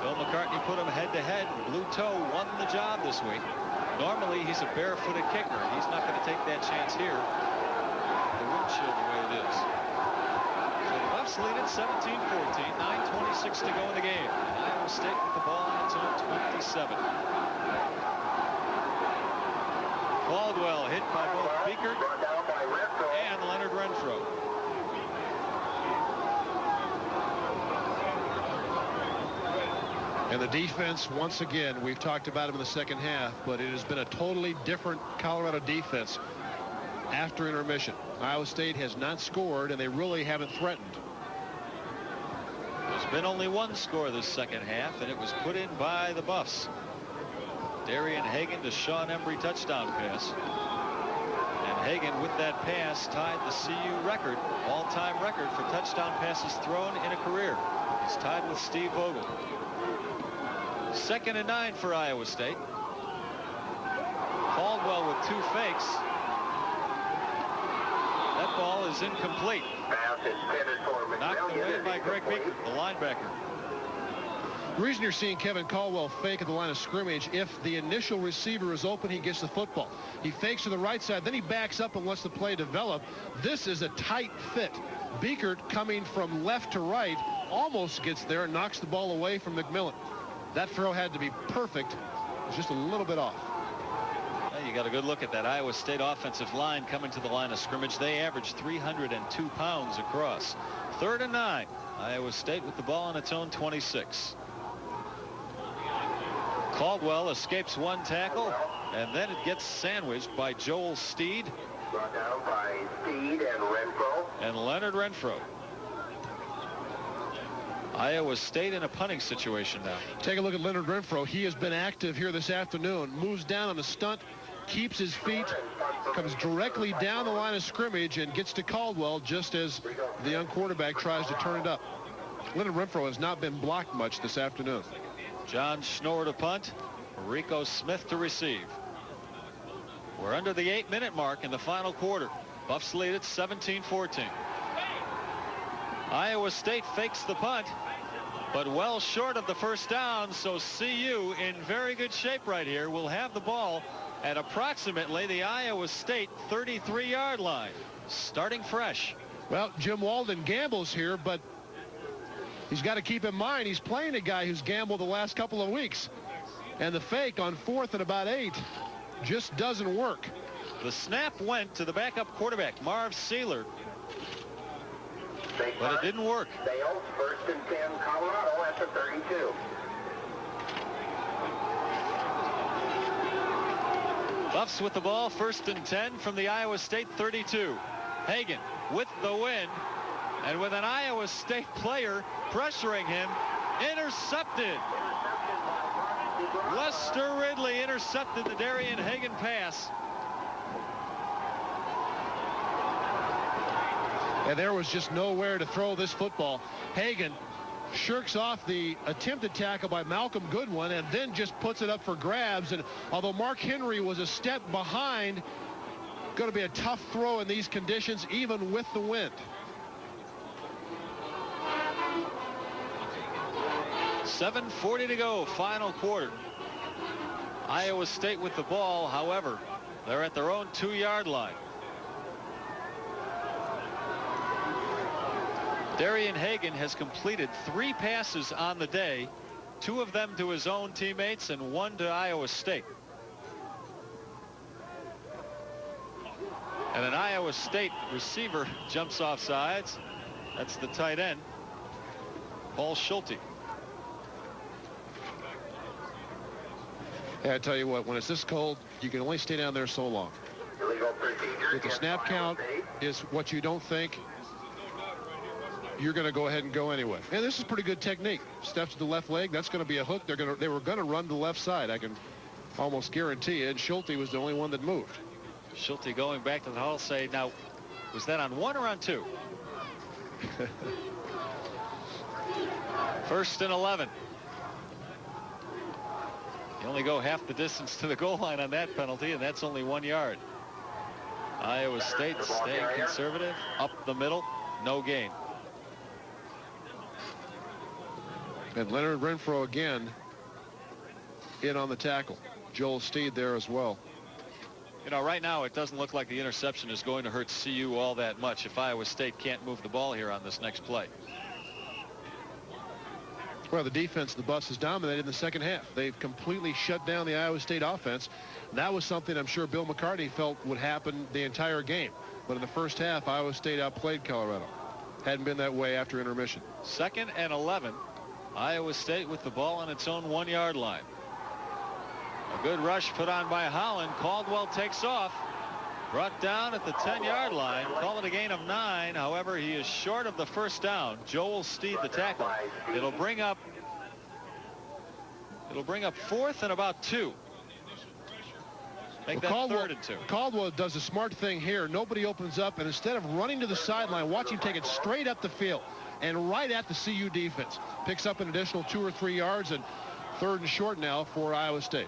Bill McCartney put him head-to-head. Bluto won the job this week. Normally, he's a barefooted kicker. He's not going to take that chance here. The windshield the way it is. So the Buffs lead it 17-14. 9:26 to go in the game. And Iowa State with the ball on its own 27. Caldwell hit by both Beekert and Leonard Renfro.
And the defense, once again, we've talked about him in the second half, but it has been a totally different Colorado defense after intermission. Iowa State has not scored, and they really haven't threatened.
There's been only one score this second half, and it was put in by the Buffs. Darian Hagan to Sean Embry touchdown pass. And Hagan, with that pass, tied the CU record, all-time record for touchdown passes thrown in a career. He's tied with Steve Vogel. 2nd and 9 for Iowa State. Caldwell with 2 fakes. That ball is incomplete. Knocked away by Greg Beekert, the linebacker.
The reason you're seeing Kevin Caldwell fake at the line of scrimmage, if the initial receiver is open, he gets the football. He fakes to the right side, then he backs up and lets the play develop. This is a tight fit. Beekert, coming from left to right, almost gets there and knocks the ball away from McMillan. That throw had to be perfect. It was just a little bit off.
Well, you got a good look at that Iowa State offensive line coming to the line of scrimmage. They averaged 302 pounds across. 3rd and 9. Iowa State with the ball on its own 26. Caldwell escapes one tackle, and then it gets sandwiched by Joel Steed.
Brought down by Steed and Renfro.
And Leonard Renfro. Iowa State in a punting situation now.
Take a look at Leonard Renfro. He has been active here this afternoon. Moves down on the stunt, keeps his feet, comes directly down the line of scrimmage, and gets to Caldwell just as the young quarterback tries to turn it up. Leonard Renfro has not been blocked much this afternoon.
John Schnorr to punt. Rico Smith to receive. We're under the 8-minute mark in the final quarter. Buffs lead at 17-14. Iowa State fakes the punt, but well short of the first down, so CU in very good shape right here will have the ball at approximately the Iowa State 33-yard line, starting fresh.
Well, Jim Walden gambles here, but he's got to keep in mind he's playing a guy who's gambled the last couple of weeks. And the fake on 4th and about 8 just doesn't work.
The snap went to the backup quarterback, Marv Seeler, but it didn't work.
Sales, 1st and 10, Colorado at the 32.
Buffs with the ball, 1st and 10 from the Iowa State 32. Hagan with the wind, and with an Iowa State player pressuring him, intercepted. Lester Ridley intercepted the Darian Hagan pass.
And there was just nowhere to throw this football. Hagan shirks off the attempted tackle by Malcolm Goodwin and then just puts it up for grabs. And although Mark Henry was a step behind, going to be a tough throw in these conditions, even with the wind.
7:40 to go, final quarter. Iowa State with the ball. However, they're at their own 2-yard line. Darian Hagan has completed 3 passes on the day, 2 of them to his own teammates and 1 to Iowa State. And an Iowa State receiver jumps off sides. That's the tight end, Paul Schulte.
Hey, I tell you what, when it's this cold, you can only stay down there so long. If the snap count is what you don't think, you're going to go ahead and go anyway. And this is pretty good technique. Steps to the left leg. That's going to be a hook. They were going to run to the left side. I can almost guarantee it. And Schulte was the only one that moved.
Schulte going back to the huddle. Say, now, was that on 1 or on 2? 1st and 11. You only go half the distance to the goal line on that penalty, and that's only 1 yard. Iowa State staying conservative. Up the middle. No gain.
And Leonard Renfro again in on the tackle. Joel Steed there as well.
You know, right now it doesn't look like the interception is going to hurt CU all that much if Iowa State can't move the ball here on this next play.
Well, the defense of the Buffs has dominated in the second half. They've completely shut down the Iowa State offense. That was something I'm sure Bill McCartney felt would happen the entire game. But in the first half, Iowa State outplayed Colorado. Hadn't been that way after intermission.
2nd and 11. Iowa State with the ball on its own 1-yard line. A good rush put on by Holland. Caldwell takes off. Brought down at the 10-yard line. Call it a gain of 9. However, he is short of the first down. Joel Steed, the tackle. It'll bring up 4th and about 2. Make that 3rd and 2.
Caldwell does a smart thing here. Nobody opens up, and instead of running to the sideline, watch him take it straight up the field and right at the CU defense. Picks up an additional 2 or 3 yards, and 3rd and short now for Iowa State.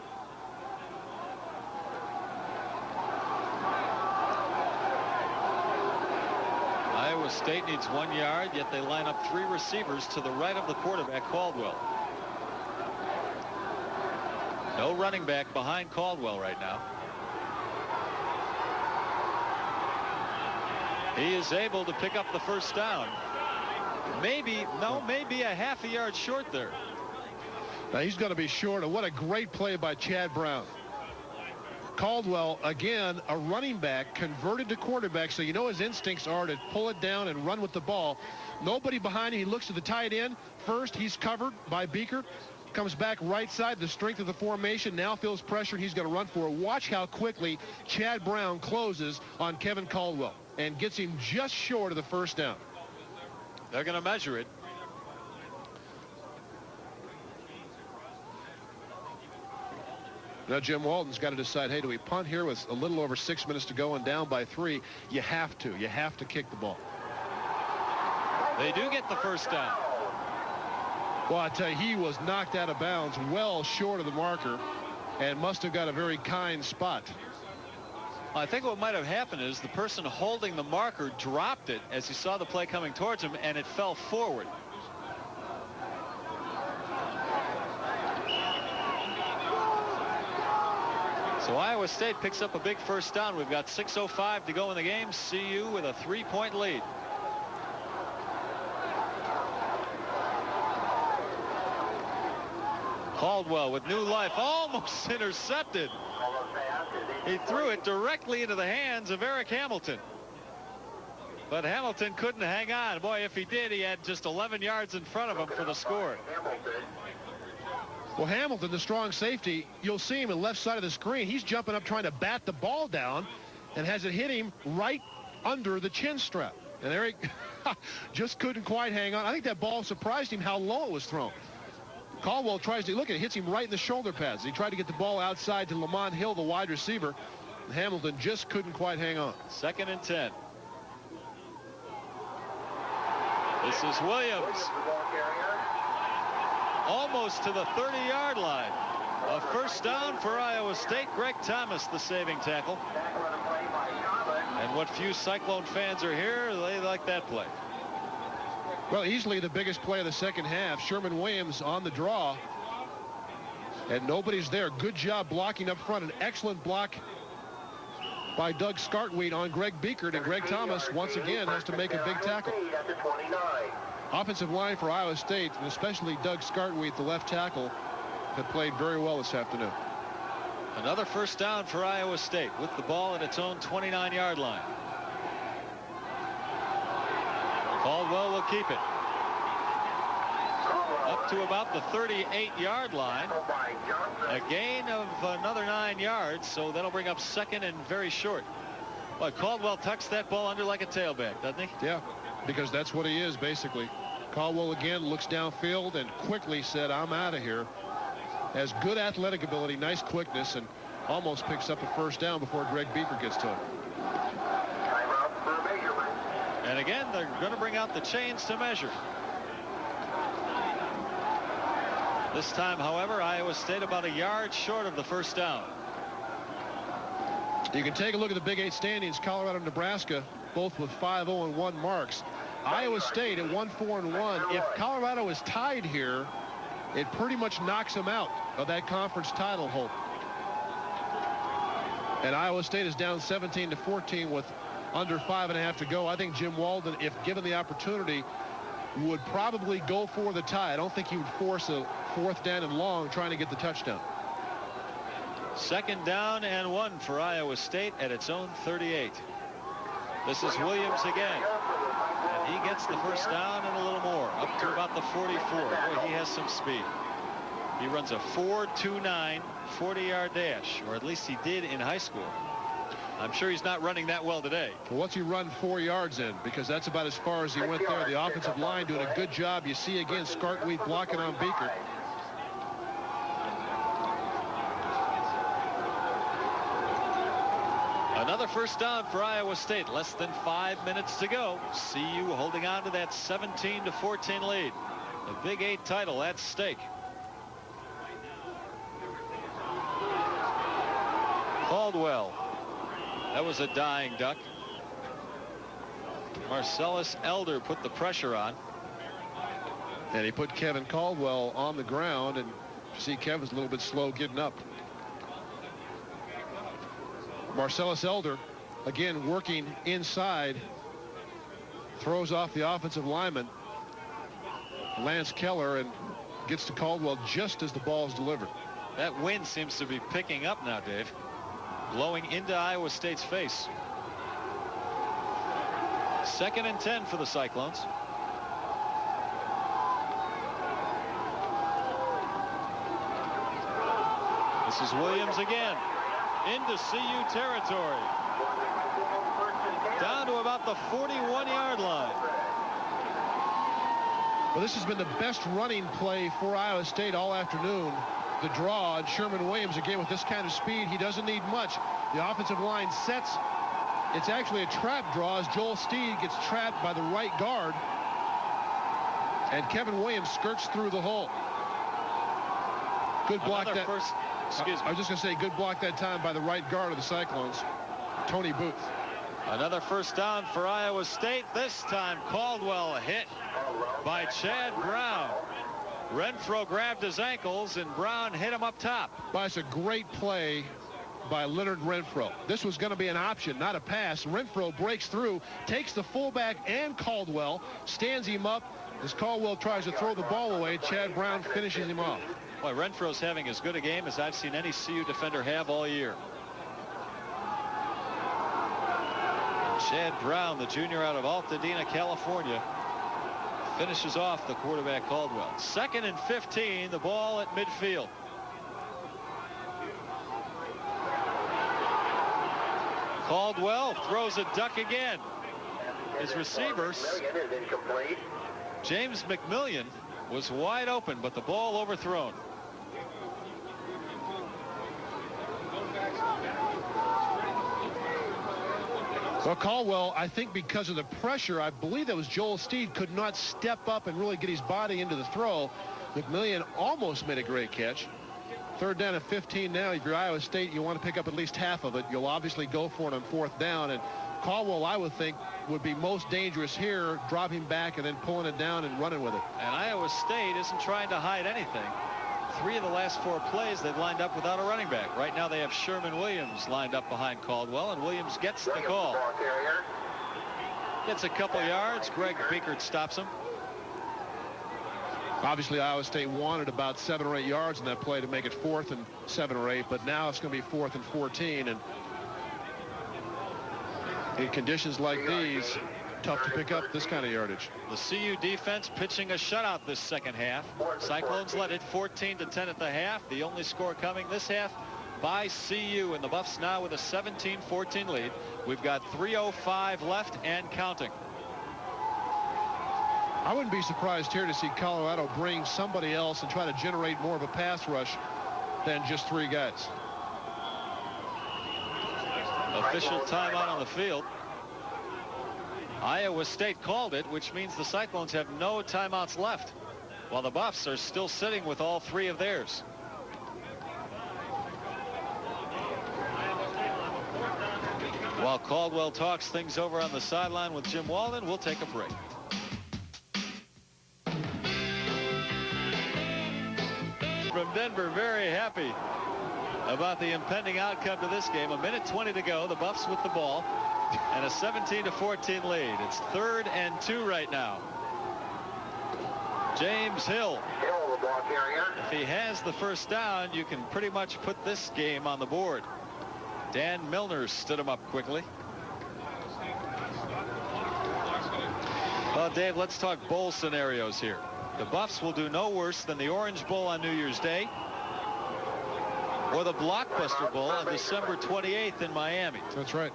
Iowa State needs 1 yard, yet they line up 3 receivers to the right of the quarterback, Caldwell. No running back behind Caldwell right now. He is able to pick up the first down. Maybe a half a yard short there.
Now he's going to be short. What a great play by Chad Brown. Caldwell, again, a running back converted to quarterback, so you know his instincts are to pull it down and run with the ball. Nobody behind him. He looks to the tight end. First, he's covered by Beaker. Comes back right side, the strength of the formation. Now feels pressure, and he's going to run for it. Watch how quickly Chad Brown closes on Kevin Caldwell and gets him just short of the first down.
They're going to measure it.
Now Jim Walton's got to decide, hey, do we punt here with a little over 6 minutes to go and down by 3? You have to. You have to kick the ball.
They do get the first down.
Well, I tell you, he was knocked out of bounds well short of the marker and must have got a very kind spot.
I think what might have happened is the person holding the marker dropped it as he saw the play coming towards him, and it fell forward. So Iowa State picks up a big first down. We've got 6:05 to go in the game. CU with a 3-point lead. Caldwell with new life, almost intercepted. He threw it directly into the hands of Eric Hamilton. But Hamilton couldn't hang on. Boy, if he did, he had just 11 yards in front of him for the score.
Well, Hamilton, the strong safety, you'll see him on the left side of the screen. He's jumping up trying to bat the ball down and has it hit him right under the chin strap. And Eric just couldn't quite hang on. I think that ball surprised him how low it was thrown. Caldwell tries to look at it, hits him right in the shoulder pads. He tried to get the ball outside to Lamont Hill, the wide receiver. Hamilton just couldn't quite hang on.
2nd and 10. This is Williams. Almost to the 30-yard line. A first down for Iowa State. Greg Thomas, the saving tackle. And what few Cyclone fans are here, they like that play.
Well, easily the biggest play of the second half. Sherman Williams on the draw. And nobody's there. Good job blocking up front. An excellent block by Doug Skartweed on Greg Biekert. And Greg Thomas, once again, has to make a big tackle. Offensive line for Iowa State, and especially Doug Skartweed, the left tackle, have played very well this afternoon.
Another first down for Iowa State with the ball at its own 29-yard line. Caldwell will keep it. Up to about the 38-yard line. A gain of another 9 yards, so that'll bring up second and very short. But Caldwell tucks that ball under like a tailback, doesn't he?
Yeah, because that's what he is, basically. Caldwell again looks downfield and quickly said, I'm out of here. Has good athletic ability, nice quickness, and almost picks up a first down before Greg Biekert gets to him.
And again, they're going to bring out the chains to measure. This time, however, Iowa State about a yard short of the first down.
You can take a look at the Big 8 standings. Colorado and Nebraska both with 5-0-1 marks. Iowa State at 1-4-1. If Colorado is tied here, it pretty much knocks them out of that conference title hope. And Iowa State is down 17-14 with under 5.5 to go. I think Jim Walden, if given the opportunity, would probably go for the tie. I don't think he would force a fourth down and long trying to get the touchdown.
Second down and 1 for Iowa State at its own 38. This is Williams again. And he gets the first down and a little more, up to about the 44. Boy, he has some speed. He runs a 4.29 40-yard dash, or at least he did in high school. I'm sure he's not running that well today.
Well, what's he run 4 yards in? Because that's about as far as he went there. The offensive line doing a good job. You see again Skartweed blocking on Biekert.
Another first down for Iowa State. Less than 5 minutes to go. CU holding on to that 17-14 lead. The Big 8 title at stake. Caldwell. That was a dying duck. Marcellus Elder put the pressure on.
And he put Kevin Caldwell on the ground, and you see Kevin's a little bit slow getting up. Marcellus Elder, again working inside, throws off the offensive lineman, Lance Keller, and gets to Caldwell just as the ball is delivered.
That wind seems to be picking up now, Dave. Blowing into Iowa State's face. Second and 10 for the Cyclones. This is Williams again. Into CU territory. Down to about the 41-yard line.
Well, this has been the best running play for Iowa State all afternoon. The draw, and Sherman Williams again with this kind of speed, he doesn't need much. The offensive line sets. It's actually a trap draw as Joel Steed gets trapped by the right guard, and Kevin Williams skirts through the hole. Good block. I was just going to say, good block that time by the right guard of the Cyclones, Tony Booth.
Another first down for Iowa State. This time Caldwell hit by Chad Brown. Renfro grabbed his ankles, and Brown hit him up top.
But it's a great play by Leonard Renfro. This was going to be an option, not a pass. Renfro breaks through, takes the fullback and Caldwell, stands him up. As Caldwell tries to throw the ball away, Chad Brown finishes him off.
Boy, Renfro's having as good a game as I've seen any CU defender have all year. Chad Brown, the junior out of Altadena, California, finishes off the quarterback Caldwell. Second and 15, the ball at midfield. Caldwell throws a duck again. His receivers, James McMillian, was wide open, but the ball overthrown.
Well, Caldwell, I think because of the pressure, I believe that was Joel Steed, could not step up and really get his body into the throw. McMillian almost made a great catch. Third down and 15 now. If you're Iowa State, you want to pick up at least half of it. You'll obviously go for it on fourth down, and Caldwell, I would think, would be most dangerous here, dropping back and then pulling it down and running with it.
And Iowa State isn't trying to hide anything. 3 of the last 4 plays they've lined up without a running back. Right now they have Sherman Williams lined up behind Caldwell, and Williams gets the call. Gets a couple yards. Greg Biekert stops him.
Obviously, Iowa State wanted about 7 or 8 yards in that play to make it 4th and 7 or 8, but now it's going to be 4th and 14, and in conditions like these, tough to pick up this kind of yardage.
The CU defense pitching a shutout this second half. Cyclones led it 14-10 at the half. The only score coming this half by CU, and the Buffs now with a 17-14 lead. We've got 3:05 left and counting.
I wouldn't be surprised here to see Colorado bring somebody else and try to generate more of a pass rush than just 3 guys.
Official timeout on the field. Iowa State called it, which means the Cyclones have no timeouts left, while the Buffs are still sitting with all 3 of theirs. While Caldwell talks things over on the sideline with Jim Walden, we'll take a break. From Denver, very happy about the impending outcome to this game. 1:20 to go. The Buffs with the ball and a 17-14 lead. It's 3rd and 2 right now. James Hill.
Hill, the ball carrier.
If he has the first down, you can pretty much put this game on the board. Dan Milner stood him up quickly. Well, Dave, let's talk bowl scenarios here. The Buffs will do no worse than the Orange Bowl on New Year's Day or the Blockbuster Bowl on December 28th in Miami.
That's right.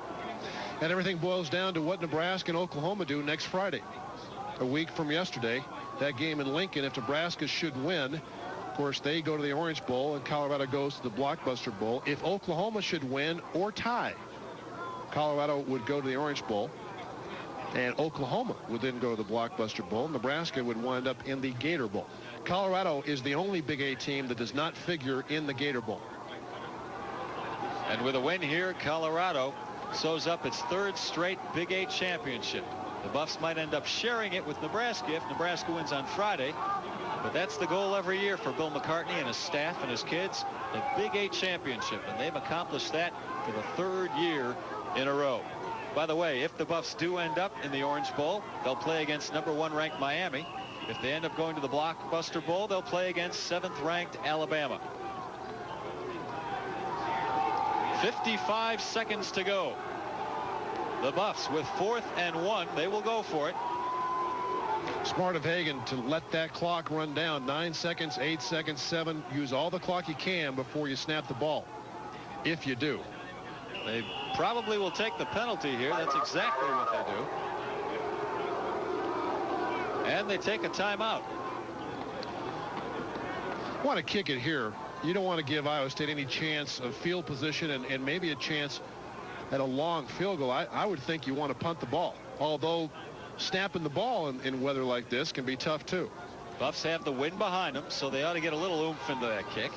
And everything boils down to what Nebraska and Oklahoma do next Friday. A week from yesterday, that game in Lincoln, if Nebraska should win, of course, they go to the Orange Bowl and Colorado goes to the Blockbuster Bowl. If Oklahoma should win or tie, Colorado would go to the Orange Bowl, and Oklahoma would then go to the Blockbuster Bowl. Nebraska would wind up in the Gator Bowl. Colorado is the only Big 8 team that does not figure in the Gator Bowl.
And with a win here, Colorado sews up its 3rd straight Big 8 championship. The Buffs might end up sharing it with Nebraska if Nebraska wins on Friday. But that's the goal every year for Bill McCartney and his staff and his kids, the Big 8 championship. And they've accomplished that for the 3rd year in a row. By the way, if the Buffs do end up in the Orange Bowl, they'll play against #1 ranked Miami. If they end up going to the Blockbuster Bowl, they'll play against 7th ranked Alabama. 55 seconds to go. The Buffs with 4th and 1. They will go for it.
Smart of Hagan to let that clock run down. 9 seconds, 8 seconds, 7. Use all the clock you can before you snap the ball, if you do.
They probably will take the penalty here. That's exactly what they do. And they take a timeout.
Want to kick it here. You don't want to give Iowa State any chance of field position and maybe a chance at a long field goal. I would think you want to punt the ball, although snapping the ball in weather like this can be tough too.
Buffs have the wind behind them, so they ought to get a little oomph into that kick,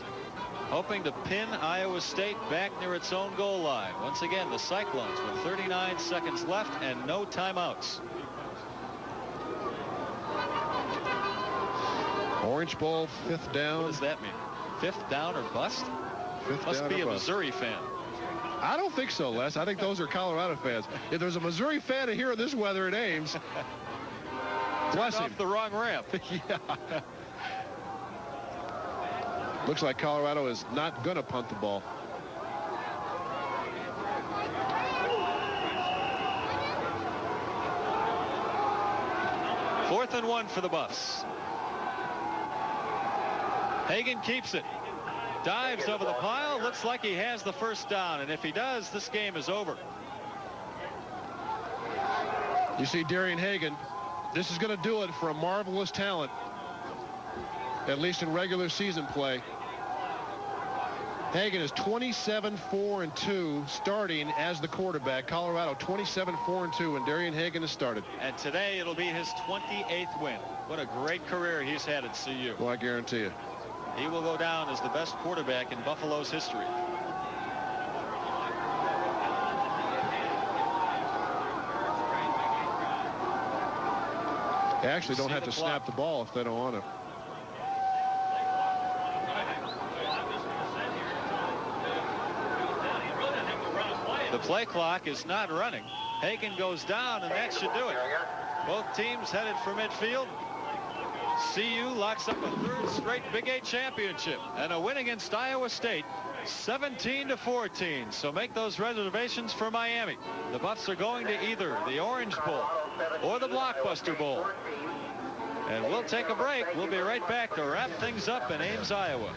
hoping to pin Iowa State back near its own goal line. Once again, the Cyclones with 39 seconds left and no timeouts.
Orange Bowl, 5th down.
What does that mean? 5th down or bust? Must be a Missouri fan.
I don't think so, Les. I think those are Colorado fans. If there's a Missouri fan here in this weather at Ames, bless him.
Off the wrong ramp.
Yeah. Looks like Colorado is not going to punt the ball.
Fourth and 1 for the Buffs. Hagan keeps it. Dives over the pile. Looks like he has the first down. And if he does, this game is over.
You see Darian Hagan. This is going to do it for a marvelous talent, at least in regular season play. Hagan is 27-4-2 starting as the quarterback. Colorado 27-4-2 and Darian Hagan has started.
And today it'll be his 28th win. What a great career he's had at CU.
Well, I guarantee you.
He will go down as the best quarterback in Buffalo's history.
They actually don't have to snap the ball if they don't want to.
The play clock is not running. Hagen goes down, and that should do it. Both teams headed for midfield. CU locks up a third straight Big 8 championship and a win against Iowa State, 17-14. So make those reservations for Miami. The Buffs are going to either the Orange Bowl or the Blockbuster Bowl. And we'll take a break. We'll be right back to wrap things up in Ames, Iowa.